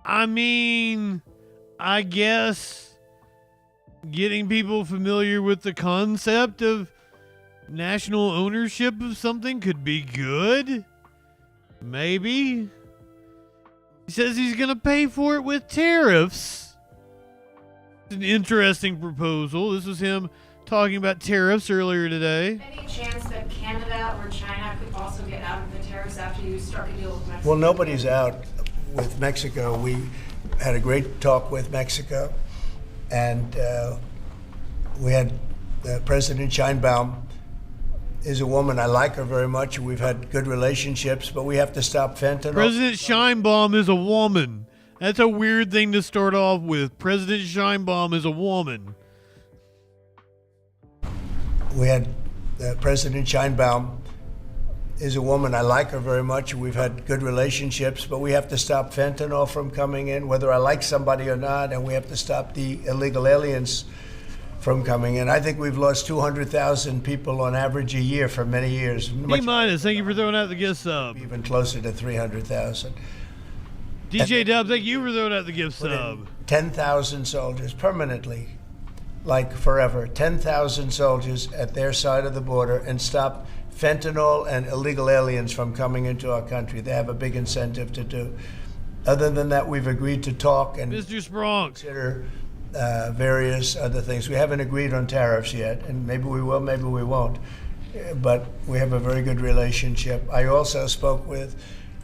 I mean, I guess getting people familiar with the concept of national ownership of something could be good. Maybe. He says he's going to pay for it with tariffs. It's an interesting proposal. This was him talking about tariffs earlier today. Any chance that Canada or China could also get out of the tariffs after you struck a deal with Mexico? Well, nobody's out with Mexico. We had a great talk with Mexico, and we had President Sheinbaum is a woman. I like her very much. We've had good relationships, but we have to stop fentanyl. President Sheinbaum is a woman. That's a weird thing to start off with. President Sheinbaum is a woman. We had President Sheinbaum is a woman. I like her very much. We've had good relationships, but we have to stop fentanyl from coming in, whether I like somebody or not, and we have to stop the illegal aliens from coming in. I think we've lost 200,000 people on average a year for many years. B minus, thank you for throwing out the gift sub. Even closer to 300,000. DJ Dub, thank you for throwing out the gift sub. 10,000 soldiers permanently, like forever. 10,000 soldiers at their side of the border and stop fentanyl and illegal aliens from coming into our country. They have a big incentive to do. Other than that, we've agreed to talk and Mr. Spronk. Consider various other things. We haven't agreed on tariffs yet, and maybe we will, maybe we won't. But we have a very good relationship. I also spoke with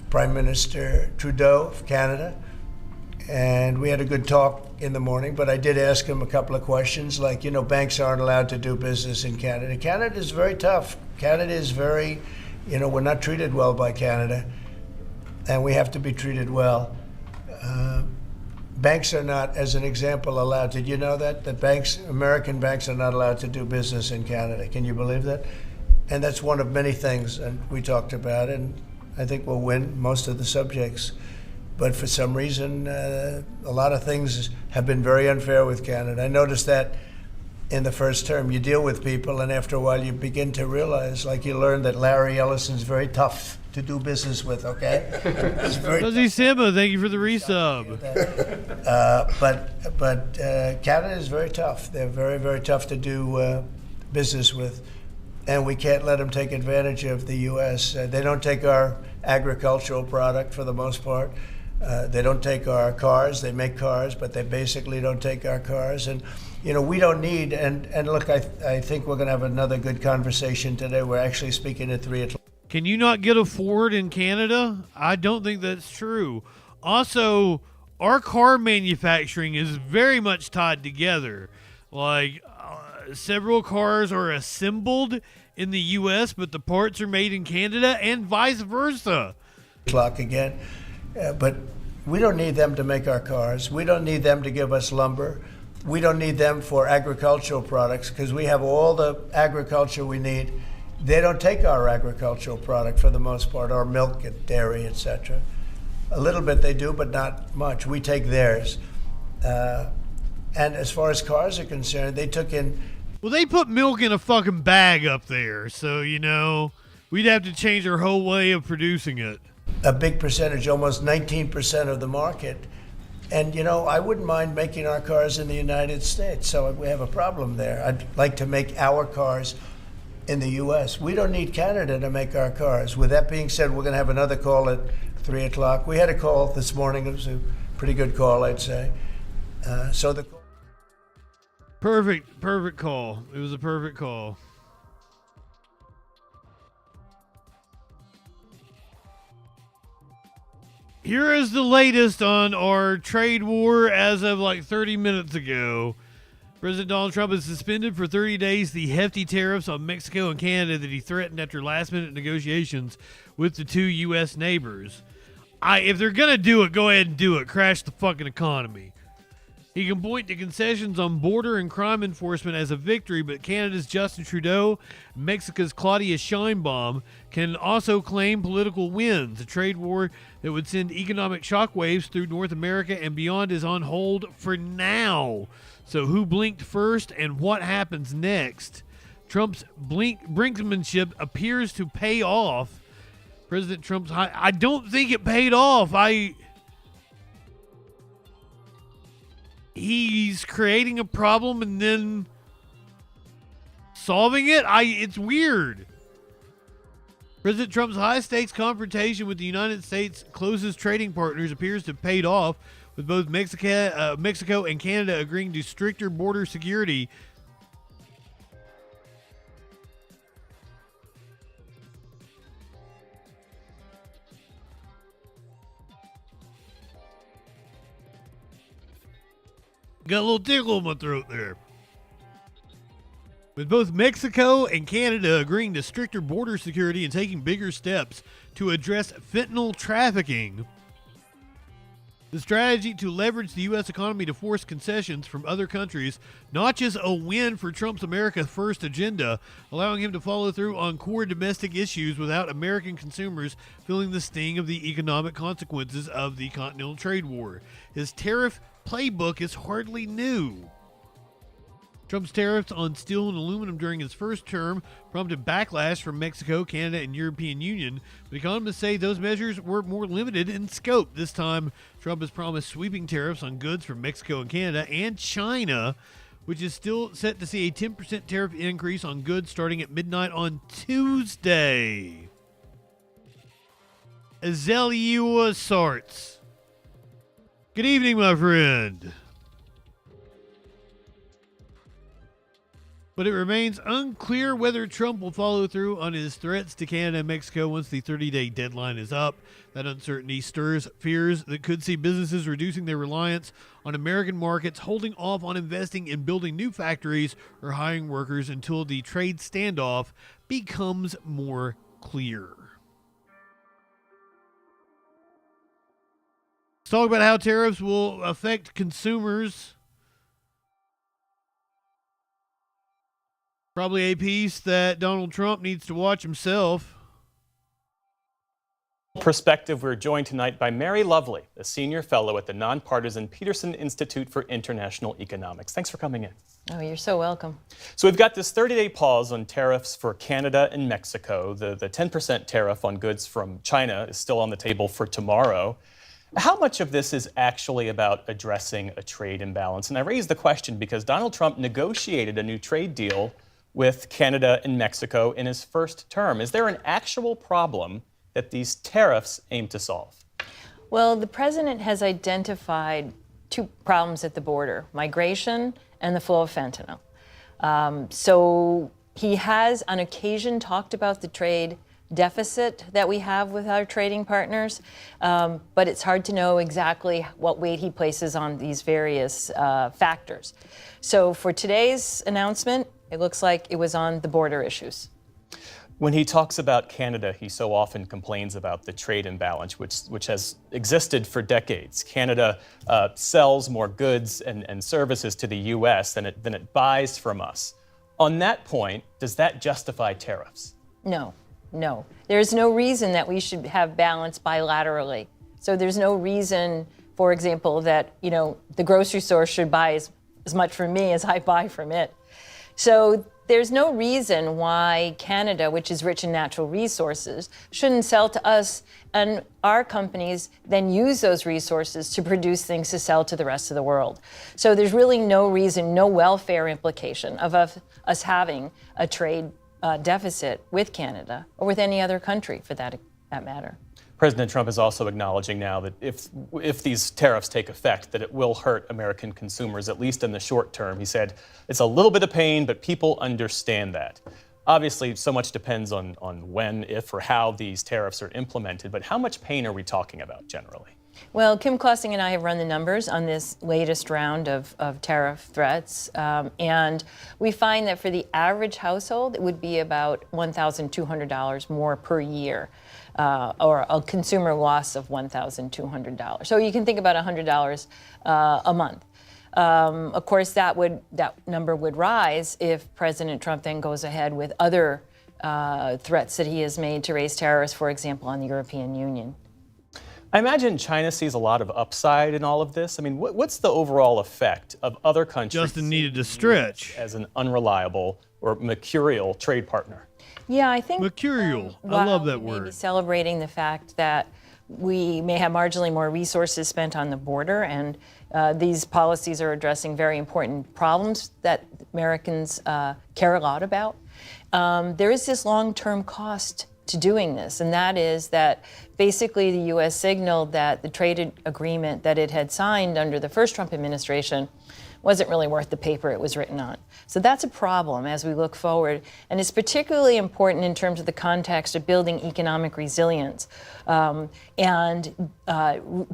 Prime Minister Trudeau of Canada, and we had a good talk in the morning, but I did ask him a couple of questions, like, you know, banks aren't allowed to do business in Canada. Canada is very tough. Canada is very, you know, we're not treated well by Canada, and we have to be treated well. Banks are not, as an example, allowed. Did you know that? That banks, American banks, are not allowed to do business in Canada. Can you believe that? And that's one of many things, and we talked about it, and I think we'll win most of the subjects. But for some reason, a lot of things have been very unfair with Canada. I noticed that in the first term. You deal with people, and after a while you begin to realize, like you learn that Larry Ellison's very tough to do business with, okay? He's very Fuzzy Simba, thank you for the resub. But Canada is very tough. They're very, very tough to do business with. And we can't let them take advantage of the U.S. They don't take our agricultural product for the most part. They don't take our cars. They make cars, but they basically don't take our cars. And, you know, we don't need, and look, I think we're going to have another good conversation today. We're actually speaking at 3 o'clock. Can you not get a Ford in Canada? I don't think that's true. Also, our car manufacturing is very much tied together. Like, several cars are assembled in the U.S., but the parts are made in Canada and vice versa. Clock again. But we don't need them to make our cars. We don't need them to give us lumber. We don't need them for agricultural products because we have all the agriculture we need. They don't take our agricultural product for the most part, our milk and dairy, etc. A little bit they do, but not much. We take theirs. And as far as cars are concerned, they took in... Well, they put milk in a fucking bag up there, so, you know, we'd have to change our whole way of producing it. A big percentage, almost 19% of the market. And, you know, I wouldn't mind making our cars in the United States, so we have a problem there. I'd like to make our cars in the U.S. We don't need Canada to make our cars. With that being said, we're going to have another call at 3 o'clock. We had a call this morning. It was a pretty good call, I'd say. Perfect call. It was a perfect call. Here is the latest on our trade war as of like 30 minutes ago. President Donald Trump has suspended for 30 days the hefty tariffs on Mexico and Canada that he threatened after last-minute negotiations with the two U.S. neighbors. If they're going to do it, go ahead and do it. Crash the fucking economy. He can point to concessions on border and crime enforcement as a victory, but Canada's Justin Trudeau, Mexico's Claudia Sheinbaum can also claim political wins. A trade war that would send economic shockwaves through North America and beyond is on hold for now. So who blinked first and what happens next? Trump's brinksmanship appears to pay off. President Trump's I don't think it paid off. He's creating a problem and then solving it. It's weird. President Trump's high-stakes confrontation with the United States' closest trading partners appears to have paid off, with both Mexico and Canada agreeing to stricter border security. Got a little tickle in my throat there. With both Mexico and Canada agreeing to stricter border security and taking bigger steps to address fentanyl trafficking, the strategy to leverage the U.S. economy to force concessions from other countries, not just a win for Trump's America First agenda, allowing him to follow through on core domestic issues without American consumers feeling the sting of the economic consequences of the continental trade war. His tariff playbook is hardly new. Trump's tariffs on steel and aluminum during his first term prompted backlash from Mexico, Canada, and European Union, but economists say those measures were more limited in scope. This time, Trump has promised sweeping tariffs on goods from Mexico and Canada and China, which is still set to see a 10% tariff increase on goods starting at midnight on Tuesday. Azalea Sarts. Good evening, my friend. But it remains unclear whether Trump will follow through on his threats to Canada and Mexico once the 30-day deadline is up. That uncertainty stirs fears that could see businesses reducing their reliance on American markets, holding off on investing in building new factories or hiring workers until the trade standoff becomes more clear. Let's talk about how tariffs will affect consumers. Probably a piece that Donald Trump needs to watch himself. Perspective, we're joined tonight by Mary Lovely, a senior fellow at the nonpartisan Peterson Institute for International Economics. Thanks for coming in. Oh, you're so welcome. So we've got this 30-day pause on tariffs for Canada and Mexico. The 10% tariff on goods from China is still on the table for tomorrow. How much of this is actually about addressing a trade imbalance? And I raise the question because Donald Trump negotiated a new trade deal with Canada and Mexico in his first term. Is there an actual problem that these tariffs aim to solve? Well, the president has identified two problems at the border: migration and the flow of fentanyl. So he has on occasion talked about the trade deficit that we have with our trading partners, but it's hard to know exactly what weight he places on these various factors. So for today's announcement, it looks like it was on the border issues. When he talks about Canada, he so often complains about the trade imbalance, which has existed for decades. Canada sells more goods and services to the U.S. than it buys from us. On that point, does that justify tariffs? No. There's no reason that we should have balance bilaterally. So there's no reason, for example, that the grocery store should buy as much from me as I buy from it. So there's no reason why Canada, which is rich in natural resources, shouldn't sell to us, and our companies then use those resources to produce things to sell to the rest of the world. So there's really no reason, no welfare implication of us having a trade deficit with Canada or with any other country for that matter. President Trump is also acknowledging now that if these tariffs take effect, that it will hurt American consumers, at least in the short term. He said it's a little bit of pain, but people understand that. Obviously, so much depends on when, if, or how these tariffs are implemented, but how much pain are we talking about generally? Well, Kim Klossing and I have run the numbers on this latest round of tariff threats, and we find that for the average household, it would be about $1,200 more per year, or a consumer loss of $1,200. So you can think about $100 a month. Of course, that number would rise if President Trump then goes ahead with other threats that he has made to raise tariffs, for example, on the European Union. I imagine China sees a lot of upside in all of this. I mean, what's the overall effect of other countries Justin needed to stretch as an unreliable or mercurial trade partner? Yeah, I think mercurial. I love that word. Maybe celebrating the fact that we may have marginally more resources spent on the border, and these policies are addressing very important problems that Americans care a lot about. There is this long-term cost to doing this, and that is that basically the U.S. signaled that the trade agreement that it had signed under the first Trump administration wasn't really worth the paper it was written on. So that's a problem as we look forward, and it's particularly important in terms of the context of building economic resilience and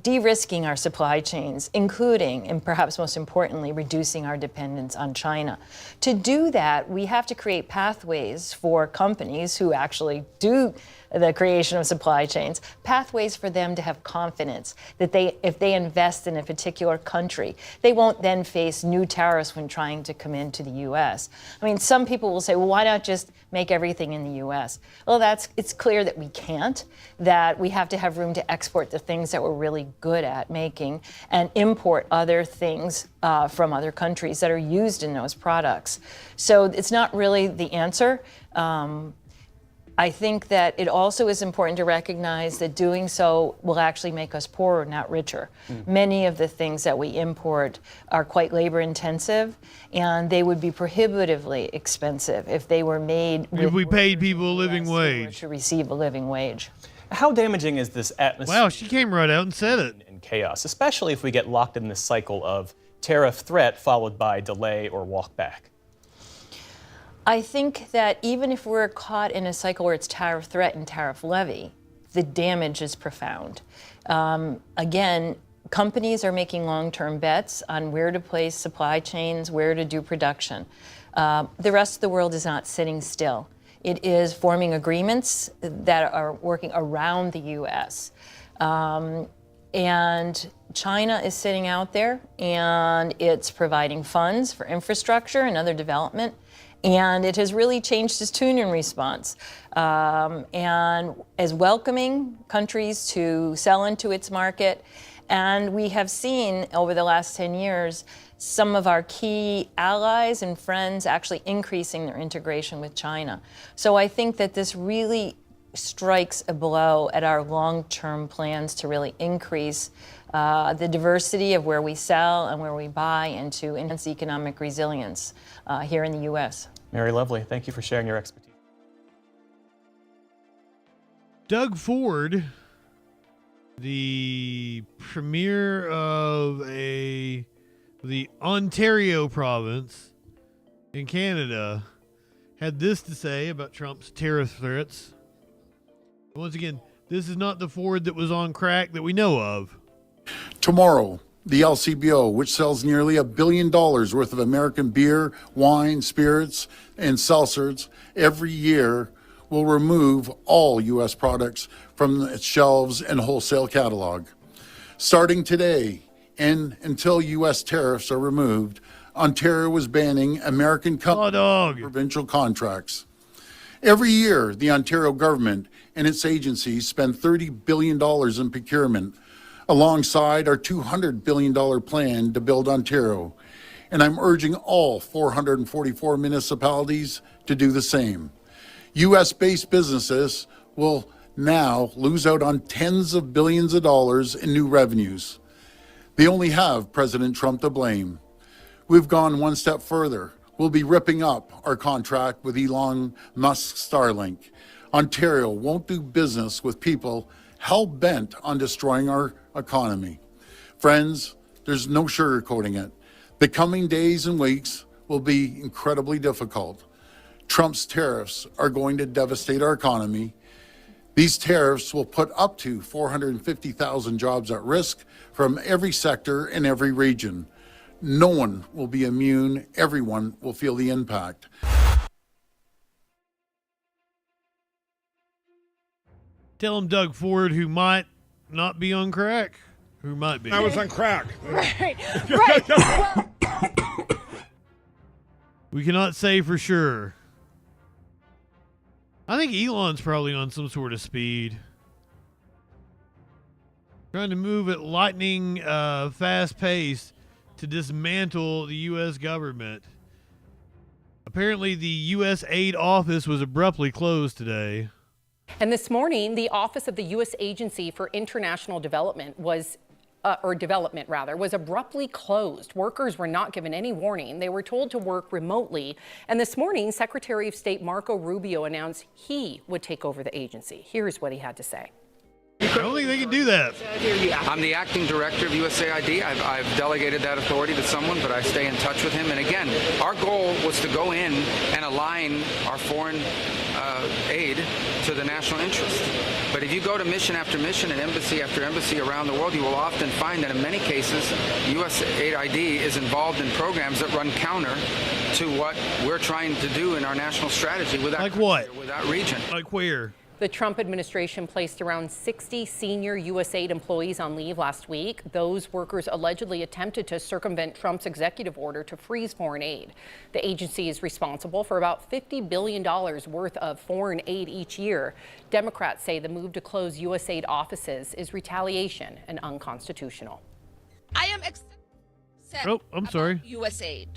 de-risking our supply chains, including, and perhaps most importantly, reducing our dependence on China. To do that, we have to create pathways for companies who actually do the creation of supply chains, pathways for them to have confidence that if they invest in a particular country, they won't then face new tariffs when trying to come into the U.S. I mean, some people will say, well, why not just make everything in the U.S.? Well, it's clear that we can't, that we have to have room to export the things that we're really good at making and import other things from other countries that are used in those products. So it's not really the answer. I think that it also is important to recognize that doing so will actually make us poorer, not richer. Many of the things that we import are quite labor intensive, and they would be prohibitively expensive if they were made if we paid people a living wage to receive a living wage. How damaging is this atmosphere? Wow, she came right out and said it. And chaos, especially if we get locked in this cycle of tariff threat followed by delay or walk back. I think that even if we're caught in a cycle where it's tariff threat and tariff levy, the damage is profound. Again, companies are making long-term bets on where to place supply chains, where to do production. The rest of the world is not sitting still. It is forming agreements that are working around the U.S. And China is sitting out there, and it's providing funds for infrastructure and other development. And it has really changed its tune in response, and is welcoming countries to sell into its market. And we have seen over the last 10 years some of our key allies and friends actually increasing their integration with China. So I think that this really strikes a blow at our long-term plans to really increase the diversity of where we sell and where we buy, and to enhance economic resilience here in the U.S. Mary Lovely, thank you for sharing your expertise. Doug Ford, the premier of the Ontario province in Canada, had this to say about Trump's tariff threats. Once again, this is not the Ford that was on crack that we know of. Tomorrow, the LCBO, which sells nearly $1 billion worth of American beer, wine, spirits, and seltzers every year, will remove all U.S. products from its shelves and wholesale catalog. Starting today and until U.S. tariffs are removed, Ontario is banning American company provincial contracts. Every year, the Ontario government and its agencies spend $30 billion in procurement, alongside our $200 billion plan to build Ontario. And I'm urging all 444 municipalities to do the same. U.S.-based businesses will now lose out on tens of billions of dollars in new revenues. They only have President Trump to blame. We've gone one step further. We'll be ripping up our contract with Elon Musk's Starlink. Ontario won't do business with people hell-bent on destroying our economy. Friends, there's no sugarcoating it. The coming days and weeks will be incredibly difficult. Trump's tariffs are going to devastate our economy. These tariffs will put up to 450,000 jobs at risk from every sector in every region. No one will be immune. Everyone will feel the impact. Tell him Doug Ford, who might not be on crack, who might be. I was on crack. Right, right. Well, We cannot say for sure. I think Elon's probably on some sort of speed. Trying to move at lightning fast pace to dismantle the U.S. government. Apparently, the U.S. aid office was abruptly closed today. And this morning, the Office of the U.S. Agency for International Development was abruptly closed. Workers were not given any warning. They were told to work remotely. And this morning, Secretary of State Marco Rubio announced he would take over the agency. Here's what he had to say. I don't think they can do that. I'm the acting director of USAID. I've delegated that authority to someone, but I stay in touch with him. And again, our goal was to go in and align our foreign aid to the national interest. But if you go to mission after mission and embassy after embassy around the world, you will often find that in many cases, USAID is involved in programs that run counter to what we're trying to do in our national strategy with that, like what? With that region. Like where? The Trump administration placed around 60 senior USAID employees on leave last week. Those workers allegedly attempted to circumvent Trump's executive order to freeze foreign aid. The agency is responsible for about $50 billion worth of foreign aid each year. Democrats say the move to close USAID offices is retaliation and unconstitutional. I am upset I'm sorry. about USAID.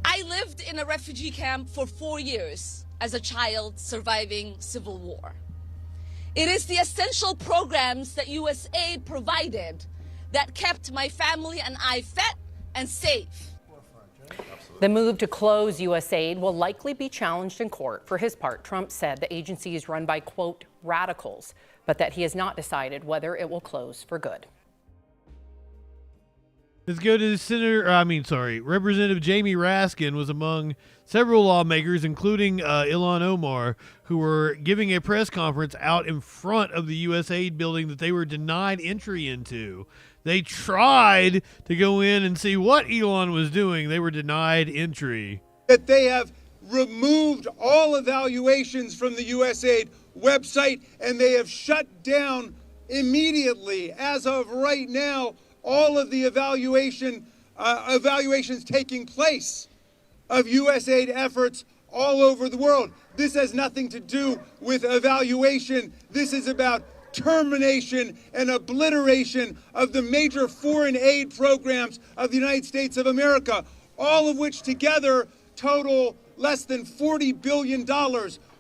I lived in a refugee camp for 4 years. As a child surviving civil war. It is the essential programs that USAID provided that kept my family and I fed and safe. The move to close USAID will likely be challenged in court. For his part, Trump said the agency is run by, quote, radicals, but that he has not decided whether it will close for good. Let's go to Representative Jamie Raskin was among several lawmakers, including Ilhan Omar, who were giving a press conference out in front of the USAID building that they were denied entry into. They tried to go in and see what Elon was doing. They were denied entry. That they have removed all evaluations from the USAID website, and they have shut down immediately, as of right now, all of the evaluations taking place of USAID efforts all over the world. This has nothing to do with evaluation. This is about termination and obliteration of the major foreign aid programs of the United States of America, all of which together total less than $40 billion.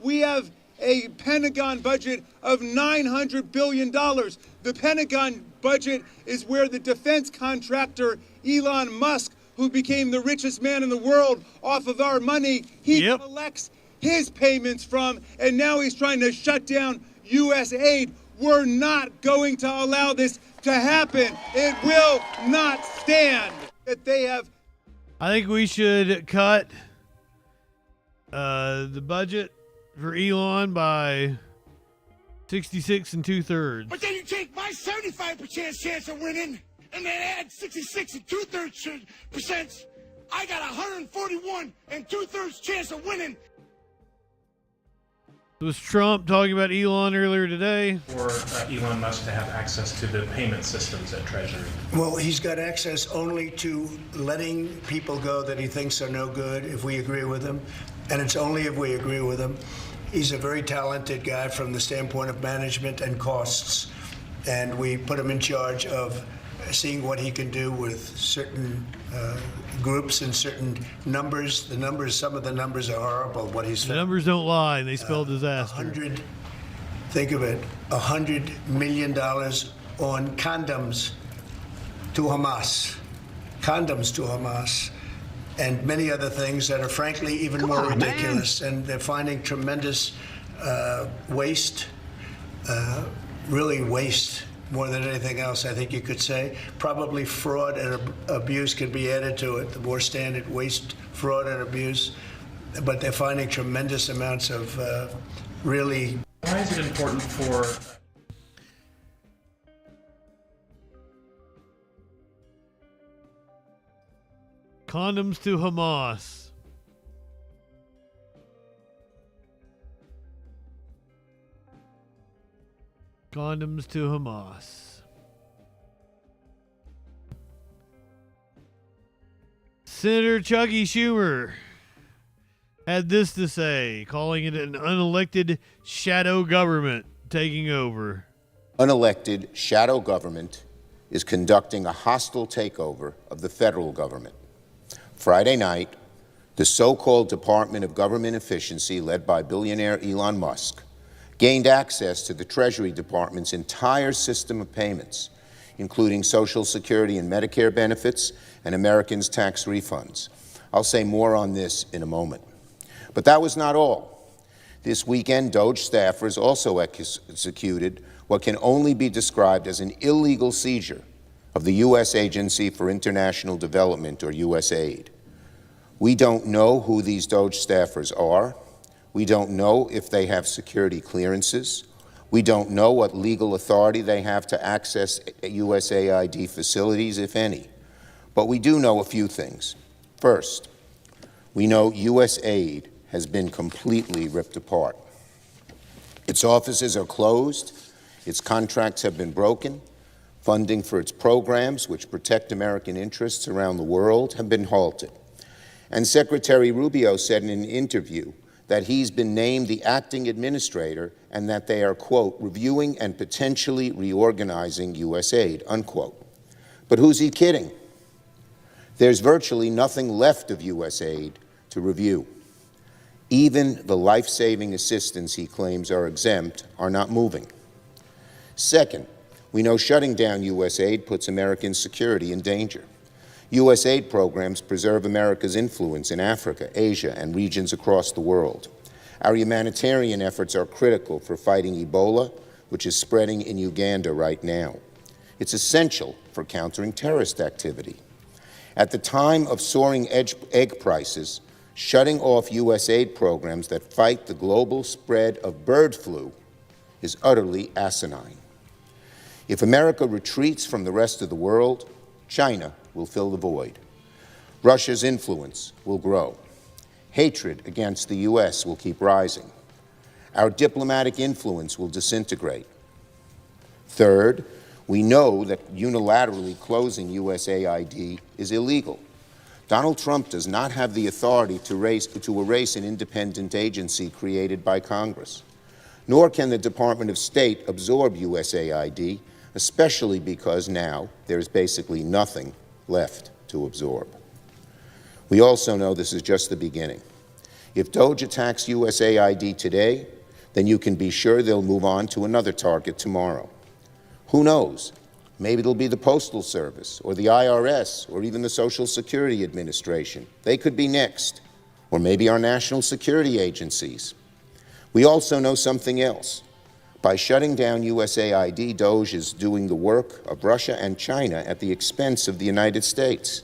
We have a Pentagon budget of $900 billion. The Pentagon budget is where the defense contractor Elon Musk, who became the richest man in the world off of our money, he collects his payments from, and now he's trying to shut down U.S. aid. We're not going to allow this to happen. It will not stand. That they have. I think we should cut the budget for Elon by 66 2/3. But then you take my 75% chance of winning and then add 66 2/3%. I got 141 2/3 chance of winning. Was Trump talking about Elon earlier today? For Elon Musk to have access to the payment systems at Treasury? Well, he's got access only to letting people go that he thinks are no good if we agree with him, and it's only if we agree with him. He's a very talented guy from the standpoint of management and costs, and we put him in charge of seeing what he can do with certain groups and certain numbers. Some of the numbers are horrible. What he's the numbers don't lie, and they spell disaster. Think of it, $100 million on condoms to Hamas. And many other things that are frankly even more ridiculous. And they're finding tremendous waste, really waste more than anything else, I think you could say. Probably fraud and abuse could be added to it, the more standard waste, fraud and abuse. But they're finding tremendous amounts of really. Why is it important for... Condoms to Hamas. Condoms to Hamas. Senator Chucky Schumer had this to say, calling it an unelected shadow government taking over. Unelected shadow government is conducting a hostile takeover of the federal government. Friday night, the so-called Department of Government Efficiency, led by billionaire Elon Musk, gained access to the Treasury Department's entire system of payments, including Social Security and Medicare benefits and Americans' tax refunds. I'll say more on this in a moment. But that was not all. This weekend, DOJ staffers also executed what can only be described as an illegal seizure of the U.S. Agency for International Development, or USAID. We don't know who these DOJ staffers are. We don't know if they have security clearances. We don't know what legal authority they have to access USAID facilities, if any. But we do know a few things. First, we know USAID has been completely ripped apart. Its offices are closed, its contracts have been broken, funding for its programs, which protect American interests around the world, have been halted. And Secretary Rubio said in an interview that he's been named the acting administrator and that they are, quote, reviewing and potentially reorganizing USAID, unquote. But who's he kidding? There's virtually nothing left of USAID to review. Even the life-saving assistance he claims are exempt are not moving. Second, we know shutting down USAID puts American security in danger. USAID programs preserve America's influence in Africa, Asia, and regions across the world. Our humanitarian efforts are critical for fighting Ebola, which is spreading in Uganda right now. It's essential for countering terrorist activity. At the time of soaring egg prices, shutting off USAID programs that fight the global spread of bird flu is utterly asinine. If America retreats from the rest of the world, China will fill the void. Russia's influence will grow. Hatred against the U.S. will keep rising. Our diplomatic influence will disintegrate. Third, we know that unilaterally closing USAID is illegal. Donald Trump does not have the authority to erase an independent agency created by Congress. Nor can the Department of State absorb USAID, especially because now there's basically nothing left to absorb. We also know this is just the beginning. If DOJ attacks USAID today, then you can be sure they'll move on to another target tomorrow. Who knows? Maybe it'll be the Postal Service, or the IRS, or even the Social Security Administration. They could be next. Or maybe our national security agencies. We also know something else. By shutting down USAID, DOJ is doing the work of Russia and China at the expense of the United States.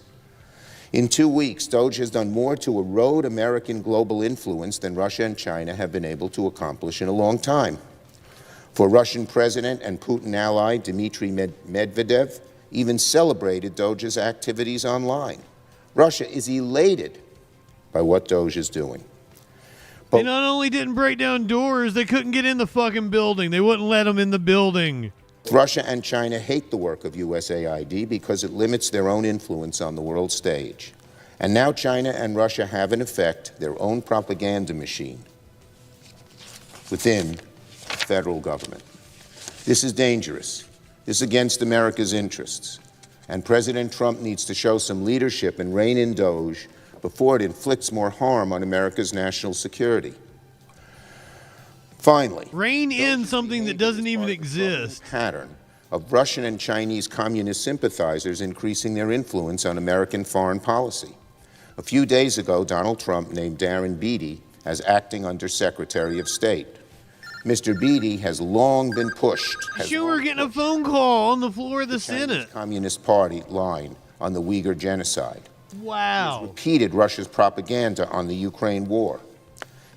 In 2 weeks, DOJ has done more to erode American global influence than Russia and China have been able to accomplish in a long time. For Russian President and Putin ally Dmitry Medvedev even celebrated DOJ's activities online. Russia is elated by what DOJ is doing. They not only didn't break down doors, they couldn't get in the fucking building. They wouldn't let them in the building. Russia and China hate the work of USAID because it limits their own influence on the world stage. And now China and Russia have, in effect, their own propaganda machine within the federal government. This is dangerous. This is against America's interests. And President Trump needs to show some leadership and rein in DOJ before it inflicts more harm on America's national security. Finally, rein in something that doesn't even exist. Pattern of Russian and Chinese communist sympathizers increasing their influence on American foreign policy. A few days ago, Donald Trump named Darren Beattie as acting Undersecretary of State. Mr. Beattie has long been pushed. Schumer getting a phone call on the floor of the Senate. Communist Party line on the Uyghur genocide. Wow. He has repeated Russia's propaganda on the Ukraine war.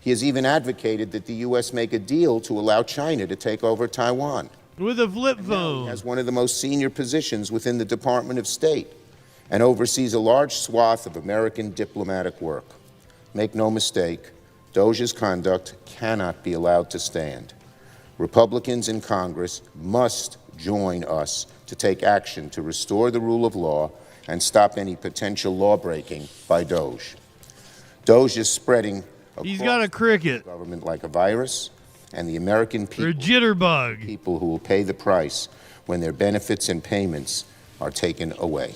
He has even advocated that the U.S. make a deal to allow China to take over Taiwan. With a flip phone. He has one of the most senior positions within the Department of State and oversees a large swath of American diplomatic work. Make no mistake, Doge's conduct cannot be allowed to stand. Republicans in Congress must join us to take action to restore the rule of law and stop any potential law-breaking by Doge. Doge is spreading He's got a cricket. Government like a virus, and the American people, or a jitterbug. People who will pay the price when their benefits and payments are taken away.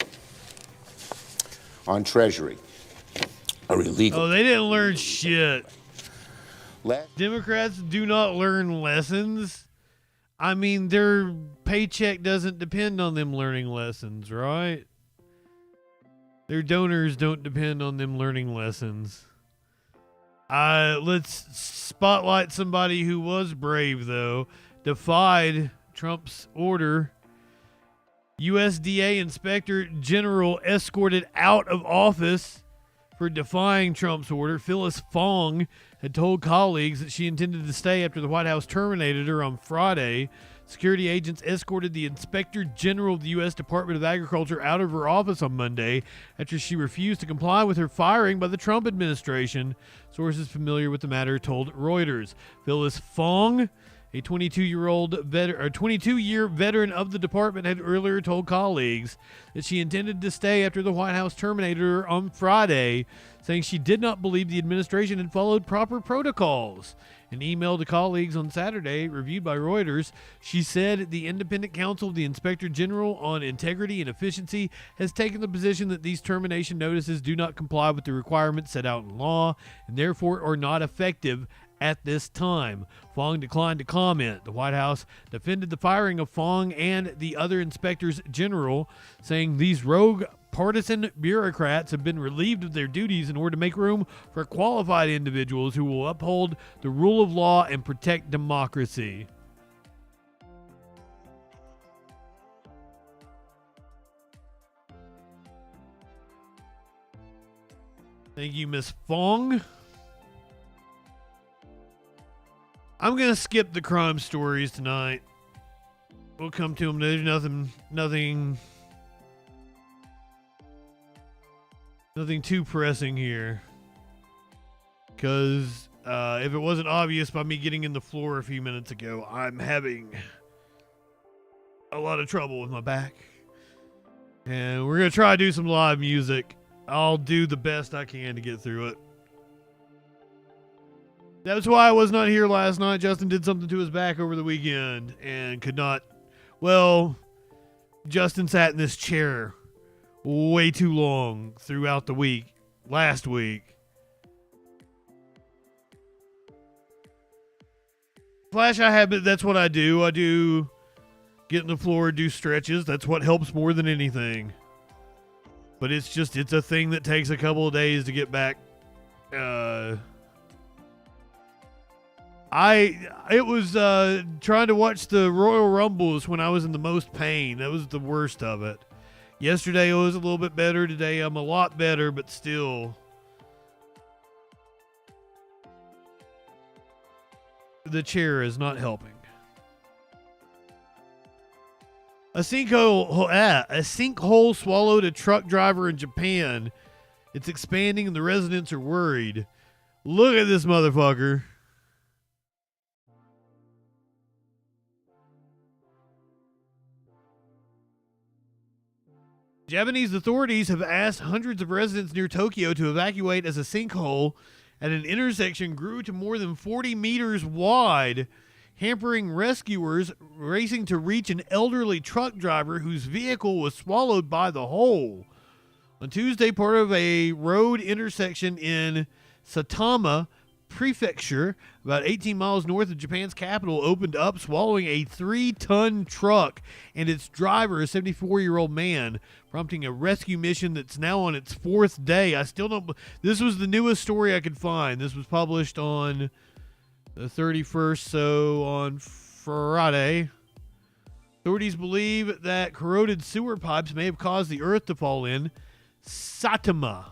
On Treasury, are illegal. Oh, they didn't learn shit. Democrats do not learn lessons. I mean, their paycheck doesn't depend on them learning lessons, right? Their donors don't depend on them learning lessons. Let's spotlight somebody who was brave, though. Defied Trump's order. USDA Inspector General escorted out of office for defying Trump's order. Phyllis Fong had told colleagues that she intended to stay after the White House terminated her on Friday. Security agents escorted the Inspector General of the U.S. Department of Agriculture out of her office on Monday after she refused to comply with her firing by the Trump administration. Sources familiar with the matter told Reuters. Phyllis Fong, a 22-year veteran of the department, had earlier told colleagues that she intended to stay after the White House terminated her on Friday, saying she did not believe the administration had followed proper protocols. An email to colleagues on Saturday, reviewed by Reuters, she said the Independent Counsel of the Inspector General on Integrity and Efficiency has taken the position that these termination notices do not comply with the requirements set out in law and therefore are not effective at this time. Fong declined to comment. The White House defended the firing of Fong and the other inspectors general, saying these rogue partisan bureaucrats have been relieved of their duties in order to make room for qualified individuals who will uphold the rule of law and protect democracy. Thank you, Miss Fong. I'm going to skip the crime stories tonight. We'll come to them. There's nothing too pressing here. Because if it wasn't obvious by me getting in the floor a few minutes ago, I'm having a lot of trouble with my back. And we're going to try to do some live music. I'll do the best I can to get through it. That's why I was not here last night. Justin did something to his back over the weekend and could not. Well, Justin sat in this chair way too long throughout the week, last week. Flash I habit, that's what I do. I do get on the floor, do stretches. That's what helps more than anything. But it's a thing that takes a couple of days to get back. It was trying to watch the Royal Rumbles when I was in the most pain. That was the worst of it. Yesterday I was a little bit better. Today I'm a lot better, but still. The chair is not helping. A sinkhole swallowed a truck driver in Japan. It's expanding and the residents are worried. Look at this motherfucker. Japanese authorities have asked hundreds of residents near Tokyo to evacuate as a sinkhole at an intersection grew to more than 40 meters wide, hampering rescuers racing to reach an elderly truck driver whose vehicle was swallowed by the hole. On Tuesday, part of a road intersection in Saitama Prefecture, about 18 miles north of Japan's capital, opened up, swallowing a 3-ton truck and its driver, a 74-year-old man, prompting a rescue mission that's now on its 4th day. I still don't. This was the newest story I could find. This was published on the 31st, so on Friday. Authorities believe that corroded sewer pipes may have caused the earth to fall in Saitama.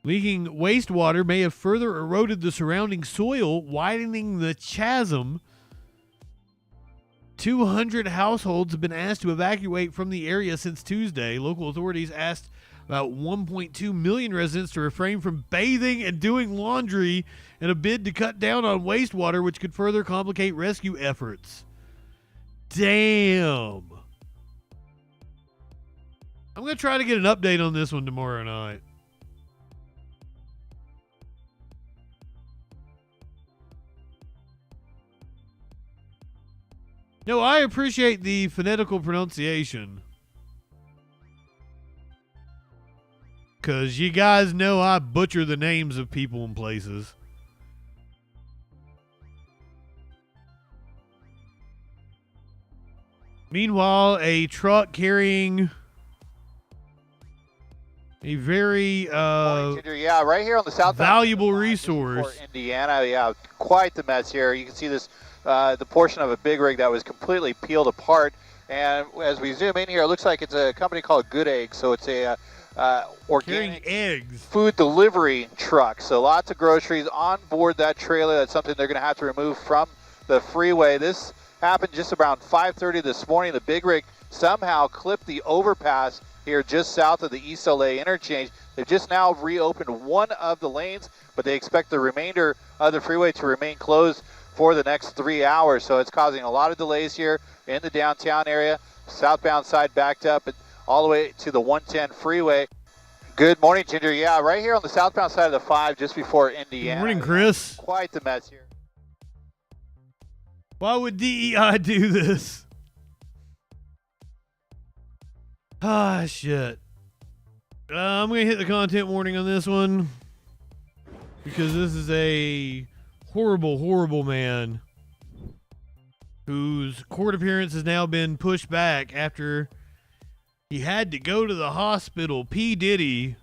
Leaking wastewater may have further eroded the surrounding soil, widening the chasm. 200 households have been asked to evacuate from the area since Tuesday. Local authorities asked about 1.2 million residents to refrain from bathing and doing laundry in a bid to cut down on wastewater, which could further complicate rescue efforts. Damn. I'm going to try to get an update on this one tomorrow night. No, I appreciate the phonetical pronunciation. Because you guys know I butcher the names of people and places. Meanwhile, a truck carrying a very yeah, right here on the south valuable resource. Indiana, yeah, quite the mess here. You can see this, the portion of a big rig that was completely peeled apart. And as we zoom in here, it looks like it's a company called Good Eggs. So it's a organic eggs food delivery truck. So lots of groceries on board that trailer. That's something they're going to have to remove from the freeway. This happened just around 5:30 this morning. The big rig somehow clipped the overpass here just south of the East LA interchange. They've just now reopened one of the lanes, but they expect the remainder of the freeway to remain closed for the next 3 hours. So it's causing a lot of delays here in the downtown area. Southbound side backed up all the way to the 110 freeway. Good morning, Ginger. Yeah, right here on the southbound side of the 5 just before Indiana. Good morning, Chris. Quite the mess here. Why would DEI do this? Ah, shit. I'm going to hit the content warning on this one because this is a horrible, horrible man whose court appearance has now been pushed back after he had to go to the hospital. P. Diddy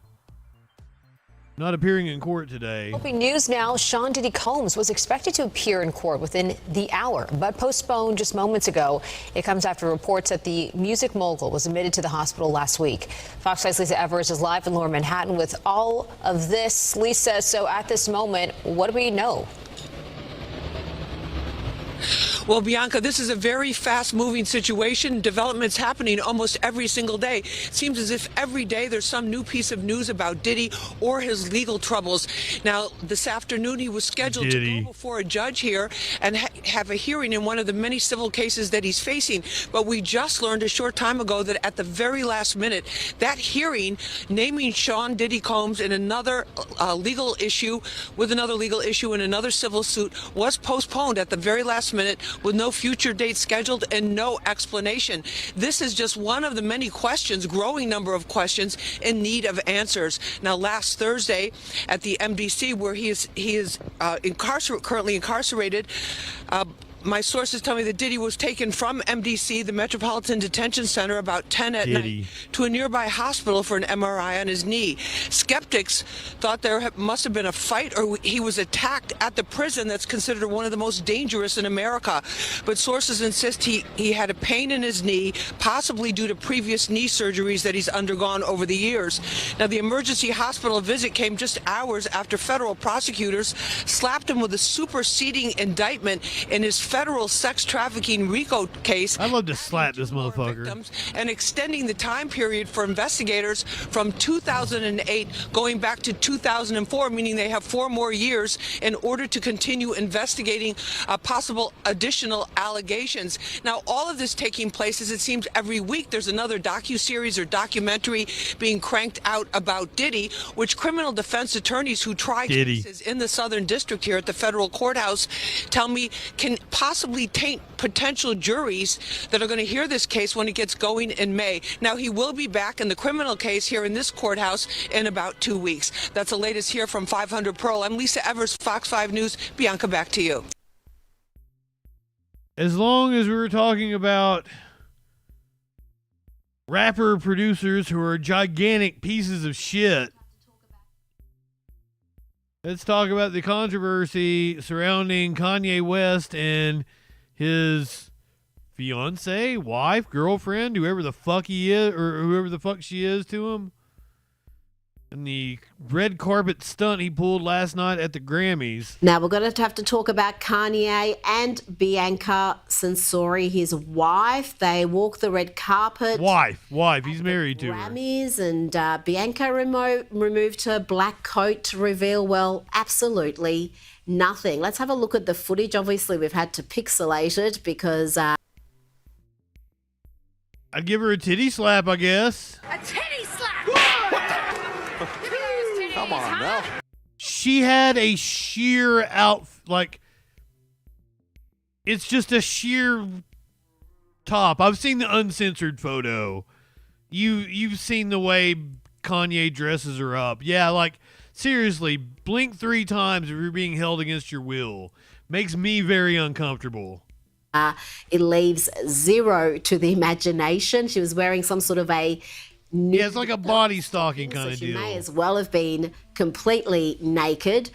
not appearing in court today. Helping news now, Sean Diddy Combs was expected to appear in court within the hour, but postponed just moments ago. It comes after reports that the music mogul was admitted to the hospital last week. Fox 5's Lisa Evers is live in Lower Manhattan with all of this. Lisa, so at this moment, what do we know? Well, Bianca, this is a very fast-moving situation. Developments happening almost every single day. It seems as if every day there's some new piece of news about Diddy or his legal troubles. Now, this afternoon he was scheduled to go before a judge here and have a hearing in one of the many civil cases that he's facing. But we just learned a short time ago that at the very last minute, that hearing naming Sean Diddy Combs in another legal issue with another legal issue in another civil suit was postponed at the very last minute, with no future date scheduled and no explanation. This is just one of the many questions, growing number of questions in need of answers. Now, last Thursday at the MDC, where he is currently incarcerated, my sources tell me that Diddy was taken from MDC, the Metropolitan Detention Center, about 10 at night to a nearby hospital for an MRI on his knee. Skeptics thought there must have been a fight or he was attacked at the prison that's considered one of the most dangerous in America. But sources insist he had a pain in his knee, possibly due to previous knee surgeries that he's undergone over the years. Now, the emergency hospital visit came just hours after federal prosecutors slapped him with a superseding indictment in his federal sex trafficking RICO case. I'd love to slap this motherfucker. And extending the time period for investigators from 2008 going back to 2004, meaning they have 4 more years in order to continue investigating possible additional allegations. Now, all of this taking place, as it seems every week there's another docuseries or documentary being cranked out about Diddy, which criminal defense attorneys who try cases in the Southern District here at the federal courthouse tell me can possibly taint potential juries that are going to hear this case when it gets going in May. Now, he will be back in the criminal case here in this courthouse in about 2 weeks. That's the latest here from 500 Pearl. I'm Lisa Evers, Fox 5 News. Bianca, back to you. As long as we were talking about rapper producers who are gigantic pieces of shit, let's talk about the controversy surrounding Kanye West and his fiance, wife, girlfriend, whoever the fuck he is, or whoever the fuck she is to him. And the red carpet stunt he pulled last night at the Grammys. Now, we're going to have to talk about Kanye and Bianca Censori, his wife. They walked the red carpet. Wife. He's married to her. Grammys, and Bianca removed her black coat to reveal, well, absolutely nothing. Let's have a look at the footage. Obviously, we've had to pixelate it because... I'd give her a titty slap, I guess. A titty slap! Come on now. She had a sheer it's just a sheer top. I've seen the uncensored photo. You've seen the way Kanye dresses her up. Yeah, seriously, blink 3 times if you're being held against your will. Makes me very uncomfortable. It leaves zero to the imagination. She was wearing some sort of a... Yeah, it's like a body stocking kind of deal. She may as well have been completely naked.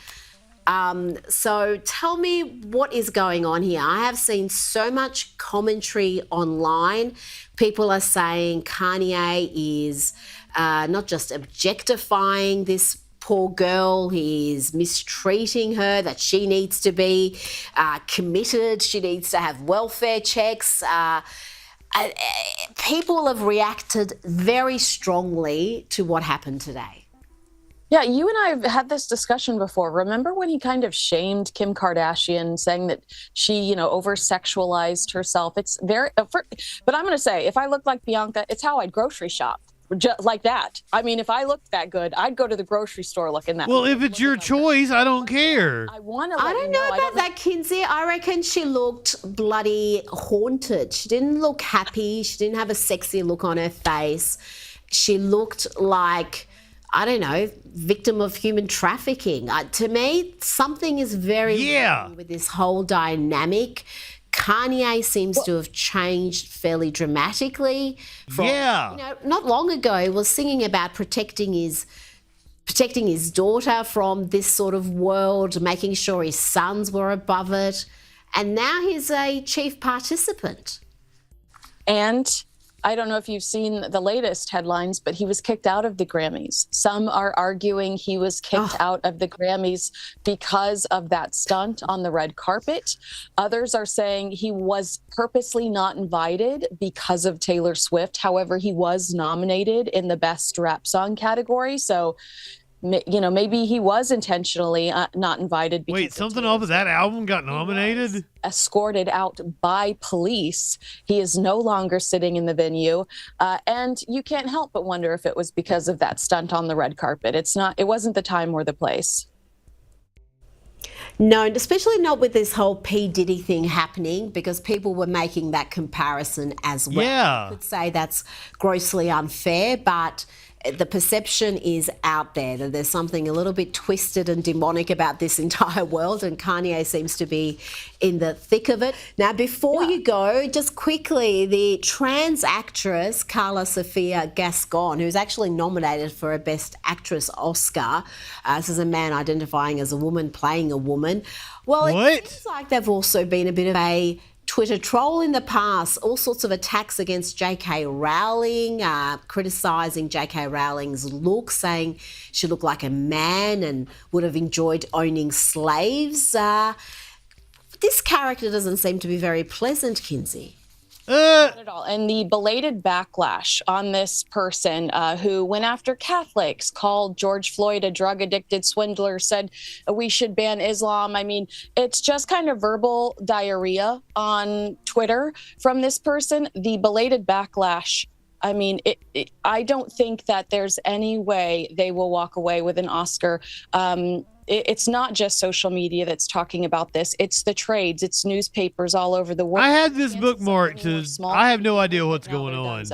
So tell me what is going on here. I have seen so much commentary online. People are saying Kanye is not just objectifying this poor girl, he's mistreating her, that she needs to be committed, she needs to have welfare checks. People have reacted very strongly to what happened today. Yeah, you and I have had this discussion before. Remember when he kind of shamed Kim Kardashian, saying that she, over-sexualized herself? It's very, but I'm going to say, if I looked like Bianca, it's how I'd grocery shop. Just like that. I mean, if I looked that good, I'd go to the grocery store looking that. Well, if it's your choice, I don't care. I don't know about that, Kinsey. I reckon she looked bloody haunted. She didn't look happy. She didn't have a sexy look on her face. She looked like, I don't know, victim of human trafficking. To me, something is very wrong with this whole dynamic. Kanye seems to have changed fairly dramatically. Not long ago, he was singing about protecting his daughter from this sort of world, making sure his sons were above it. And now he's a chief participant. And I don't know if you've seen the latest headlines, but he was kicked out of the Grammys. Some are arguing he was kicked out of the Grammys because of that stunt on the red carpet. Others are saying he was purposely not invited because of Taylor Swift. However, he was nominated in the Best Rap Song category. So, maybe he was intentionally not invited. Wait, something off of that album got nominated? Escorted out by police. He is no longer sitting in the venue. And you can't help but wonder if it was because of that stunt on the red carpet. It wasn't the time or the place. No, and especially not with this whole P. Diddy thing happening, because people were making that comparison as well. Yeah. You could say that's grossly unfair, but the perception is out there that there's something a little bit twisted and demonic about this entire world, and Kanye seems to be in the thick of it. Now, before you go, just quickly, the trans actress Carla Sofia Gascon, who's actually nominated for a Best Actress Oscar, this is a man identifying as a woman playing a woman. Well, it seems like they've also been a bit of a Twitter troll in the past, all sorts of attacks against J.K. Rowling, criticising J.K. Rowling's look, saying she looked like a man and would have enjoyed owning slaves. This character doesn't seem to be very pleasant, Kinsey. Not at all. And the belated backlash on this person who went after Catholics, called George Floyd a drug-addicted swindler, said we should ban Islam. I mean, it's just kind of verbal diarrhea on Twitter from this person. The belated backlash, I mean, I don't think that there's any way they will walk away with an Oscar. It's not just social media that's talking about this. It's the trades. It's newspapers all over the world. I had this bookmarked. I have no idea what's going on.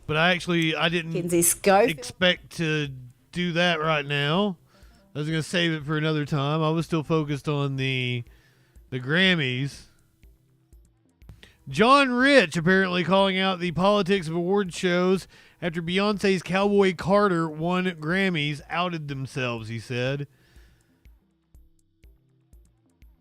But I didn't expect to do that right now. I was going to save it for another time. I was still focused on the Grammys. John Rich apparently calling out the politics of award shows after Beyonce's Cowboy Carter won Grammys, outed themselves, he said.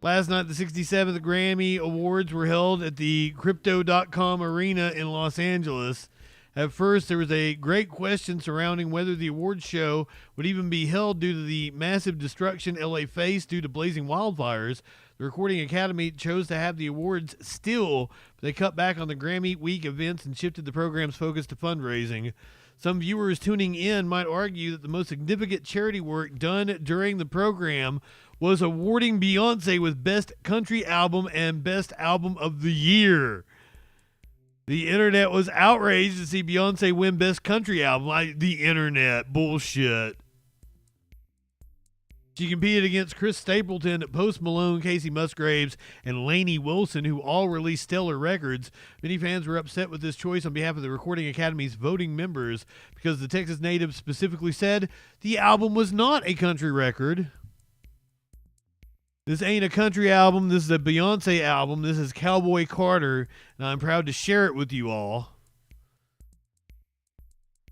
Last night, the 67th Grammy Awards were held at the Crypto.com Arena in Los Angeles At first, there was a great question surrounding whether the awards show would even be held due to the massive destruction LA faced due to blazing wildfires. The Recording Academy chose to have the awards still, but they cut back on the Grammy Week events and shifted the program's focus to fundraising. Some viewers tuning in might argue that the most significant charity work done during the program was awarding Beyonce with Best Country Album and Best Album of the Year. The internet was outraged to see Beyonce win Best Country Album. The internet. Bullshit. She competed against Chris Stapleton, Post Malone, Casey Musgraves, and Lainey Wilson, who all released stellar records. Many fans were upset with this choice on behalf of the Recording Academy's voting members because the Texas native specifically said the album was not a country record. This ain't a country album. This is a Beyonce album. This is Cowboy Carter, and I'm proud to share it with you all.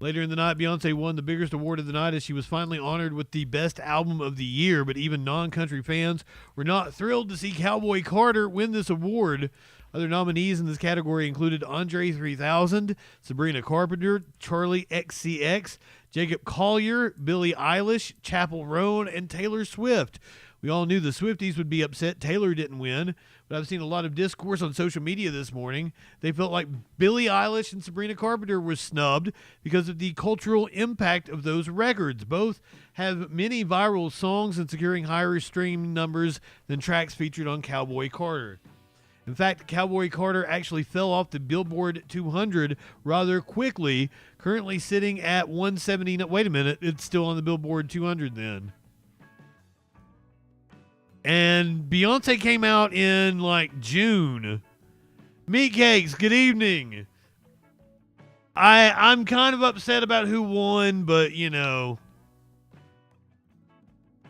Later in the night, Beyonce won the biggest award of the night as she was finally honored with the Best Album of the Year, but even non-country fans were not thrilled to see Cowboy Carter win this award. Other nominees in this category included Andre 3000, Sabrina Carpenter, Charlie XCX, Jacob Collier, Billie Eilish, Chappell Roan, and Taylor Swift. We all knew the Swifties would be upset Taylor didn't win, but I've seen a lot of discourse on social media this morning. They felt like Billie Eilish and Sabrina Carpenter were snubbed because of the cultural impact of those records. Both have many viral songs and securing higher stream numbers than tracks featured on Cowboy Carter. In fact, Cowboy Carter actually fell off the Billboard 200 rather quickly, currently sitting at 170. Wait a minute, it's still on the Billboard 200 then. And Beyonce came out in like June. Meat Cakes, good evening. I'm kind of upset about who won, but you know,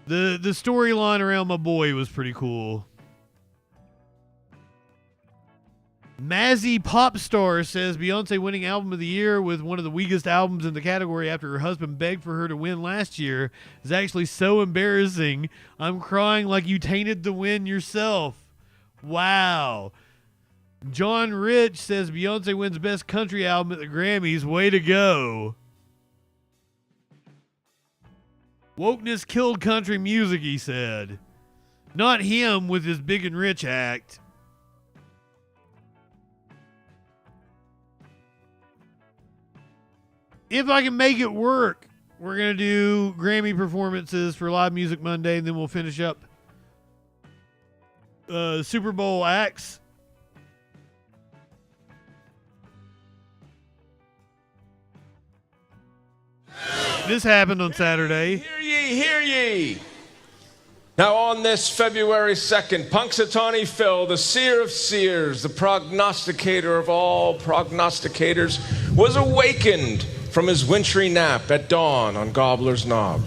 the storyline around my boy was pretty cool. Mazzy Popstar says Beyonce winning Album of the Year with one of the weakest albums in the category after her husband begged for her to win last year is actually so embarrassing. I'm crying like you tainted the win yourself. Wow. John Rich says Beyonce wins Best Country Album at the Grammys. Way to go. Wokeness killed country music, he said. Not him with his Big and Rich act. If I can make it work, we're going to do Grammy performances for Live Music Monday, and then we'll finish up Super Bowl acts. This happened on Saturday. Hear ye, hear ye. Now on this February 2nd, Punxsutawney Phil, the seer of seers, the prognosticator of all prognosticators, was awakened from his wintry nap at dawn on Gobbler's Knob.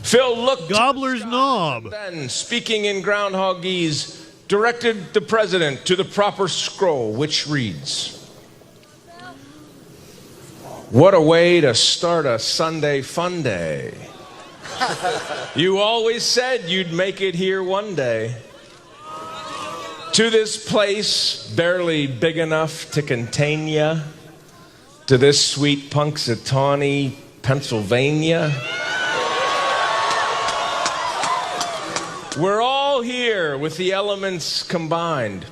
Phil looked Gobbler's Knob. Then, speaking in groundhogese, directed the president to the proper scroll, which reads, "What a way to start a Sunday fun day. You always said you'd make it here one day. To this place, barely big enough to contain ya. To this sweet Punxsutawney, Pennsylvania. We're all here with the elements combined,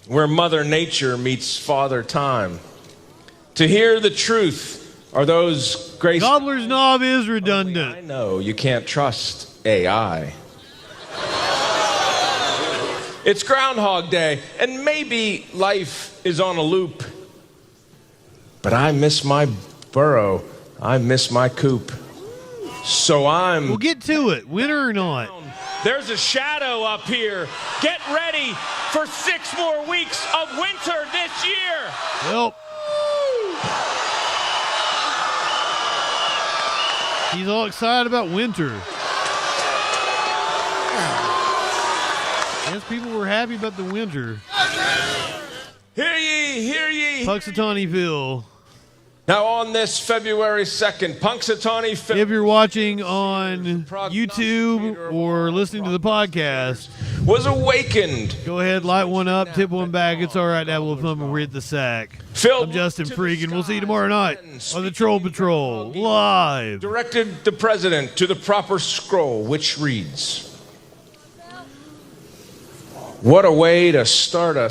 where Mother Nature meets Father Time. To hear the truth are those grace... Gobbler's Knob is redundant. I know you can't trust AI. It's Groundhog Day, and maybe life is on a loop. But I miss my burrow. I miss my coop. So I'm... We'll get to it, winter or not. There's a shadow up here. Get ready for 6 more weeks of winter this year. Well, he's all excited about winter. Yes, people were happy about the winter. Hear ye, hear ye. Punxsutawneyville. Now on this February 2nd, Punxsutawney Phil. If you're watching on YouTube or listening to the podcast, was awakened. Go ahead, light one up, tip one back. It's all right to have a little fun when we're at the sack. I'm JustinFREAKIN. We'll see you tomorrow night on the Troll Patrol, live. Directed the president to the proper scroll, which reads, "What a way to start a